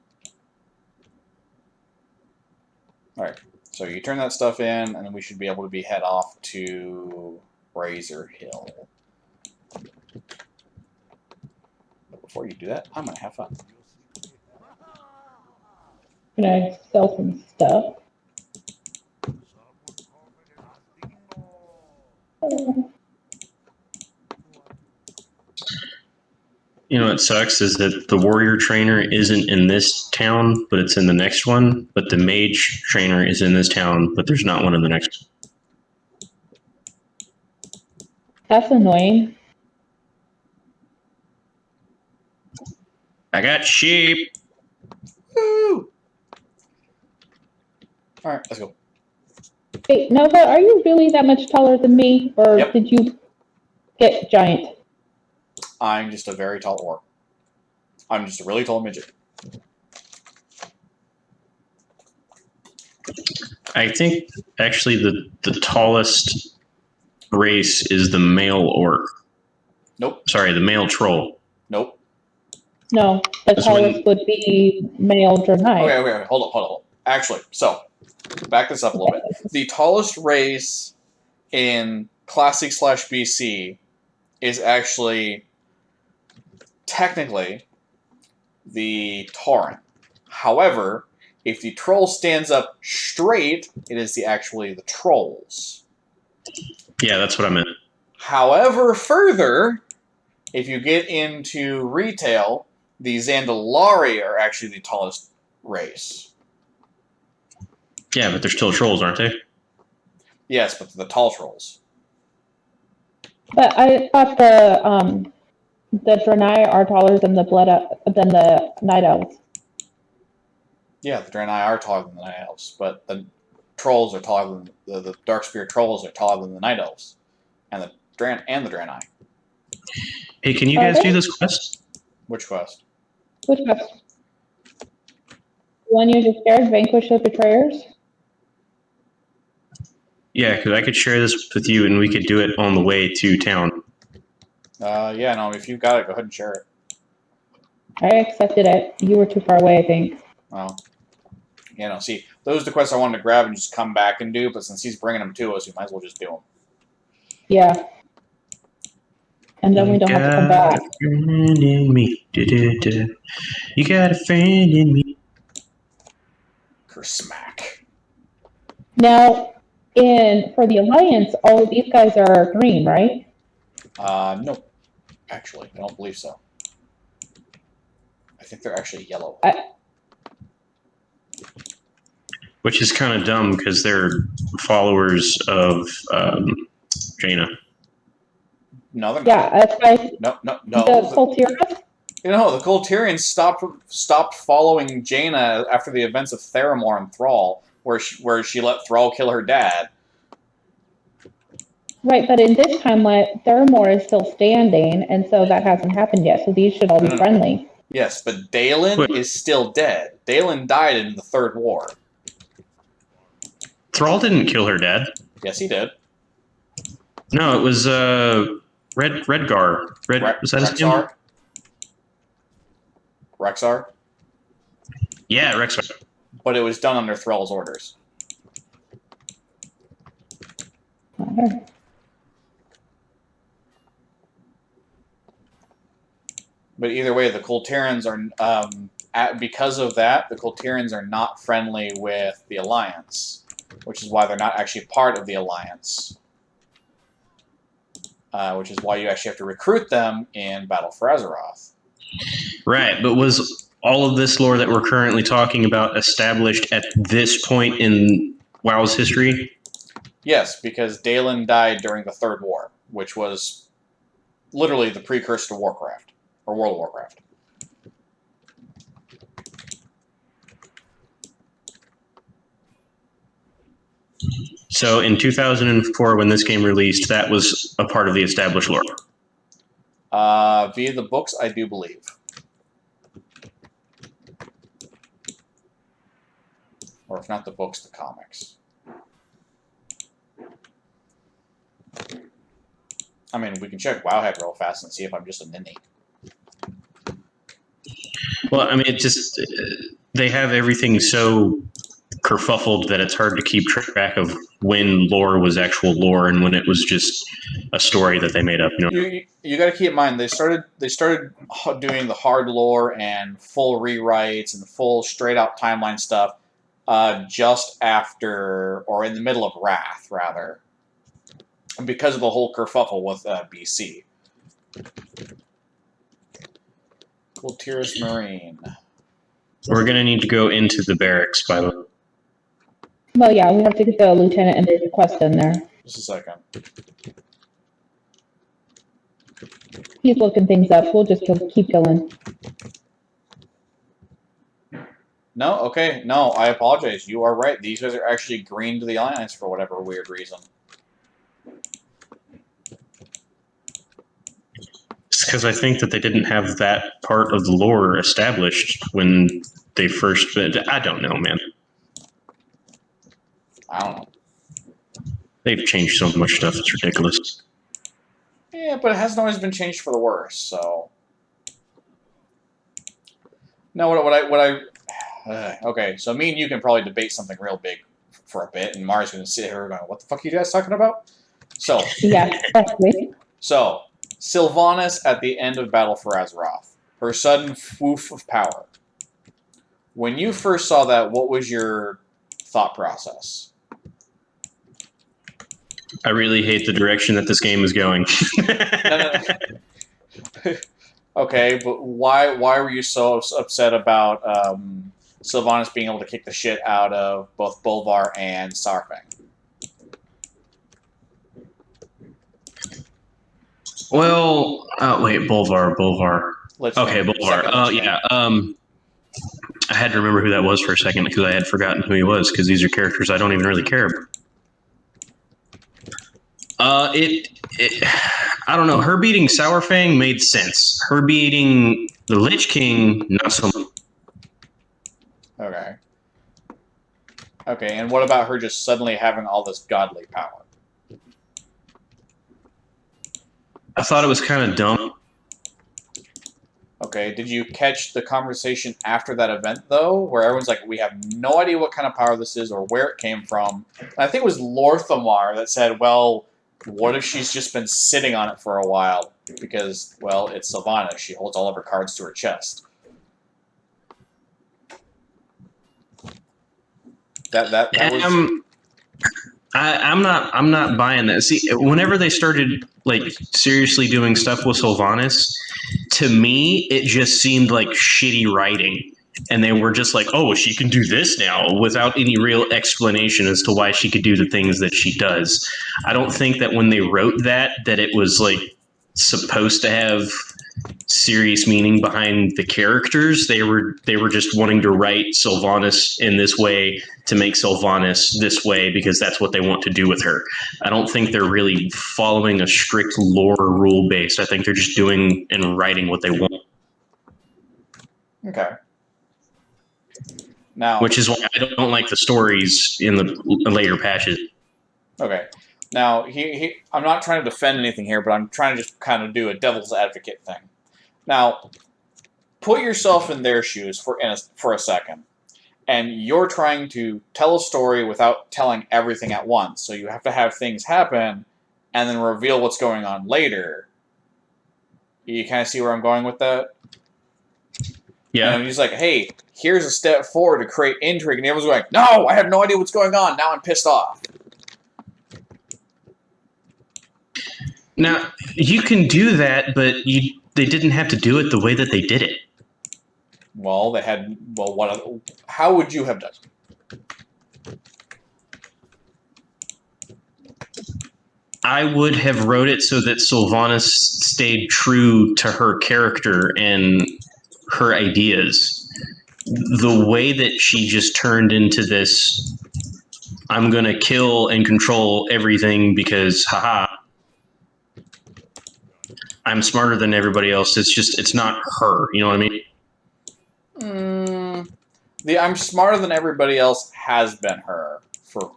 Alright, so you turn that stuff in, and then we should be able to head off to Razor Hill. But before you do that, I'm going to have fun. Can I sell some stuff? You know what sucks is that the warrior trainer isn't in this town, but it's in the next one. But the mage trainer is in this town, but there's not one in the next one. That's annoying. I got sheep. Woo! Alright, let's go. Hey, Nova, are you really that much taller than me? Or did you get giant? I'm just a very tall orc. I'm just a really tall midget. I think, actually, the tallest race is the male orc. Nope. Sorry, the male troll. Nope. No, the tallest would be male Draenei. Okay, hold on. Actually, so, back this up a little bit. The tallest race in Classic/BC is actually, technically, the Tauren. However, if the troll stands up straight, it is actually the trolls. Yeah, that's what I meant. However, further, if you get into retail, the Zandalari are actually the tallest race. Yeah, but they're still trolls, aren't they? Yes, but the tall trolls. But I thought the Draenei are taller than the Night Elves. Yeah, the Draenei are taller than the Night Elves, but the trolls are taller than the Darkspear trolls are taller than the Night Elves, and the Draenei. Hey, can you Are guys do they? this quest? Which quest? Which quest? One you just scared, vanquish the betrayers? Yeah, because I could share this with you, and we could do it on the way to town. Yeah, no, if you've got it, go ahead and share it. I accepted it. You were too far away, I think. Well, see, those are the quests I wanted to grab and just come back and do, but since he's bringing them to us, we might as well just do them. Yeah. And then we don't have to come back. You got a friend in me. Da-da-da. You got a friend in me. Kersmack. Now, for the Alliance, all of these guys are green, right? No. Actually, I don't believe so. I think they're actually yellow. Which is kind of dumb because they're followers of Jaina. No, they're Yeah, that's why not. No. the Coltiras. The Colterians stopped following Jaina after the events of Theramore and Thrall, where she let Thrall kill her dad. Right, but in this timeline, Theramore is still standing, and so that hasn't happened yet. So these should all be friendly. Yes, but Dalen is still dead. Dalen died in the Third War. Thrall didn't kill her dad. Yes, he did. No, it was Redgar. Was that his name? Rexar? Yeah, Rexar. But it was done under Thrall's orders. Okay. But either way, the Colterians are, because of that, the Colterians are not friendly with the Alliance, which is why they're not actually part of the Alliance. Which is why you actually have to recruit them in Battle for Azeroth. Right, but was all of this lore that we're currently talking about established at this point in WoW's history? Yes, because Dalen died during the Third War, which was literally the precursor to Warcraft, or World of Warcraft. So in 2004, when this game released, that was a part of the established lore. Via the books, I do believe. Or if not the books, the comics. I mean, we can check Wowhead real fast and see if I'm just a ninny. Well, I mean, it just they have everything so kerfuffled that it's hard to keep track of when lore was actual lore and when it was just a story that they made up. You got to keep in mind they started doing the hard lore and full rewrites and full straight out timeline stuff just after or in the middle of Wrath, rather, because of the whole kerfuffle with BC. Coltiras Marine. We're gonna need to go into the barracks, by the way. Well, yeah, we have to get the lieutenant and the quest in there. Just a second. He's looking things up. We'll just keep going. No, okay, no, I apologize. You are right. These guys are actually green to the Alliance for whatever weird reason. It's because I think that they didn't have that part of the lore established when they first. I don't know, man. I don't know. They've changed so much stuff; it's ridiculous. Yeah, but it hasn't always been changed for the worse. So, no, okay. So me and you can probably debate something real big for a bit, and Mari's going to sit here going, "What the fuck are you guys talking about?" So, yeah, exactly. So, Sylvanas at the end of Battle for Azeroth, her sudden woof of power. When you first saw that, what was your thought process? I really hate the direction that this game is going. No. Okay, but why were you so upset about Sylvanas being able to kick the shit out of both Bolvar and Sarfang? Well, wait, Bolvar. Okay, Bolvar. Second Yeah. I had to remember who that was for a second because I had forgotten who he was because these are characters I don't even really care about. I don't know. Her beating Sourfang made sense. Her beating the Lich King, not so much. Okay. Okay, and what about her just suddenly having all this godly power? I thought it was kind of dumb. Okay, did you catch the conversation after that event, though, where everyone's like, we have no idea what kind of power this is or where it came from? And I think it was Lorthamar that said, well, what if she's just been sitting on it for a while? Because, well, it's Sylvanas. She holds all of her cards to her chest. That was... I'm not buying that. See, whenever they started like seriously doing stuff with Sylvanas, to me it just seemed like shitty writing. And they were just like, oh, she can do this now without any real explanation as to why she could do the things that she does. I don't think that when they wrote that it was like supposed to have serious meaning behind the characters. They were just wanting to write Sylvanas in this way to make Sylvanas this way because that's what they want to do with her. I don't think they're really following a strict lore rule base. I think they're just doing and writing what they want. Okay. Now, which is why I don't like the stories in the later patches. Okay. Now, I'm not trying to defend anything here, but I'm trying to just kind of do a devil's advocate thing. Now, put yourself in their shoes for a second, and you're trying to tell a story without telling everything at once. So you have to have things happen, and then reveal what's going on later. You kind of see where I'm going with that? Yeah. And he's like, hey, here's a step forward to create intrigue, and everyone's going, no, I have no idea what's going on. Now I'm pissed off. Now, you can do that, but they didn't have to do it the way that they did it. Well, they had... Well, how would you have done it? I would have wrote it so that Sylvanas stayed true to her character and her ideas. The way that she just turned into this, I'm going to kill and control everything because, haha, I'm smarter than everybody else. It's not her. You know what I mean? The I'm smarter than everybody else has been her for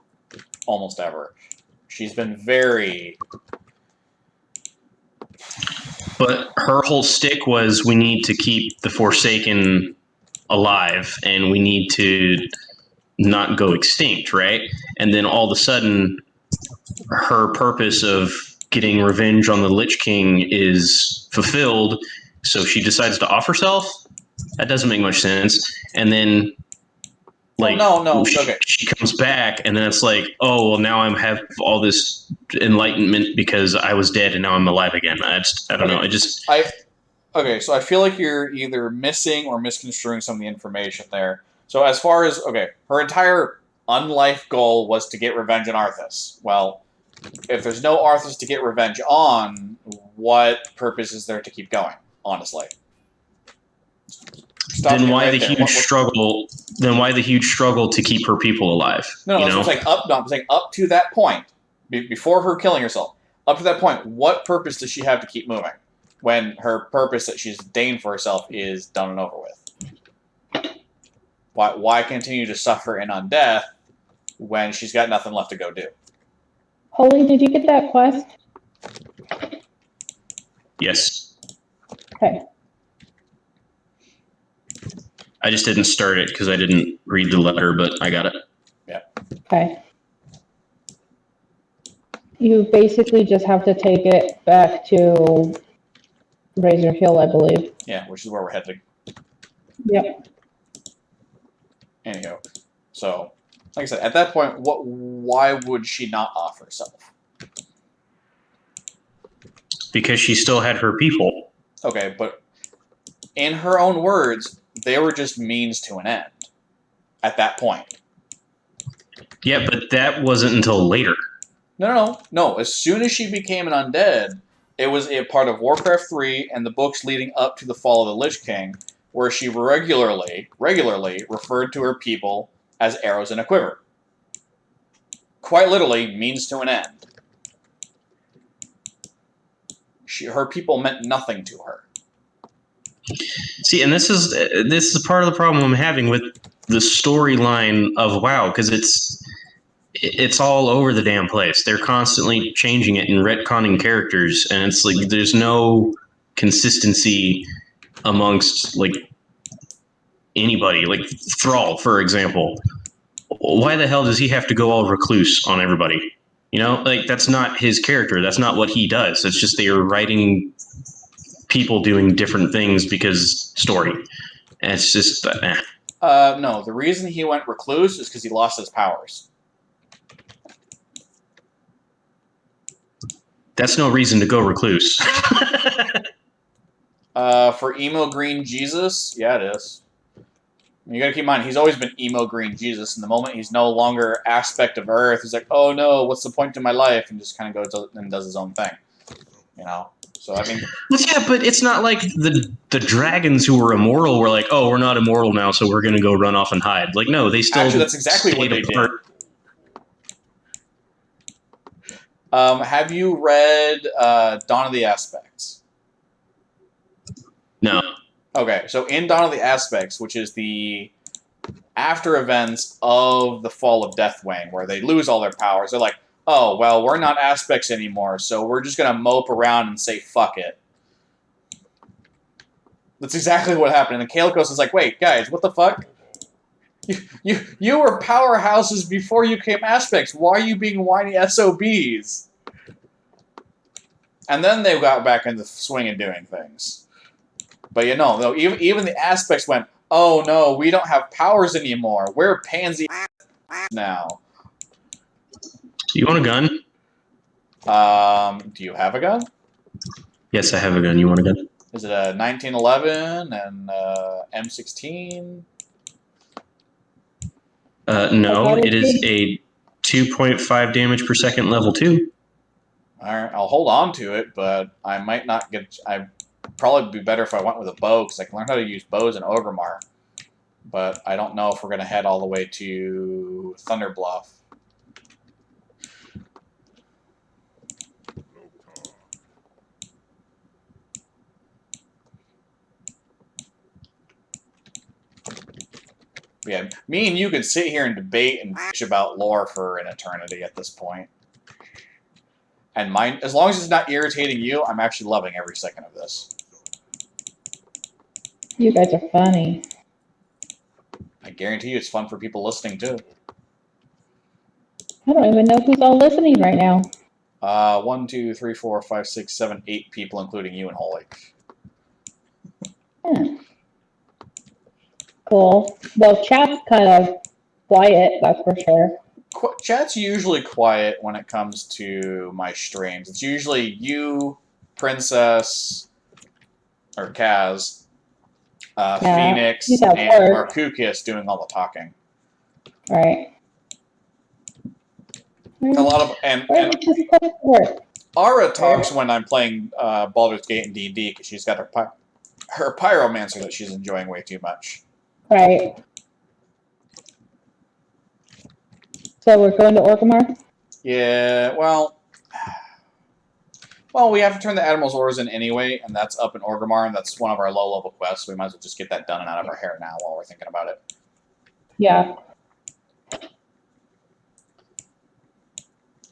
almost ever. She's been very... But her whole stick was we need to keep the Forsaken alive and we need to not go extinct, right? And then all of a sudden, her purpose of getting revenge on the Lich King is fulfilled, so she decides to off herself? That doesn't make much sense. And then, like, she comes back, and then it's like, oh, well, now I have all this enlightenment because I was dead and now I'm alive again. I don't know. Okay, so I feel like you're either missing or misconstruing some of the information there. So as far as, her entire unlife goal was to get revenge on Arthas. Well, if there's no Arthas to get revenge on, what purpose is there to keep going, honestly? Then why the huge struggle? Then why the huge struggle to keep her people alive? No, I'm saying up to that point, before her killing herself. Up to that point, what purpose does she have to keep moving when her purpose that she's deigned for herself is done and over with? Why continue to suffer in undeath when she's got nothing left to go do? Holy, did you get that quest? Yes. Okay. I just didn't start it because I didn't read the letter, but I got it. Yeah. Okay. You basically just have to take it back to Razor Hill, I believe. Yeah, which is where we're heading. Yep. Anyhow, so, like I said, at that point, why would she not off herself? Because she still had her people. Okay, but in her own words, they were just means to an end at that point. Yeah, but that wasn't until later. No. As soon as she became an undead, it was a part of Warcraft 3 and the books leading up to the fall of the Lich King, where she regularly referred to her people as arrows in a quiver. Quite literally, means to an end. Her people meant nothing to her. See, and this is part of the problem I'm having with the storyline of WoW, because it's all over the damn place. They're constantly changing it and retconning characters, and it's like there's no consistency amongst like anybody. Like Thrall, for example. Why the hell does he have to go all recluse on everybody? You know, like that's not his character. That's not what he does. It's just they are writing people doing different things because story. And it's just No, the reason he went recluse is because he lost his powers. That's no reason to go recluse. For emo green Jesus, yeah, it is. You gotta keep in mind, he's always been emo green Jesus, and the moment he's no longer aspect of Earth, he's like, oh no, what's the point to my life? And just kind of goes and does his own thing. You know? So, I mean... Well, yeah, but it's not like the dragons who were immortal were like, oh, we're not immortal now, so we're gonna go run off and hide. Like, no, they still... Actually, that's exactly what they did. Have you read Dawn of the Aspects? No. Okay, so in Dawn of the Aspects, which is the after events of the fall of Deathwing, where they lose all their powers, they're like, oh, well, we're not Aspects anymore, so we're just going to mope around and say fuck it. That's exactly what happened. And Kalikos is like, wait, guys, what the fuck? You were powerhouses before you came Aspects. Why are you being whiny SOBs? And then they got back into the swing of doing things. But you know, no, even the Aspects went, oh no, we don't have powers anymore. We're pansy now. You want a gun? Do you have a gun? Yes, I have a gun. You want a gun? Is it a 1911 and M16? No, it is a 2.5 damage per second level 2. Alright, I'll hold on to it, but I might not get... I'd probably be better if I went with a bow, because I can learn how to use bows in Orgrimmar. But I don't know if we're going to head all the way to Thunderbluff. Yeah, me and you could sit here and debate and bitch about lore for an eternity at this point. And mine, as long as it's not irritating you, I'm actually loving every second of this. You guys are funny. I guarantee you it's fun for people listening, too. I don't even know who's all listening right now. 1, 2, 3, 4, 5, 6, 7, 8 people, including you and Holy. Yeah. Cool. Well, chat's kind of quiet, that's for sure. Chat's usually quiet when it comes to my streams. It's usually you, Princess, or Kaz, Phoenix, and Markukis doing all the talking. Right. A lot of and Ara talks when I'm playing Baldur's Gate and D&D because she's got her pyromancer that she's enjoying way too much. Right. So we're going to Orgrimmar? Yeah, well, we have to turn the Admiral's Orders in anyway, and that's up in Orgrimmar, and that's one of our low-level quests, so we might as well just get that done and out of our hair now while we're thinking about it. Yeah.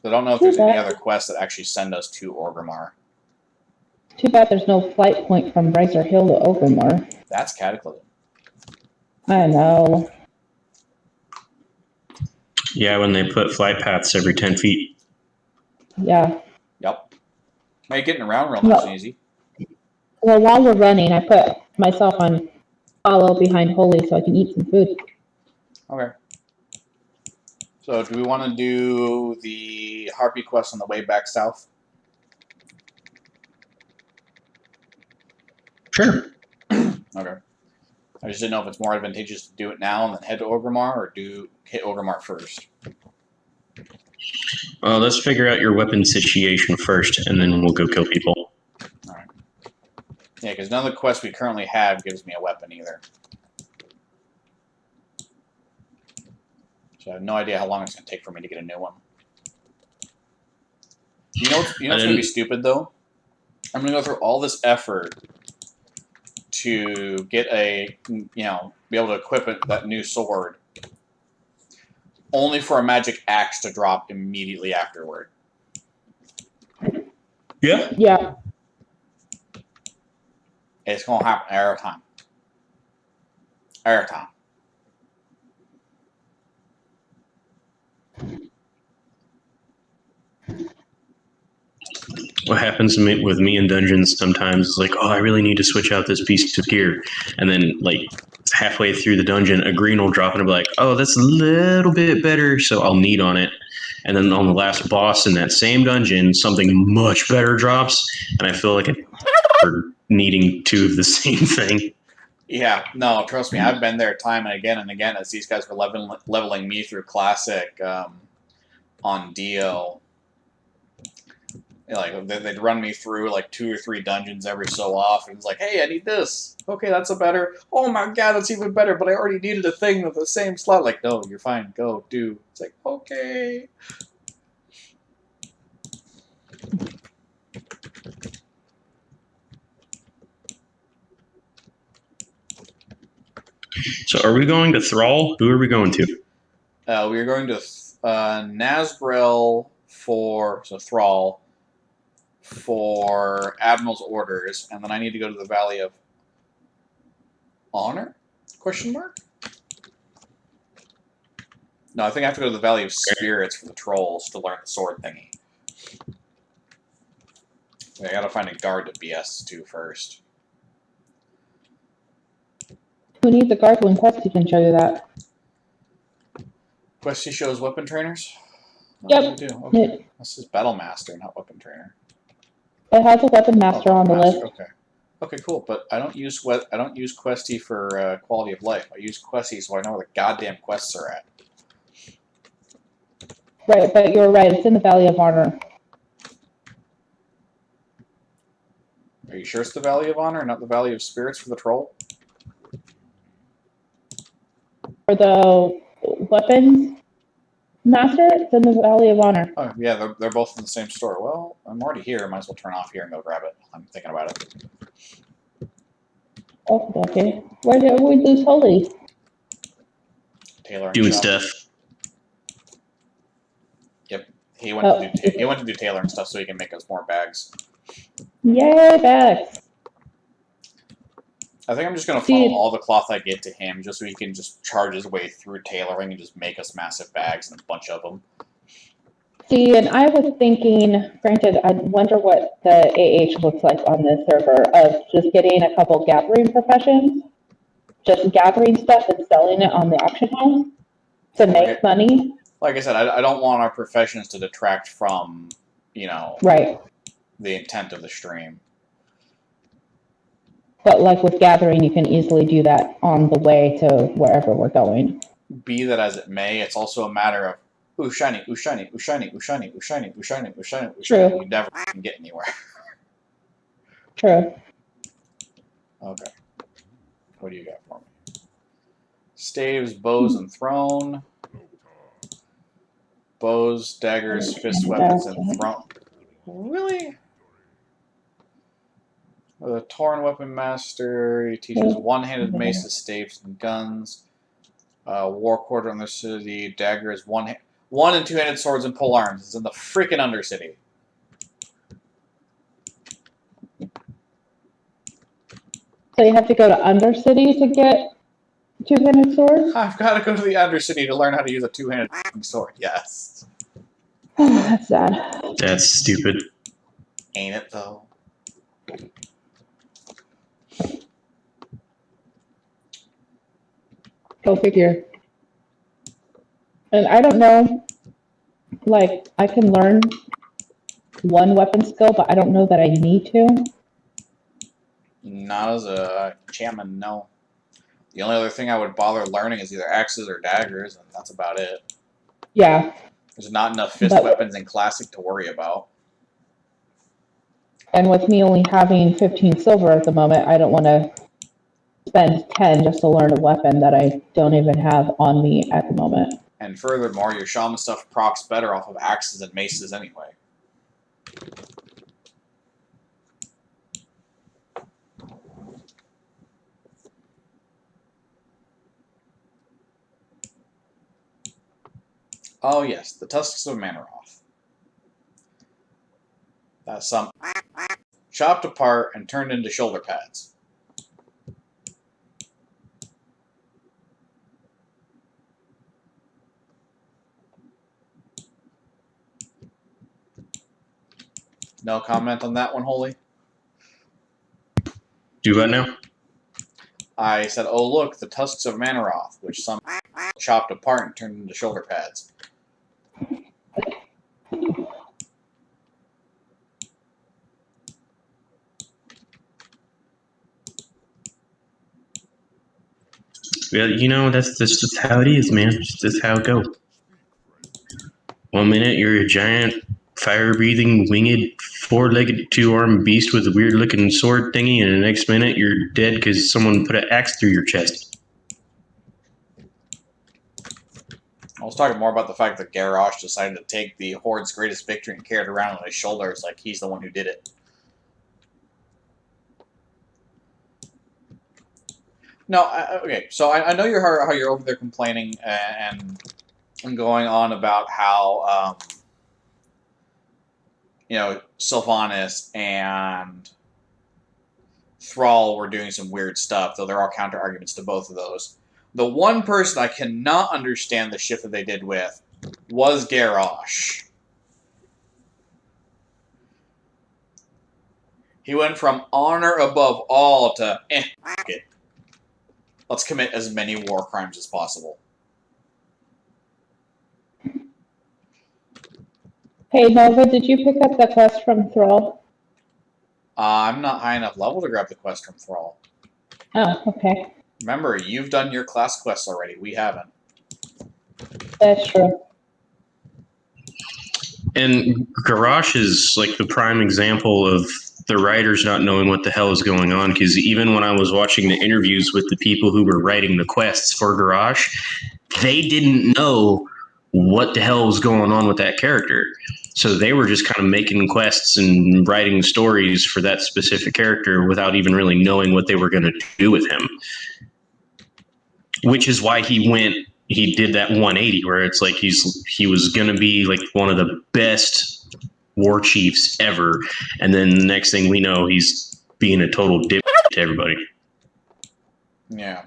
I don't know if there's any other quests that actually send us to Orgrimmar. Too bad there's no flight point from Ricer Hill to Orgrimmar. That's Cataclysm. I know. Yeah, when they put flight paths every 10 feet. Yeah. Yep. Make getting around real nice and easy. Well, while we're running, I put myself on follow behind Holy so I can eat some food. Okay. So, do we want to do the Harpy quest on the way back south? Sure. Okay. I just didn't know if it's more advantageous to do it now and then head to Orgrimmar, or hit Orgrimmar first. Well, let's figure out your weapon situation first, and then we'll go kill people. Alright. Yeah, because none of the quests we currently have gives me a weapon either. So I have no idea how long it's going to take for me to get a new one. You know what's going to be stupid, though? I'm going to go through all this effort to get a, be able to equip that new sword, only for a magic axe to drop immediately afterward. Yeah. Yeah. It's going to happen every time. Every time. What happens with me in dungeons sometimes is like, oh, I really need to switch out this piece of gear. And then, like, halfway through the dungeon, a green will drop and I'll be like, oh, that's a little bit better, so I'll need on it. And then on the last boss in that same dungeon, something much better drops, and I feel like I'm needing two of the same thing. Yeah, no, trust me, I've been there time and again as these guys were leveling me through Classic on Dio. Like, they'd run me through like 2 or 3 dungeons every so often. It's like, hey, I need this. Okay, that's a better. Oh my god, that's even better, but I already needed a thing with the same slot. Like, no, you're fine. Go, do. It's like, okay. So are we going to Thrall? Who are we going to? We are going to Nazgrel for Thrall for Admiral's orders, and then I need to go to the Valley of Honor? Question mark? No, I think I have to go to the Valley of Spirits for the trolls to learn the sword thingy. I gotta find a guard to BS to first. Who needs a guard when Questy can show you that? Questy shows weapon trainers? Yep. Do? Okay. This is Battle Master, not weapon trainer. It has a weapon master on the list. Okay. Okay, cool. But I don't use Questy for quality of life. I use Questy so I know where the goddamn quests are at. Right, but you're right. It's in the Valley of Honor. Are you sure it's the Valley of Honor, not the Valley of Spirits for the troll? For the weapons master, it's in the Valley of Honor. Oh, yeah, they're both in the same store. Well, I'm already here. I might as well turn off here and go grab it. I'm thinking about it. Oh, okay. Where did we lose Holy? Tailoring Doing shop. stuff. Yep. He went to do tailoring stuff so he can make us more bags. Yay, bags. I think I'm just going to funnel all the cloth I get to him just so he can just charge his way through tailoring and just make us massive bags and a bunch of them. See, and I was thinking, granted, I wonder what the AH looks like on this server of just getting a couple gathering professions, just gathering stuff and selling it on the auction house to make money. Like I said, I don't want our professions to detract from, right, the intent of the stream. But like with gathering, you can easily do that on the way to wherever we're going. Be that as it may, it's also a matter of ooh shiny, ooh shiny, ooh shiny, ooh shiny, ooh shiny, ooh shiny, ooh shiny, ooh shiny. True. You never can get anywhere. True. Okay. What do you got for me? Staves, bows, and throne. Bows, daggers, fist weapons, and throne. Really? The Torn Weapon Master, he teaches one-handed maces, staves, and guns. War Quarter in the city, dagger is one and two-handed swords and pole arms. It's in the freaking Undercity. So you have to go to Undercity to get two-handed swords? I've got to go to the Undercity to learn how to use a two-handed sword, yes. That's sad. That's stupid. Ain't it, though? Go figure. And I don't know, like, I can learn one weapon skill, but I don't know that I need to. Not as a enchantment, no. The only other thing I would bother learning is either axes or daggers, and that's about it. Yeah. There's not enough fist weapons in Classic to worry about. And with me only having 15 silver at the moment, I don't want to spend 10 just to learn a weapon that I don't even have on me at the moment. And furthermore, your shaman stuff procs better off of axes and maces anyway. Oh yes, the tusks of Manaroth. That's some chopped apart and turned into shoulder pads. No comment on that one, Holy? Do what now? I said, oh look, the tusks of Manaroth, which some chopped apart and turned into shoulder pads. Well, you know, that's just how it is, man. It's just how it goes. 1 minute you're a giant, fire-breathing, winged, four-legged, two-armed beast with a weird-looking sword thingy, and the next minute you're dead because someone put an axe through your chest. I was talking more about the fact that Garrosh decided to take the Horde's greatest victory and carry it around on his shoulders like he's the one who did it. No, okay. So I know how you're over there complaining and going on about how you know, Sylvanas and Thrall were doing some weird stuff, though there are counter arguments to both of those. The one person I cannot understand the shift that they did with was Garrosh. He went from honor above all to fuck it. Let's commit as many war crimes as possible. Hey, Nova, did you pick up the quest from Thrall? I'm not high enough level to grab the quest from Thrall. Oh, okay. Remember, you've done your class quests already. We haven't. That's true. And Garrosh is like the prime example of the writers not knowing what the hell is going on, because even when I was watching the interviews with the people who were writing the quests for Garrosh, they didn't know what the hell was going on with that character. So they were just kind of making quests and writing stories for that specific character without even really knowing what they were going to do with him. Which is why he did that 180 where it's like he was going to be like one of the best war chiefs ever, and then the next thing we know, he's being a total dip to everybody. Yeah.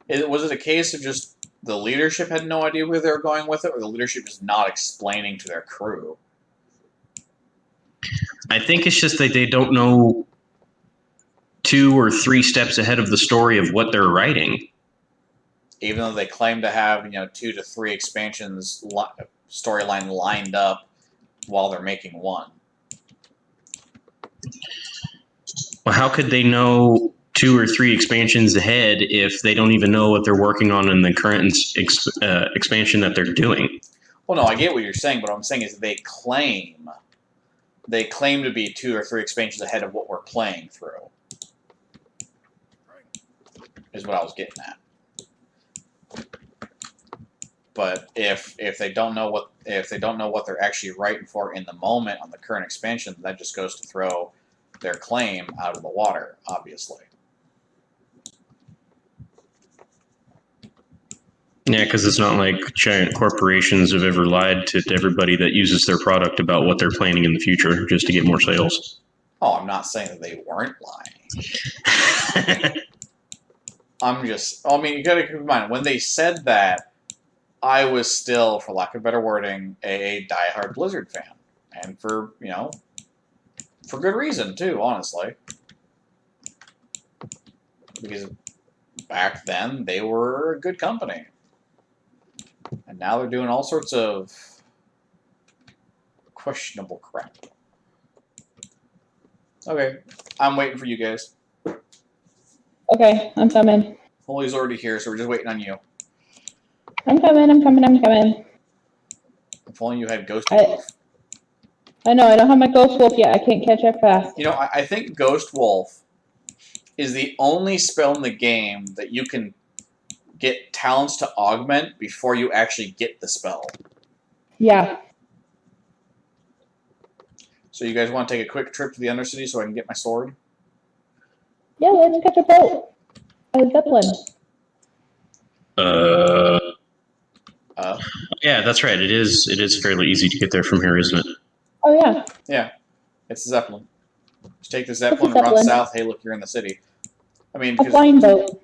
Was it a case of just the leadership had no idea where they were going with it, or the leadership is not explaining to their crew? I think it's just that they don't know 2 or 3 steps ahead of the story of what they're writing. Even though they claim to have, 2 to 3 expansions storyline lined up while they're making one. Well, how could they know 2 or 3 expansions ahead if they don't even know what they're working on in the current expansion that they're doing? Well, no, I get what you're saying, but what I'm saying is they claim to be 2 or 3 expansions ahead of what we're playing through. Is what I was getting at. But if they don't know what they're actually writing for in the moment on the current expansion, that just goes to throw their claim out of the water, obviously. Yeah, because it's not like giant corporations have ever lied to everybody that uses their product about what they're planning in the future just to get more sales. Oh, I'm not saying that they weren't lying. You gotta keep in mind, when they said that, I was still, for lack of better wording, a diehard Blizzard fan. And for good reason, too, honestly. Because back then, they were a good company. And now they're doing all sorts of questionable crap. Okay, I'm waiting for you guys. Okay, I'm coming. Holy's already here, so we're just waiting on you. I'm coming. If only you had Ghosty Wolf. I know, I don't have my Ghost Wolf yet. I can't catch up fast. You know, I think Ghost Wolf is the only spell in the game that you can get talents to augment before you actually get the spell. Yeah. So you guys want to take a quick trip to the Undercity so I can get my sword? Yeah, let's catch a boat. A Zeppelin. Yeah, that's right. It is fairly easy to get there from here, isn't it? Oh, yeah. Yeah, it's a Zeppelin. Just take the It's Zeppelin, a run Zeppelin. south. Hey, look, you're in the city. I mean, A flying boat.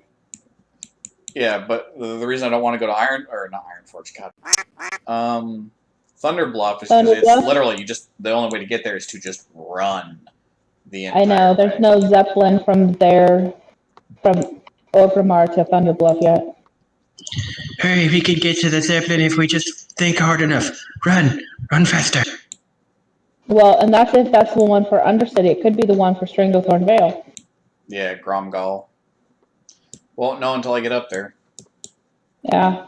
yeah, but the reason I don't want to go to not Iron Forge, God. Thunder Bluff is because Thunder it's Bluff? literally the only way to get there is to just run the entire I know, there's way. no Zeppelin from Orgrimmar to Thunder Bluff yet. Hurry, we can get to the Zeppelin if we just think hard enough. Run faster. Well, and that's if that's the one for Undercity. It could be the one for Stranglethorn Vale. Yeah, Gromgal. Won't know until I get up there. Yeah.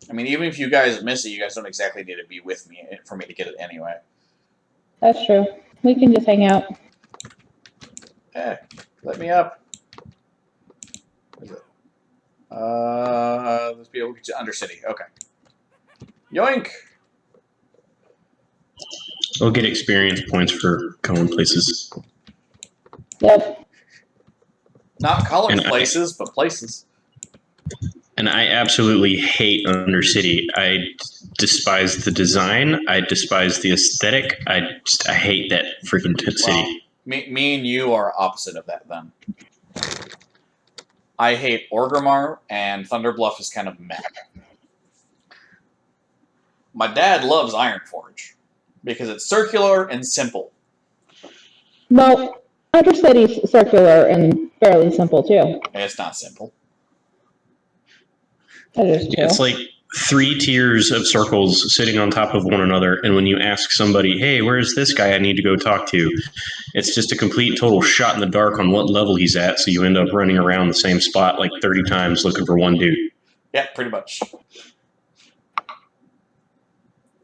I mean, even if you guys miss it, you guys don't exactly need to be with me for me to get it anyway. That's true. We can just hang out. Let me up. Where's it? Let's be able to get to Undercity. Okay. Yoink! We'll get experience points for going places. Yep. Not colored And places, but places. And I absolutely hate Undercity. I despise the design. I despise the aesthetic. I hate that freaking city. Well, me and you are opposite of that then. I hate Orgrimmar, and Thunder Bluff is kind of meh. My dad loves Ironforge because it's circular and simple. Well, Undercity's circular and fairly simple too. It's not simple. That is true. It's like 3 tiers of circles sitting on top of one another, and when you ask somebody, hey, where's this guy I need to go talk to, it's just a complete total shot in the dark on what level he's at, so you end up running around the same spot like 30 times looking for one dude. Yeah, pretty much.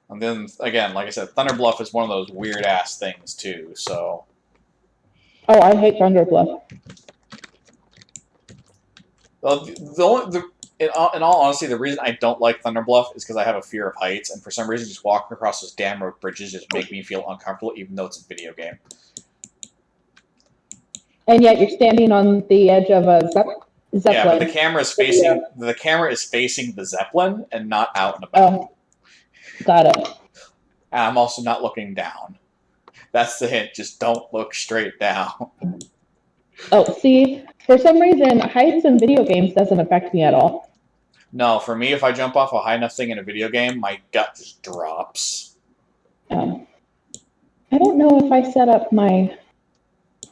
And then, again, like I said, Thunder Bluff is one of those weird-ass things, too, so... Oh, I hate Thunder Bluff. Well, in all honesty, the reason I don't like Thunder Bluff is because I have a fear of heights, and for some reason, just walking across those damn rope bridges just make me feel uncomfortable, even though it's a video game. And yet you're standing on the edge of a Zeppelin. Yeah, but the camera is facing the Zeppelin and not out and about. Oh, got it. And I'm also not looking down. That's the hint. Just don't look straight down. Oh, see, for some reason, heights in video games doesn't affect me at all. No, for me, if I jump off a high enough thing in a video game, my gut just drops. I don't know if I set up my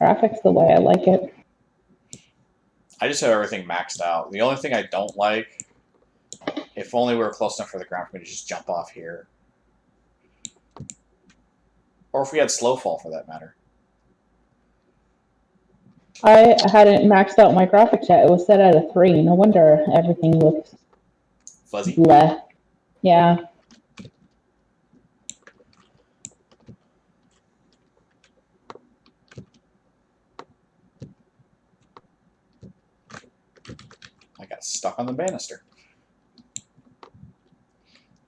graphics the way I like it. I just have everything maxed out. The only thing I don't like, if only we were close enough for the ground for me to just jump off here. Or if we had slow fall, for that matter. I hadn't maxed out my graphics yet. It was set at a 3. No wonder everything looks Fuzzy? bleh. Yeah. I got stuck on the banister.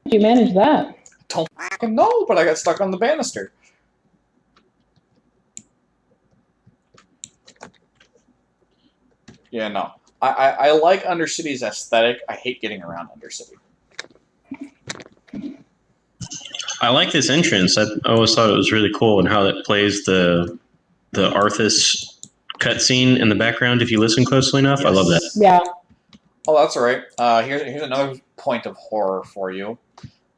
How'd you manage that? Don't fucking know, but I got stuck on the banister. Yeah, no. I like Undercity's aesthetic. I hate getting around Undercity. I like this entrance. I always thought it was really cool and how it plays the Arthas cutscene in the background if you listen closely enough. Yes. I love that. Yeah. Oh, that's all right. Here's another point of horror for you.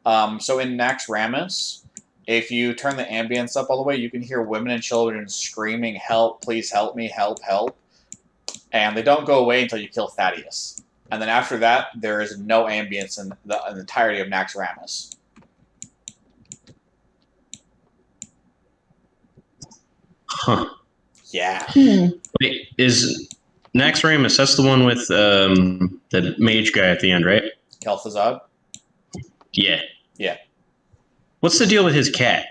So in Naxxramas, if you turn the ambience up all the way, you can hear women and children screaming, "Help, please help me, help, help." And they don't go away until you kill Thaddeus. And then after that, there is no ambience in the entirety of Naxxramas. Huh. Yeah. Wait, is Naxxramas, that's the one with the mage guy at the end, right? Kel'Thuzad? Yeah. Yeah. What's the deal with his cat?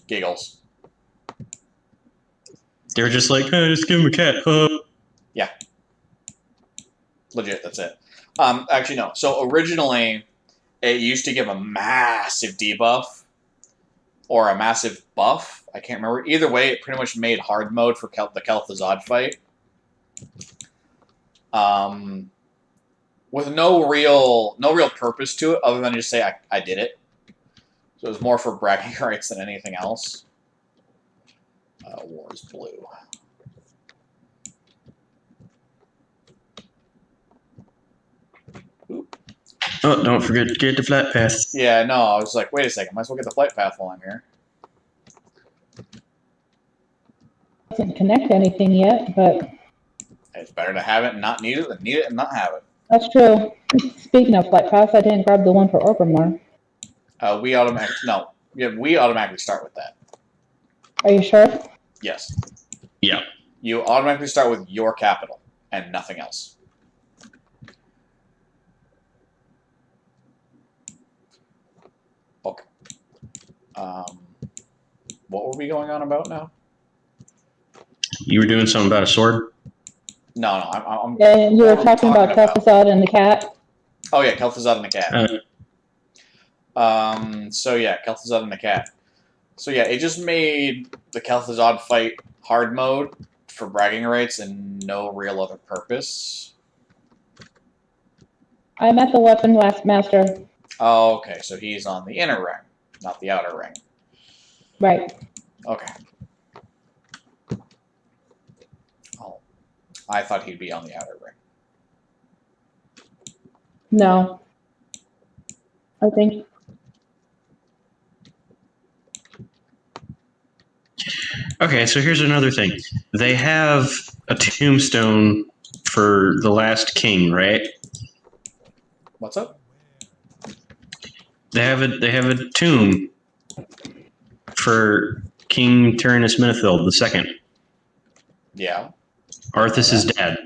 Giggles. They're just like, oh, just give him a cat. Yeah. Legit, that's it. Actually, no. So originally, it used to give a massive debuff or a massive buff. I can't remember. Either way, it pretty much made hard mode for the Kel'Thuzad fight. With no real purpose to it other than just say I did it. So it was more for bragging rights than anything else. War is blue. Oop. Oh, don't forget to get the flat path. Yeah, no, I was like, wait a second, might as well get the flight path while I'm here. Didn't connect anything yet, but It's better to have it and not need it than need it and not have it. that's true. Speaking of flight paths, I didn't grab the one for Orgrimmar. We automatically start with that. Are you sure? Yes. Yeah. You automatically start with your capital and nothing else. Okay. What were we going on about now? You were doing something about a sword? No, I'm And you were talking about Kel'Thuzad and the cat. Oh yeah, Kel'Thuzad and the cat. So yeah, Kel'Thuzad and the cat. So yeah, it just made the Kel'Thuzad fight hard mode for bragging rights and no real other purpose. I'm at the weapon master. Oh, okay, so he's on the inner ring, not the outer ring. Right. Okay. Oh, I thought he'd be on the outer ring. No. I think. Okay, so here's another thing. They have a tombstone for the last king, right? What's up? They have a tomb for King Tyrannus Menethil the second. Yeah. Arthas's dad.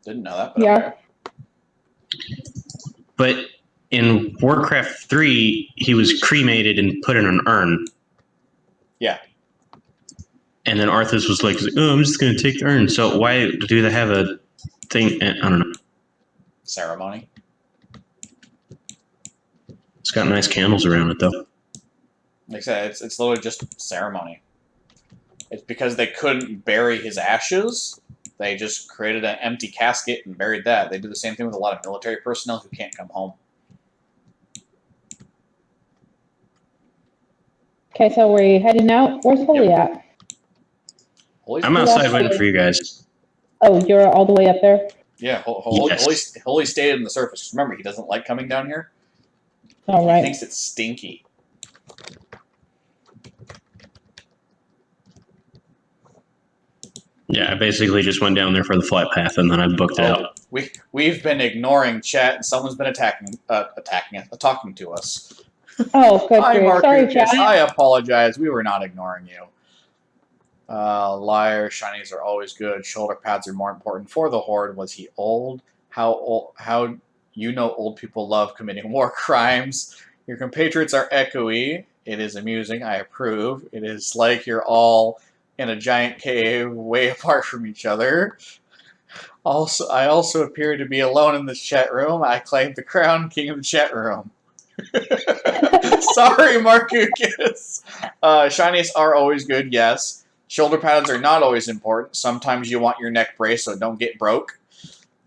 Didn't know that. But Yeah. okay. But in Warcraft 3, he was cremated and put in an urn. Yeah. And then Arthas was like, oh, I'm just going to take the urn. So why do they have a thing? I don't know. Ceremony. It's got nice candles around it, though. Like I said, it's literally just ceremony. It's because they couldn't bury his ashes. They just created an empty casket and buried that. They do the same thing with a lot of military personnel who can't come home. Okay, so we're heading out. Where's Holy at? I'm outside waiting for you guys. Oh, you're all the way up there? Yeah, Yes. Holy stayed in the surface. Remember, he doesn't like coming down here. All right. He thinks it's stinky. Yeah, I basically just went down there for the flight path, and then I booked it out. We've been ignoring chat, and someone's been talking to us. Oh, good Hi, grief. Sorry, Marcus. chat. I apologize. We were not ignoring you. Liar, shinies are always good. Shoulder pads are more important for the Horde. Was he old? How you know old people love committing war crimes? Your compatriots are echoey. It is amusing. I approve. It is like you're all in a giant cave, way apart from each other. I also appear to be alone in this chat room. I claim the crown, king of the chat room. Sorry, Marcus. Shinies are always good, yes. Shoulder pads are not always important. Sometimes you want your neck brace so it don't get broke.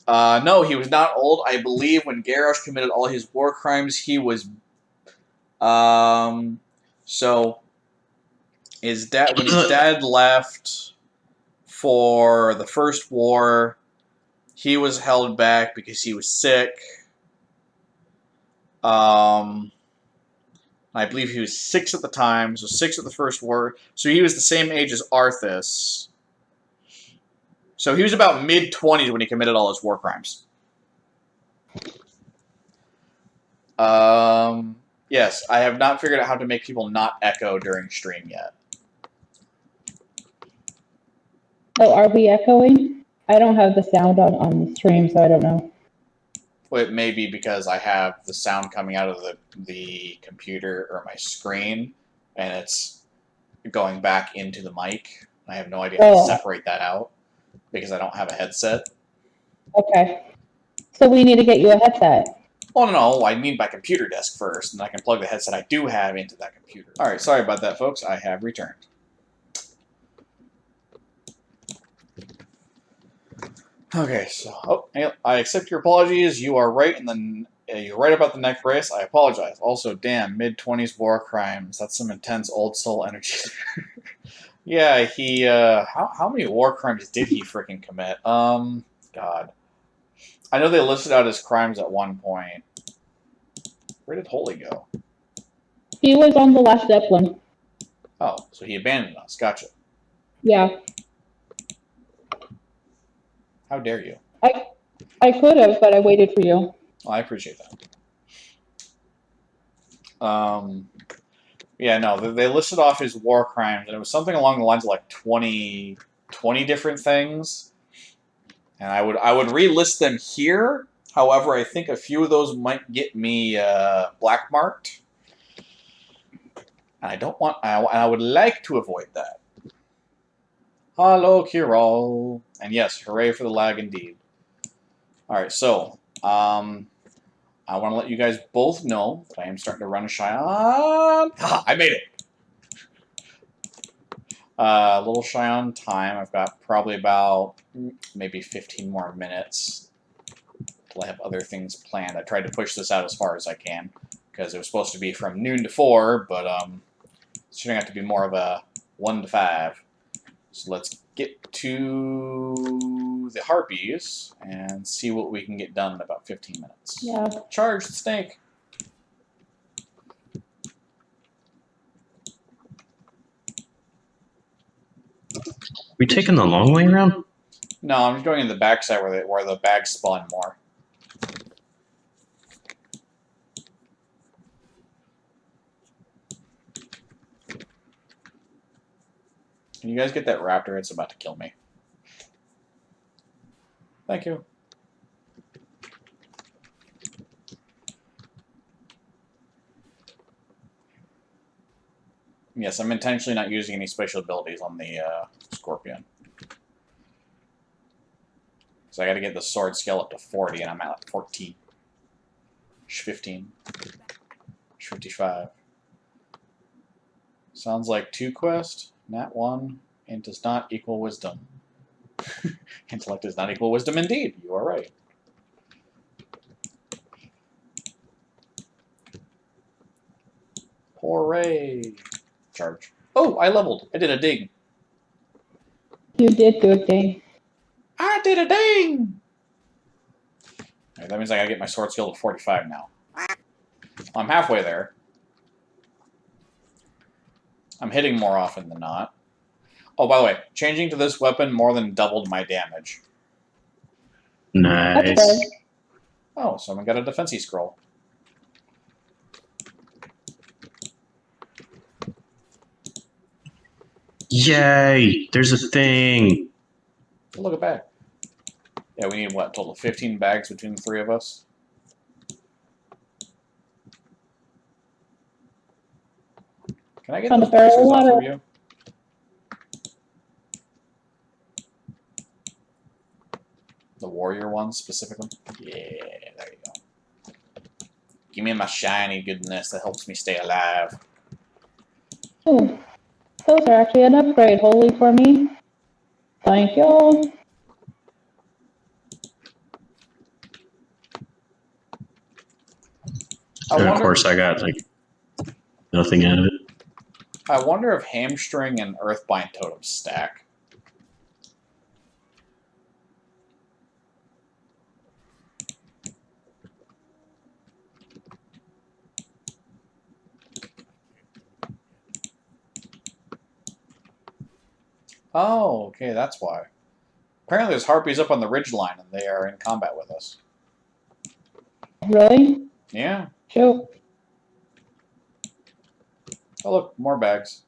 No, he was not old. I believe when Garrosh committed all his war crimes, he was... So, when his dad left for the first war, he was held back because he was sick. I believe he was 6 at the time, so 6 at the first war. So he was the same age as Arthas. So he was about mid-20s when he committed all his war crimes. Yes, I have not figured out how to make people not echo during stream yet. Oh, are we echoing? I don't have the sound on the stream, so I don't know. Well, it may be because I have the sound coming out of the computer or my screen, and it's going back into the mic. I have no idea how to Oh, separate that out because I don't have a headset. okay. So we need to get you a headset. Oh, no, I need my computer desk first, and I can plug the headset I do have into that computer. Alright, sorry about that, folks. I have returned. Okay, so I accept your apologies. You are right you're right about the neck brace. I apologize. Also, damn, mid-20s war crimes. That's some intense old soul energy. Yeah, he how many war crimes did he freaking commit? God. I know they listed out his crimes at one point. Where did Holy go? He was on the last Zeppelin. Oh, so he abandoned us. Gotcha. Yeah. How dare you? I could have, but I waited for you. Well, I appreciate that. Yeah, no, they listed off his war crimes, and it was something along the lines of like 20 different things. And I would relist them here. However, I think a few of those might get me black marked. And I don't want. I would like to avoid that. Hello, Kirol. And yes, hooray for the lag indeed. Alright, so, I want to let you guys both know that I am starting to run shy on... Ah, I made it! A little shy on time. I've got probably about maybe 15 more minutes till I have other things planned. I tried to push this out as far as I can because it was supposed to be from noon to 4, but it's turning out to be more of a 1 to 5. So let's get to the harpies and see what we can get done in about 15 minutes. Yeah. Charge the snake. We taking the long way around? No, I'm just going in the backside where the bags spawn more. Can you guys get that raptor? It's about to kill me. Thank you. Yes, I'm intentionally not using any special abilities on the scorpion. So I gotta get the sword skill up to 40, and I'm at 14. 15. 55. Sounds like 2 quest, nat 1, and does not equal wisdom. Intellect does not equal wisdom indeed. You are right. Hooray! Charge. Oh, I leveled. I did a ding. You did do a thing. I did a ding! Right, that means I gotta get my sword skill to 45 now. I'm halfway there. I'm hitting more often than not. Oh, by the way, changing to this weapon more than doubled my damage. Nice. That's good. Oh, someone got a defensive scroll. Yay! There's a thing. Look at that. Yeah, we need, what, total 15 bags between the 3 of us? Can I get On those the barrel bracers off water. of you? The warrior ones, specifically? Yeah, there you go. Give me my shiny goodness that helps me stay alive. Oh, those are actually an upgrade. Holy for me. Thank you. And of course, I got like nothing out of it. I wonder if hamstring and earthbind totems stack. Oh, okay, that's why. Apparently there's harpies up on the ridge line, and they are in combat with us. Really? Yeah. Shoot. Oh, look, more bags.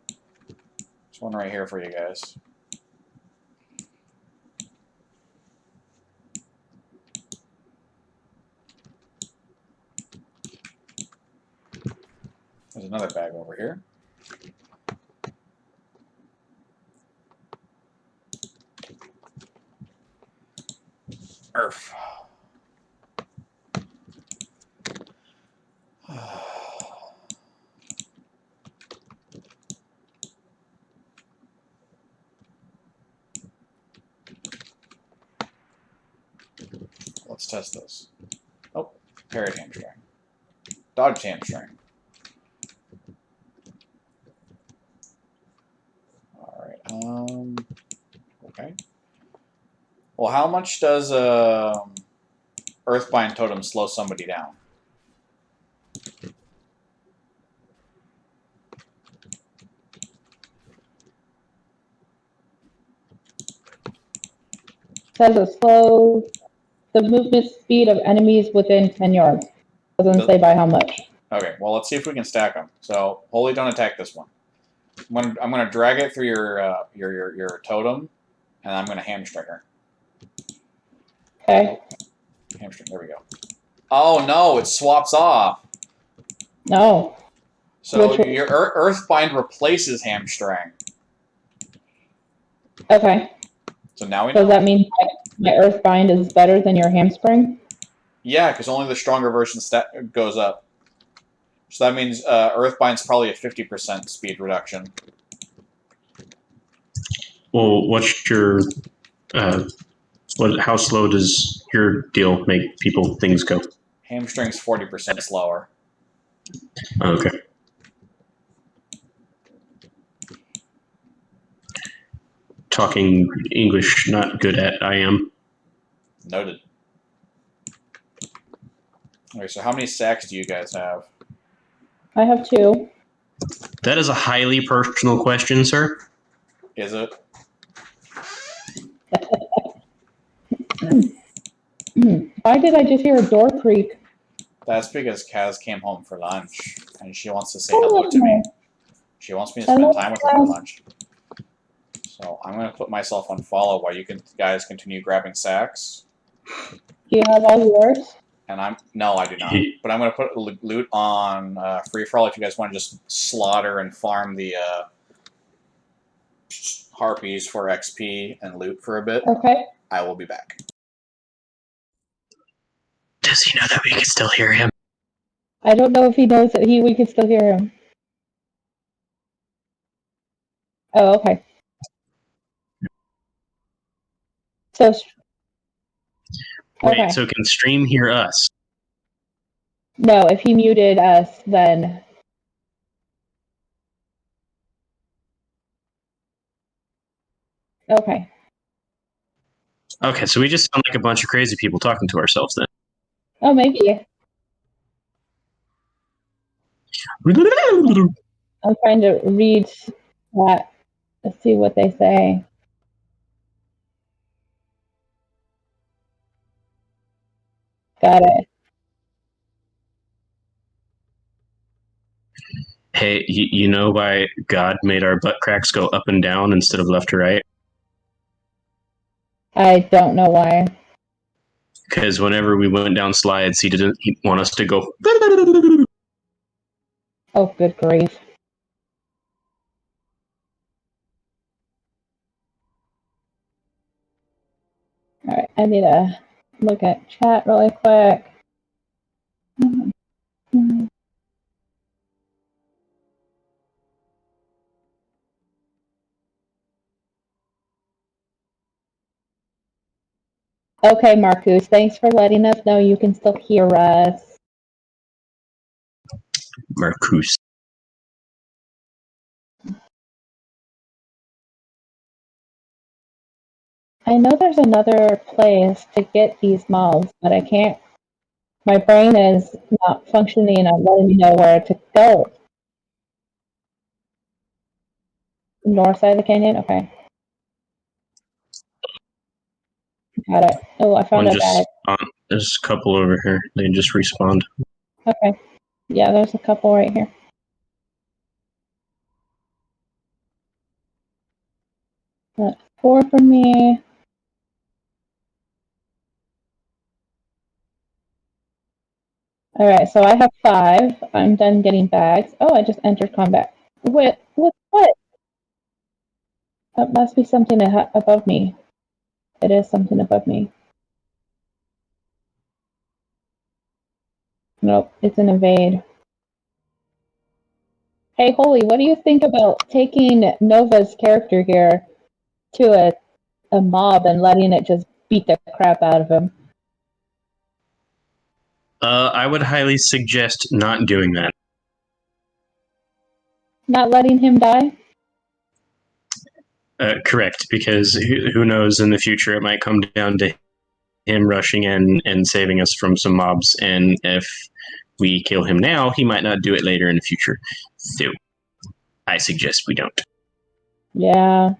There's one right here for you guys. There's another bag over here. Earth. Let's test this. Oh, parrot hamstring. Dodge hamstring. Alright, okay. Well, how much does Earthbind Totem slow somebody down? Says it slows the movement speed of enemies within 10 yards. Doesn't say by how much. Okay, well, let's see if we can stack them. So, Holy, don't attack this one. I'm gonna drag it through your totem, and I'm gonna hamstring her. Okay. Hamstring. There we go. Oh no! It swaps off. No. So your Earthbind replaces hamstring. Okay. So now we know. Does that mean my Earthbind is better than your hamstring? Yeah, because only the stronger version goes up. So that means Earthbind's probably a 50% speed reduction. Well, what's your how slow does your deal make things go? Hamstring's 40% slower. Okay. Talking English, not good at. I am. Noted. Okay, so how many sacks do you guys have? I have 2. That is a highly personal question, sir. Is it? Why did I just hear a door creak? That's because Kaz came home for lunch, and she wants to say hello to me. She wants me to spend time with her for lunch. So I'm going to put myself on follow while you guys continue grabbing sacks. Do you have all yours? And no, I do not. But I'm going to put loot on free for all if you guys want to just slaughter and farm the harpies for XP and loot for a bit. Okay. I will be back. Does he know that we can still hear him? I don't know if he knows that we can still hear him. Oh, okay. So, Wait, okay. so can stream hear us? No, if he muted us, then... Okay. Okay, so we just sound like a bunch of crazy people talking to ourselves then. Oh, maybe. I'm trying to read that. Let's see what they say. Got it. Hey, you know why God made our butt cracks go up and down instead of left to right? I don't know why. Because whenever we went down slides, he didn't want us to go. Oh, good grief. All right, I need to look at chat really quick. Okay, Marcus, thanks for letting us know you can still hear us. Marcus. I know there's another place to get these mobs, but I can't. My brain is not functioning and letting me know where to go. North side of the canyon? Okay. Got it. Oh, I found a bag. There's a couple over here. They just respawned. Okay. Yeah, there's a couple right here. That's 4 for me. All right, so I have 5. I'm done getting bags. Oh, I just entered combat. With what? That must be something above me. It is something above me. Nope, it's an evade. Hey, Holy, what do you think about taking Nova's character here to a mob and letting it just beat the crap out of him? I would highly suggest not doing that. Not letting him die? Correct, because who knows, in the future it might come down to him rushing in and saving us from some mobs, and if we kill him now, he might not do it later in the future. So, I suggest we don't. Yeah.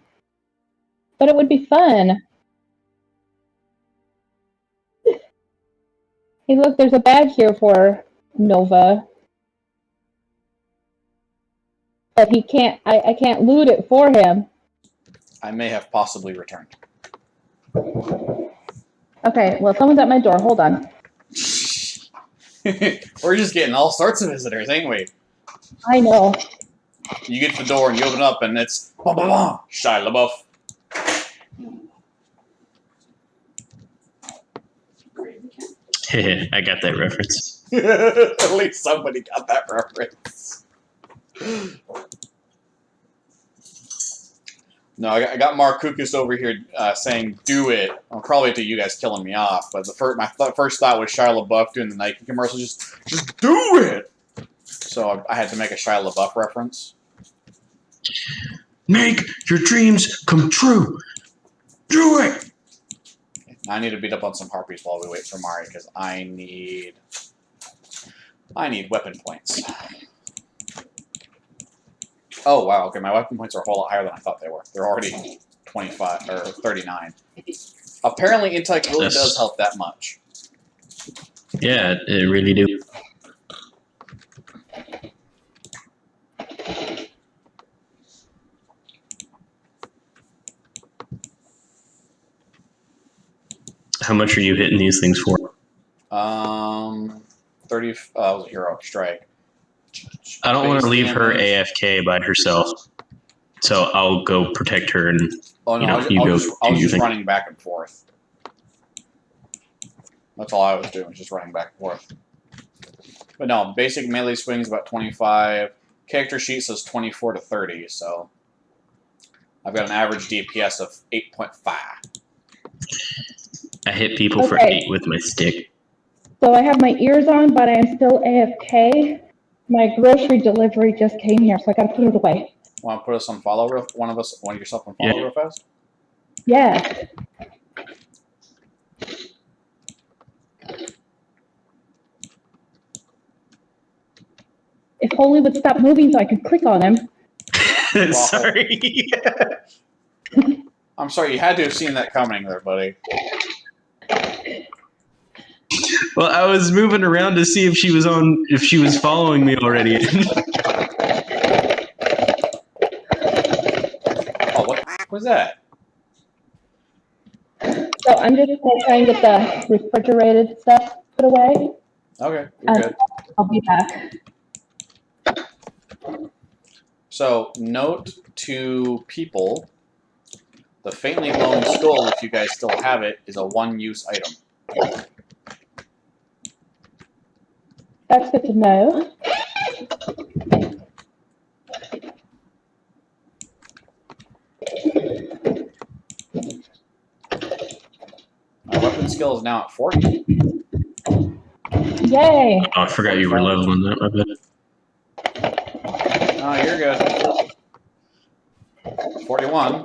But it would be fun. Hey, look, there's a bag here for Nova. But he can't, I can't loot it for him. I may have possibly returned. Okay, well, someone's at my door. Hold on. We're just getting all sorts of visitors, ain't we? I know. You get to the door and you open up and it's Shia LaBeouf. I got that reference. At least somebody got that reference. No, I got Mark Kukus over here saying, "Do it." Well, probably to you guys killing me off, but my first thought was Shia LaBeouf doing the Nike commercial. Just do it. So I had to make a Shia LaBeouf reference. Make your dreams come true. Do it. I need to beat up on some harpies while we wait for Mari because I need weapon points. Oh wow, okay, my weapon points are a whole lot higher than I thought they were. They're already 25 or 39. Apparently, intellect really does help that much. Yeah, it really do. How much are you hitting these things for? 30. Was a hero strike. I don't want to leave her AFK by herself, so I'll go protect her and. Oh no, I was just running back and forth. That's all I was doing, just running back and forth. But no, basic melee swings about 25. Character sheet says 24 to 30, so I've got an average DPS of 8.5. I hit people for 8 with my stick. So I have my ears on, but I am still AFK. My grocery delivery just came here, so I gotta put it away. Want to put us on follow one of yourself on follow real fast? Yeah. If Holy would stop moving so I could click on him. Sorry. I'm sorry, you had to have seen that coming there, buddy. Well, I was moving around to see if she was following me already. Oh, what was that? So I'm just trying to get the refrigerated stuff put away. Okay, you're good. I'll be back. So, note to people, the faintly glowing skull, if you guys still have it, is a one-use item. That's good to know. My weapon skill is now at 40. Yay! Oh, I forgot you were leveling that. My bad. Oh, you're good. 41.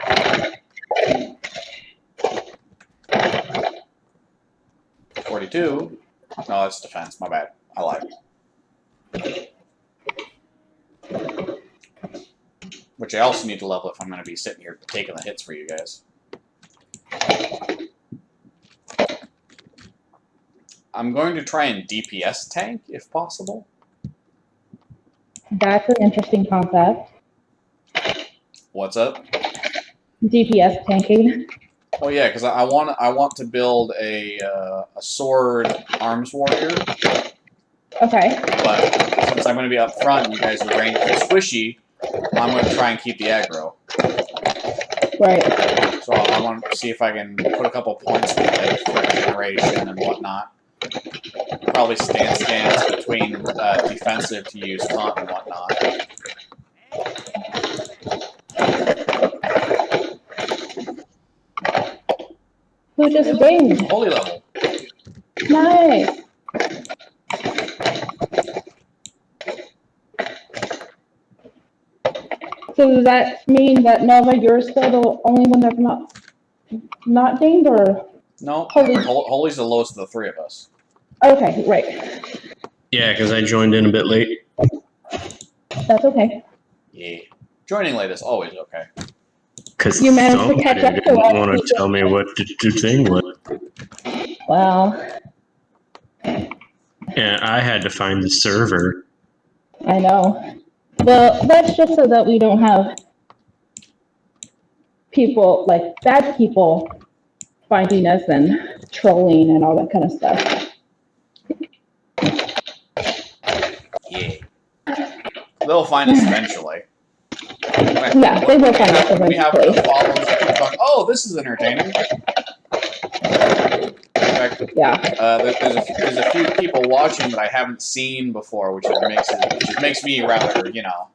$42. No, that's defense. My bad. I lied. Which I also need to level if I'm going to be sitting here taking the hits for you guys. I'm going to try and DPS tank, if possible. That's an interesting concept. What's up? DPS tanking. Oh yeah, because I want to build a sword arms warrior Okay. But since I'm going to be up front and you guys are ranged and squishy, I'm going to try and keep the aggro. Right. So I want to see if I can put a couple points in play for regeneration and whatnot. Probably stance between defensive to use taunt and whatnot. Who just dinged? Holy level. Nice. So does that mean that Nova, you're still the only one that's not dinged, or? No, Holy. Holy's the lowest of the three of us. Okay, right. Yeah, because I joined in a bit late. That's okay. Yeah. Joining late is always okay. Because You managed to catch up to didn't us. want to tell me what the thing was. Well, And I had to find the server. I know. Well, that's just so that we don't have people, like bad people, finding us and trolling and all that kind of stuff. Yeah. They'll find us eventually. Yeah, they will find us When we have eventually. enough followers, people talk, oh, this is entertaining. In fact, Yeah. there's a few people watching that I haven't seen before, which makes me rather, you know.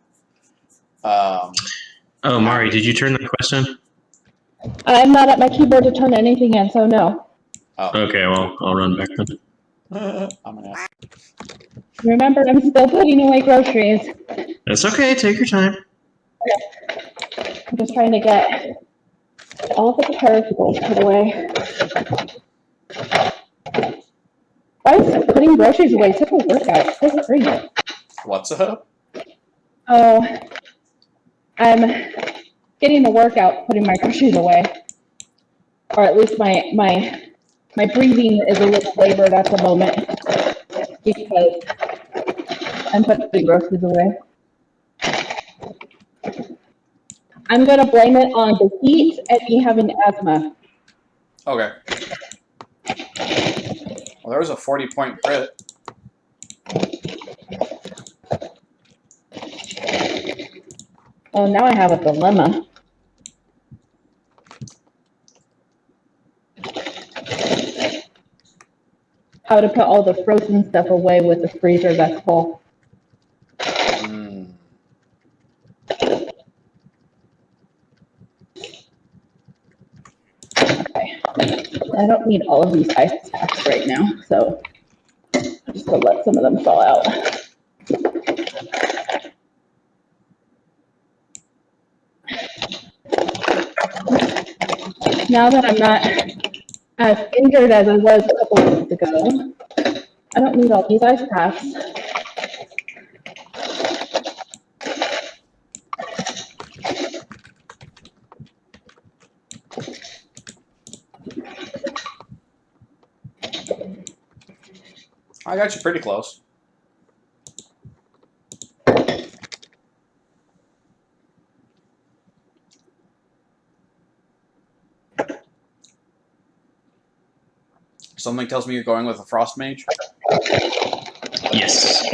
Oh, Mari, did you turn the quest in? I'm not at my keyboard to turn anything in, so no. Oh. Okay, well, I'll run back then. I'm an ass. Remember, I'm still putting away groceries. It's okay, take your time. I'm just trying to get all the perishables put away. Why is putting groceries away such a workout? It's crazy. What's up? Oh, I'm getting the workout putting my groceries away. Or at least my breathing is a little labored at the moment because I'm putting groceries away. I'm going to blame it on the heat and me having asthma. Okay. Well, there was a 40-point crit. Oh, now I have a dilemma. How to put all the frozen stuff away with the freezer that's full. Okay. I don't need all of these ice packs right now, so I'm just gonna let some of them fall out. Now that I'm not as injured as I was a couple weeks ago, I don't need all these ice packs. I got you pretty close. Something tells me you're going with a frost mage. Yes.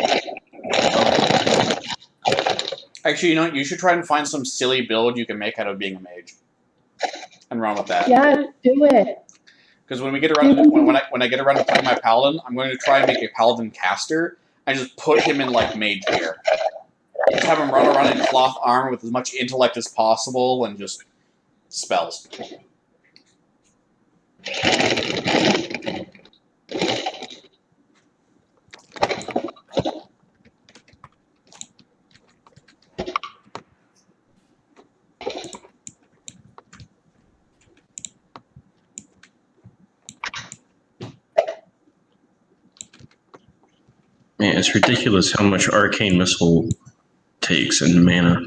Actually, you know what? You should try and find some silly build you can make out of being a mage, and run with that. Yeah, do it. Because when we get around to, when I get around to playing my paladin, I'm going to try and make a paladin caster and just put him in like mage gear. Just have him run around in cloth armor with as much intellect as possible and just spells. Man, it's ridiculous how much arcane missile takes in mana.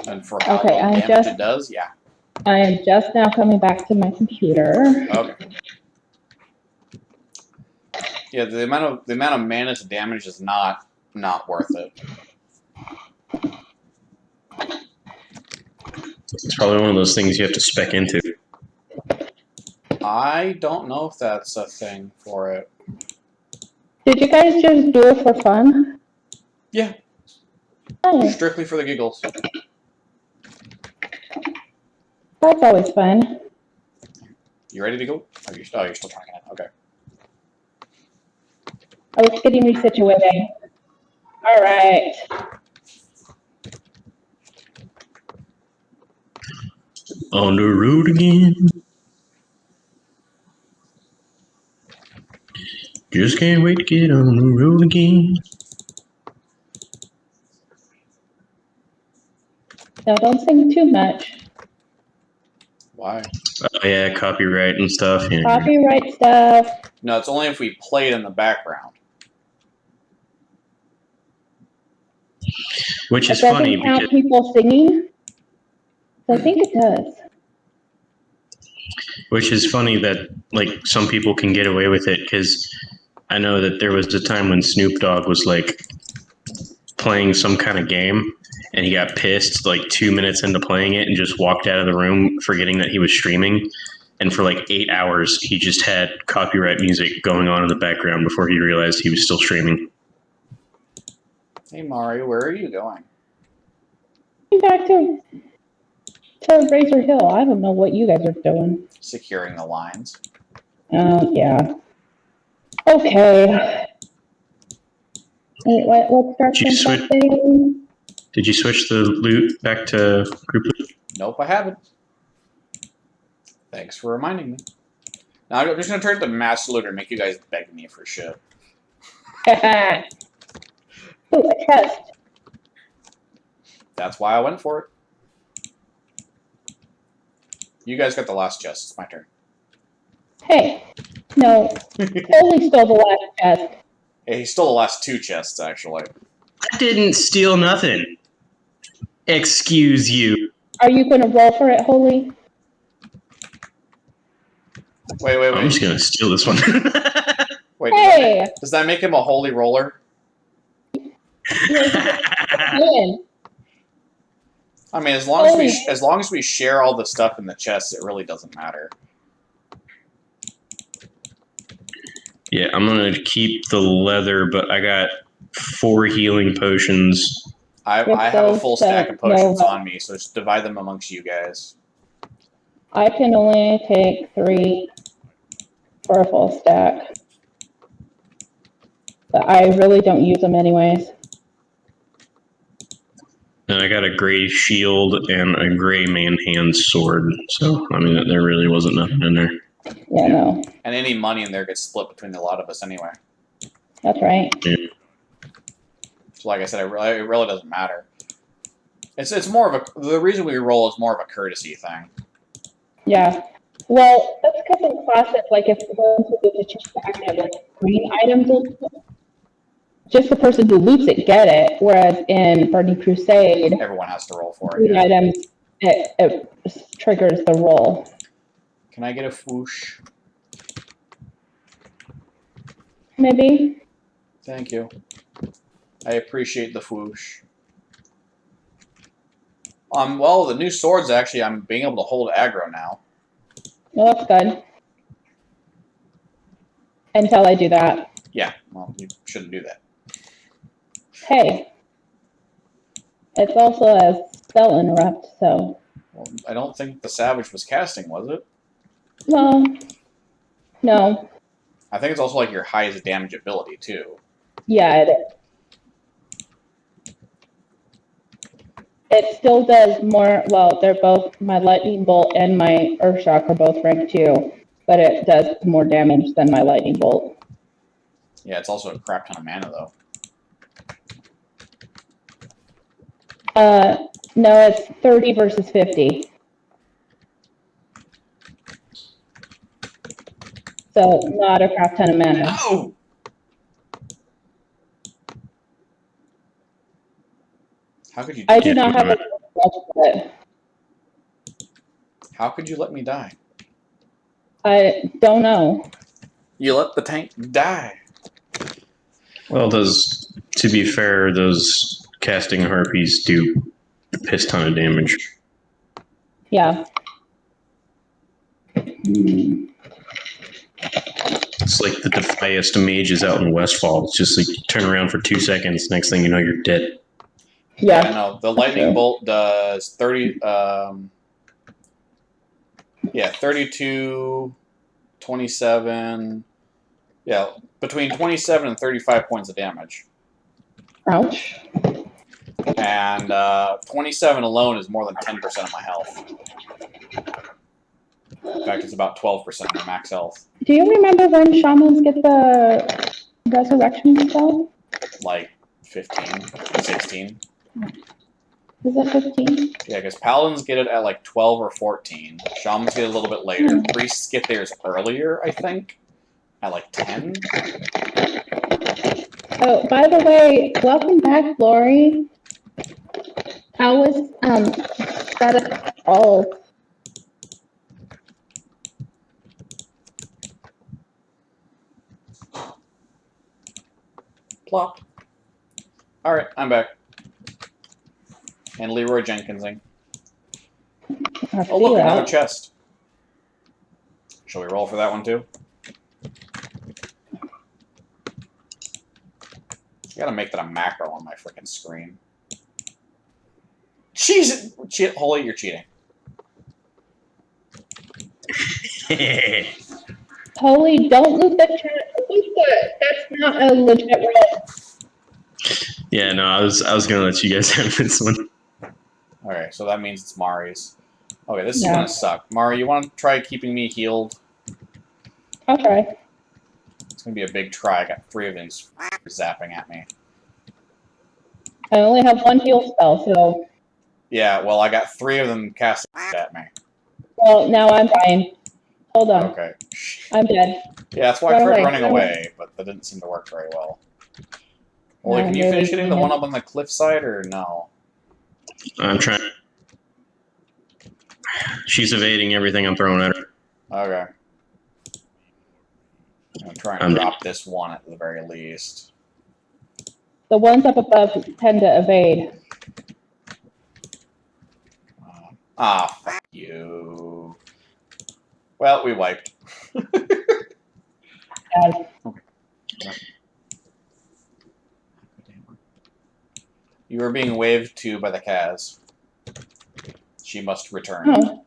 And for how Okay, little damage it does, yeah. I am just now coming back to my computer. Okay. Yeah, the amount of mana to damage is not worth it. It's probably one of those things you have to spec into. I don't know if that's a thing for it. Did you guys just do it for fun? Yeah. Oh, Strictly for the giggles. that's always fun. You ready to go? Oh, you're still trying it. Okay. I was getting resituated. All right. On the road again. Just can't wait to get on the road again. Now don't sing too much. Why? Oh, yeah, copyright and stuff. Yeah. Copyright stuff. No, it's only if we play it in the background. Which It is funny doesn't count because people singing. I think it does. that like some people can get away with it because I know that there was a time when Snoop Dogg was like playing some kind of game and he got pissed like 2 minutes into playing it and just walked out of the room forgetting that he was streaming. And for like 8 hours, he just had copyright music going on in the background before he realized he was still streaming. Hey, Mario, where are you going? Back to Razor Hill. I don't know what you guys are doing. Securing the lines. Yeah. Okay. Wait, let's start Did you switch? something. Did you switch the loot back to group loot? Nope, I haven't. Thanks for reminding me. Now I'm just gonna turn to mass looter and make you guys beg me for shit. Ooh, a chest. That's why I went for it. You guys got the last chest. It's my turn. Hey. No. Holy stole the last chest. Hey, he stole the last 2 chests, actually. I didn't steal nothing. Excuse you. Are you going to roll for it, Holy? Wait. I'm just gonna steal this one. Wait, Hey! does that make him a holy roller? Win. I mean, as long as we share all the stuff in the chests, it really doesn't matter. Yeah, I'm gonna keep the leather, but I got 4 healing potions. I have a full stack of potions on me, so just divide them amongst you guys. I can only take 3 for a full stack. But I really don't use them anyways. And I got a gray shield and a gray man hand sword. So, I mean, there really wasn't nothing in there. Yeah, no. And any money in there gets split between a lot of us anyway. That's right. Yeah. So like I said, it really doesn't matter. It's more of the reason we roll is more of a courtesy thing. Yeah. Well, that's because in classic, like if the ones who get to choose back and like green items, just the person who loots it get it. Whereas in Burning Crusade, Everyone has to roll for it. green Yeah. items, it triggers the roll. Can I get a whoosh? Maybe. Thank you. I appreciate the whoosh. Well, the new swords actually, I'm being able to hold aggro now. Well, that's good. Until I do that. Yeah, well, you shouldn't do that. Hey. It's also a spell interrupt, so. Well, I don't think the Savage was casting, was it? Well, no. I think it's also like your highest damage ability, too. Yeah, it is. It still does more, well, they're both, my Lightning Bolt and my Earth Shock are both rank 2, but it does more damage than my Lightning Bolt. Yeah, it's also a crap ton of mana, though. No, it's 30 versus 50. So, not a crap ton of mana. No! How could you? I do not have a but How could you let me die? I don't know. You let the tank die. Well, to be fair, those casting harpies do a piss ton of damage. Yeah. It's like the defiest mages out in Westfall. It's just like you turn around for 2 seconds. Next thing you know, you're dead. Yeah. No, the lightning bolt does 32, 27. Yeah, between 27 and 35 points of damage. Ouch. And 27 alone is more than 10% of my health. In fact, it's about 12% of my max health. Do you remember when shamans get the resurrection spell? Like 15, 16. Is it 15? Yeah, because paladins get it at like 12 or 14. Shamans get it a little bit later. Priests get theirs earlier, I think, at like 10. Oh, by the way, welcome back, Lori. How was that all? Plop. Alright, I'm back. And Leroy Jenkinsing. Oh look, another chest. Shall we roll for that one too? I gotta make that a macro on my freaking screen. Jeez! Holy, you're cheating. Holy, don't loot the chat. Loot that. That's not a legit roll. Yeah, no, I was gonna let you guys have this one. Okay, so that means it's Mari's. Okay, this is gonna suck. Mari, you wanna try keeping me healed? I'll try. It's gonna be a big try. I got 3 of these zapping at me. I only have 1 heal spell, so. Yeah, well, I got 3 of them casting at me. Well, now I'm fine. Hold on. Okay. I'm dead. Yeah, that's why I tried running away, but that didn't seem to work very well. Well, can you finish hitting the one up on the cliffside, or no? I'm trying. She's evading everything I'm throwing at her. Okay. I'm going to try and drop this one at the very least. The ones up above tend to evade. Fuck you. Well, we wiped. Okay. You are being waved to by the Kaz. She must return. Oh.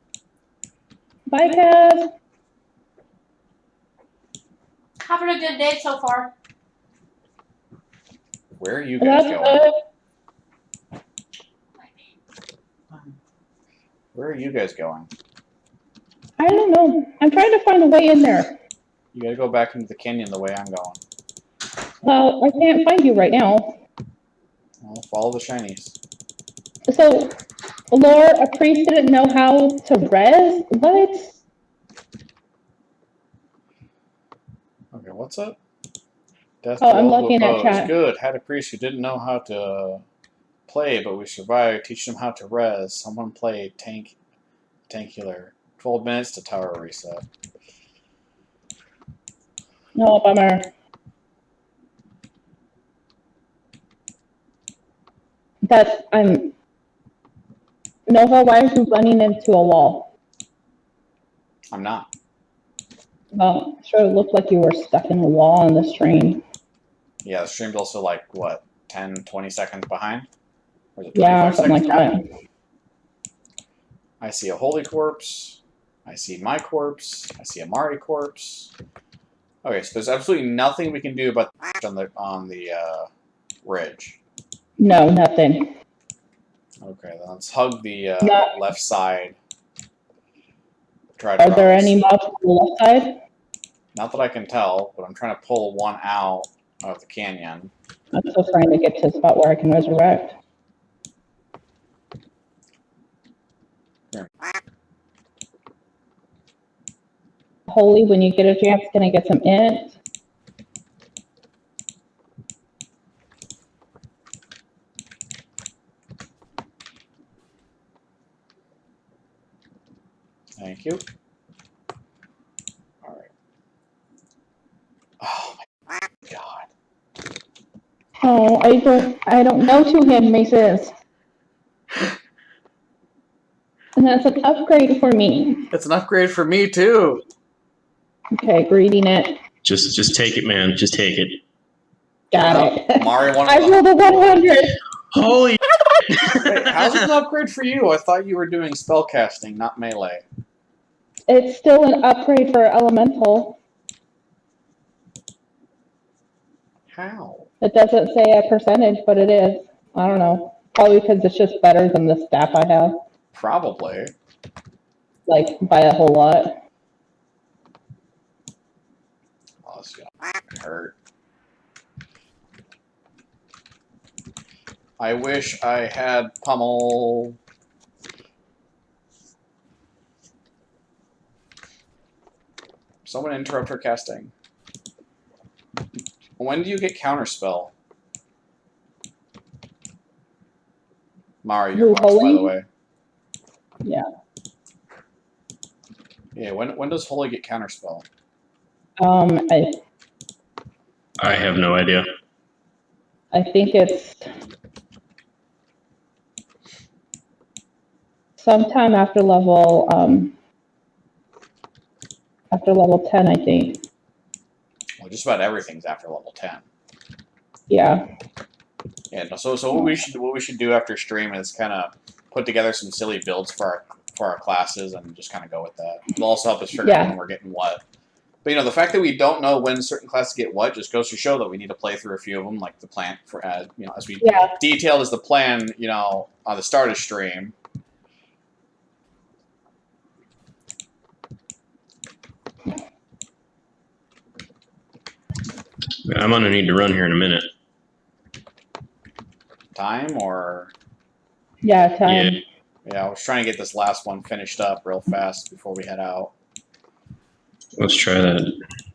Bye, Kaz. Having a good day so far. Where are you guys going? Where are you guys going? I don't know. I'm trying to find a way in there. You gotta go back into the canyon the way I'm going. Well, I can't find you right now. Well, follow the shinies. So, Lore, a priest didn't know how to res? What? Okay, what's up? Death Oh, I'm to looking at oppose. chat. Good. Had a priest who didn't know how to play, but we survived. Teach them how to res. Someone play tankular. 12 minutes to tower reset. No, bummer. Nova, why are you running into a wall? I'm not. Well, it sure looked like you were stuck in a wall on the stream. Yeah, the stream's also like, what, 10, 20 seconds behind? Or is it Yeah, 25 something like seconds that. I see a holy corpse. I see my corpse. I see a Mari corpse. Okay, so there's absolutely nothing we can do about on the ridge. No, nothing. Okay, then let's hug the left side. Are there any mobs on the left side? Not that I can tell, but I'm trying to pull one out of the canyon. I'm still trying to get to a spot where I can resurrect. Here. Holy, when you get a chance, can I get some int? Thank you. All right. Oh my god. Oh, I don't know who him Mace is. And that's an upgrade for me. It's an upgrade for me too. Okay, greeting it. Just take it, man. Just take it. Got it. Mario wanted I rolled a 100. Holy. Wait, how's it an upgrade for you? I thought you were doing spellcasting, not melee. It's still an upgrade for elemental. How? It doesn't say a percentage, but it is. I don't know. Probably because it's just better than the staff I have, Probably. like by a whole lot. Oh, this gonna hurt. I wish I had pummel. Someone interrupt her casting. When do you get counterspell? Mari, you're Who, boxed, by Holy? the way. Yeah. Yeah, when does Holy get counterspell? I have no idea. I think it's sometime after level 10, I think. Well, just about everything's after level 10. Yeah. Yeah, no, so what we should do after stream is kind of put together some silly builds for our classes and just kind of go with that. It'll also help us figure out when we're getting what. But the fact that we don't know when certain classes get what just goes to show that we need to play through a few of them, like the plan for as we detailed as the plan, on the start of stream. I'm gonna need to run here in a minute. Time or? Yeah, time. Yeah, I was trying to get this last one finished up real fast before we head out. Let's try that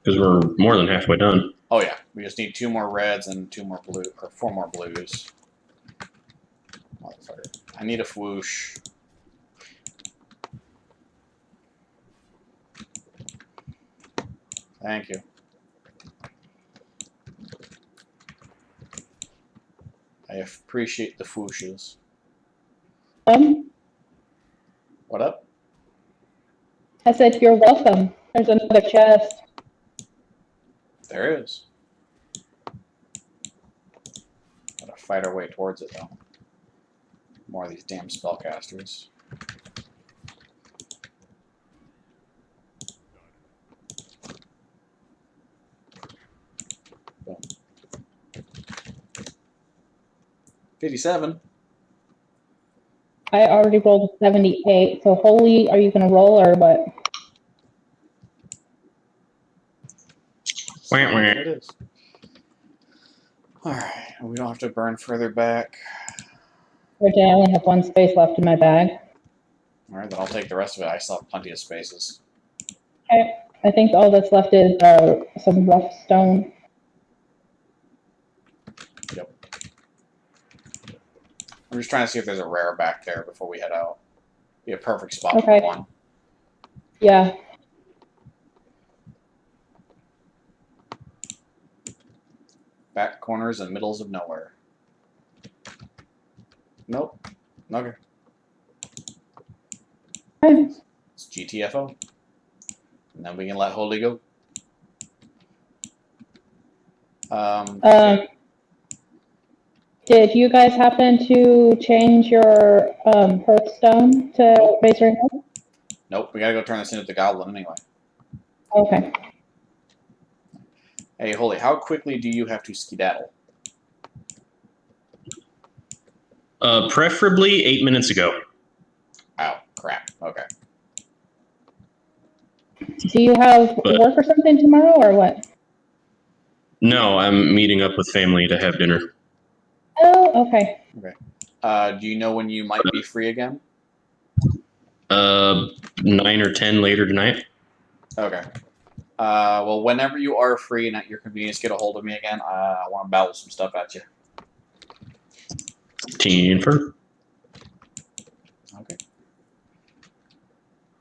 because we're more than halfway done. Oh yeah, we just need 2 more reds and 2 more blue or 4 more blues. Motherfucker, I need a whoosh. Thank you. I appreciate the whooshes. What up? I said you're welcome. There's another chest. There is. Gotta fight our way towards it though. More of these damn spellcasters. Boom. 57. I already rolled a 78. So, Holy, are you going to roll or what? There it is. Alright, we don't have to burn further back. Okay, I only have 1 space left in my bag. Alright, then I'll take the rest of it. I still have plenty of spaces. Okay. I think all that's left is some rough stone. Yep. I'm just trying to see if there's a rare back there before we head out. Be a perfect spot for one. Yeah. Back corners and middles of nowhere. Nope. Okay. It's GTFO. And then we can let Holy go. Did you guys happen to change your Hearthstone to Razor Hill? Nope, we gotta go turn this into the Goblin anyway. Okay. Hey, Holy, how quickly do you have to skedaddle? Preferably 8 minutes ago. Oh, crap. Okay. Do you have work or something tomorrow or what? No, I'm meeting up with family to have dinner. Oh, okay. Okay. Do you know when you might be free again? 9 or 10 later tonight. Okay. Well, whenever you are free and at your convenience, get a hold of me again. I want to battle some stuff at you. Team-fur. Okay.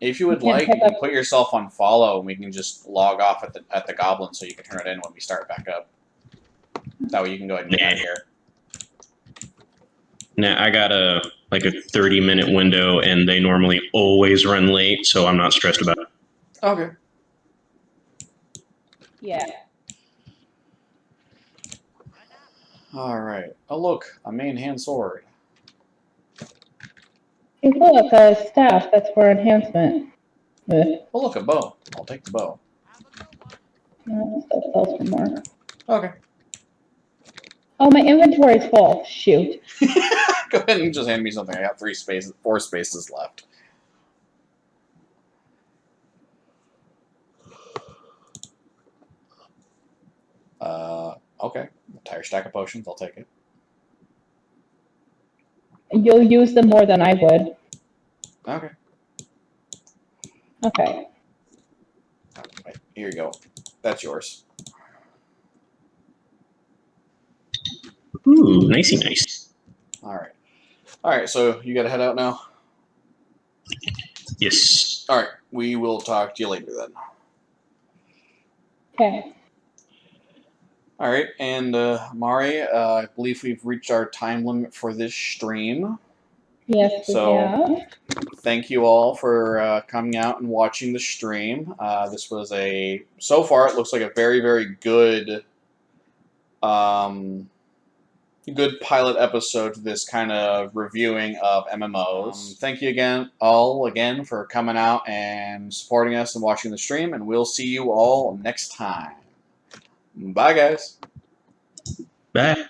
If you would like, you can put yourself on follow, and we can just log off at the Goblin, so you can turn it in when we start back up. That way, you can go ahead and get out of here. Now I got a 30-minute window, and they normally always run late, so I'm not stressed about it. Okay. Yeah. All right. Oh, look, a main hand sword. Hey, look, a staff. That's for enhancement. Oh, look, a bow. I'll take the bow. That sells for more. Okay. Oh, my inventory is full. Shoot. Go ahead and just hand me something. I got 4 spaces left. Okay. Entire stack of potions. I'll take it. You'll use them more than I would. Okay. Okay. Wait, here you go. That's yours. Ooh, nicey nice. All right. All right. So you got to head out now. Yes. All right. We will talk to you later then. Okay. All right. And Mari, I believe we've reached our time limit for this stream. Yes, we So have. thank you all for coming out and watching the stream. This was so far it looks like a very, very good, good pilot episode to this kind of reviewing of MMOs. Thank you again for coming out and supporting us and watching the stream, and we'll see you all next time. Bye, guys. Bye.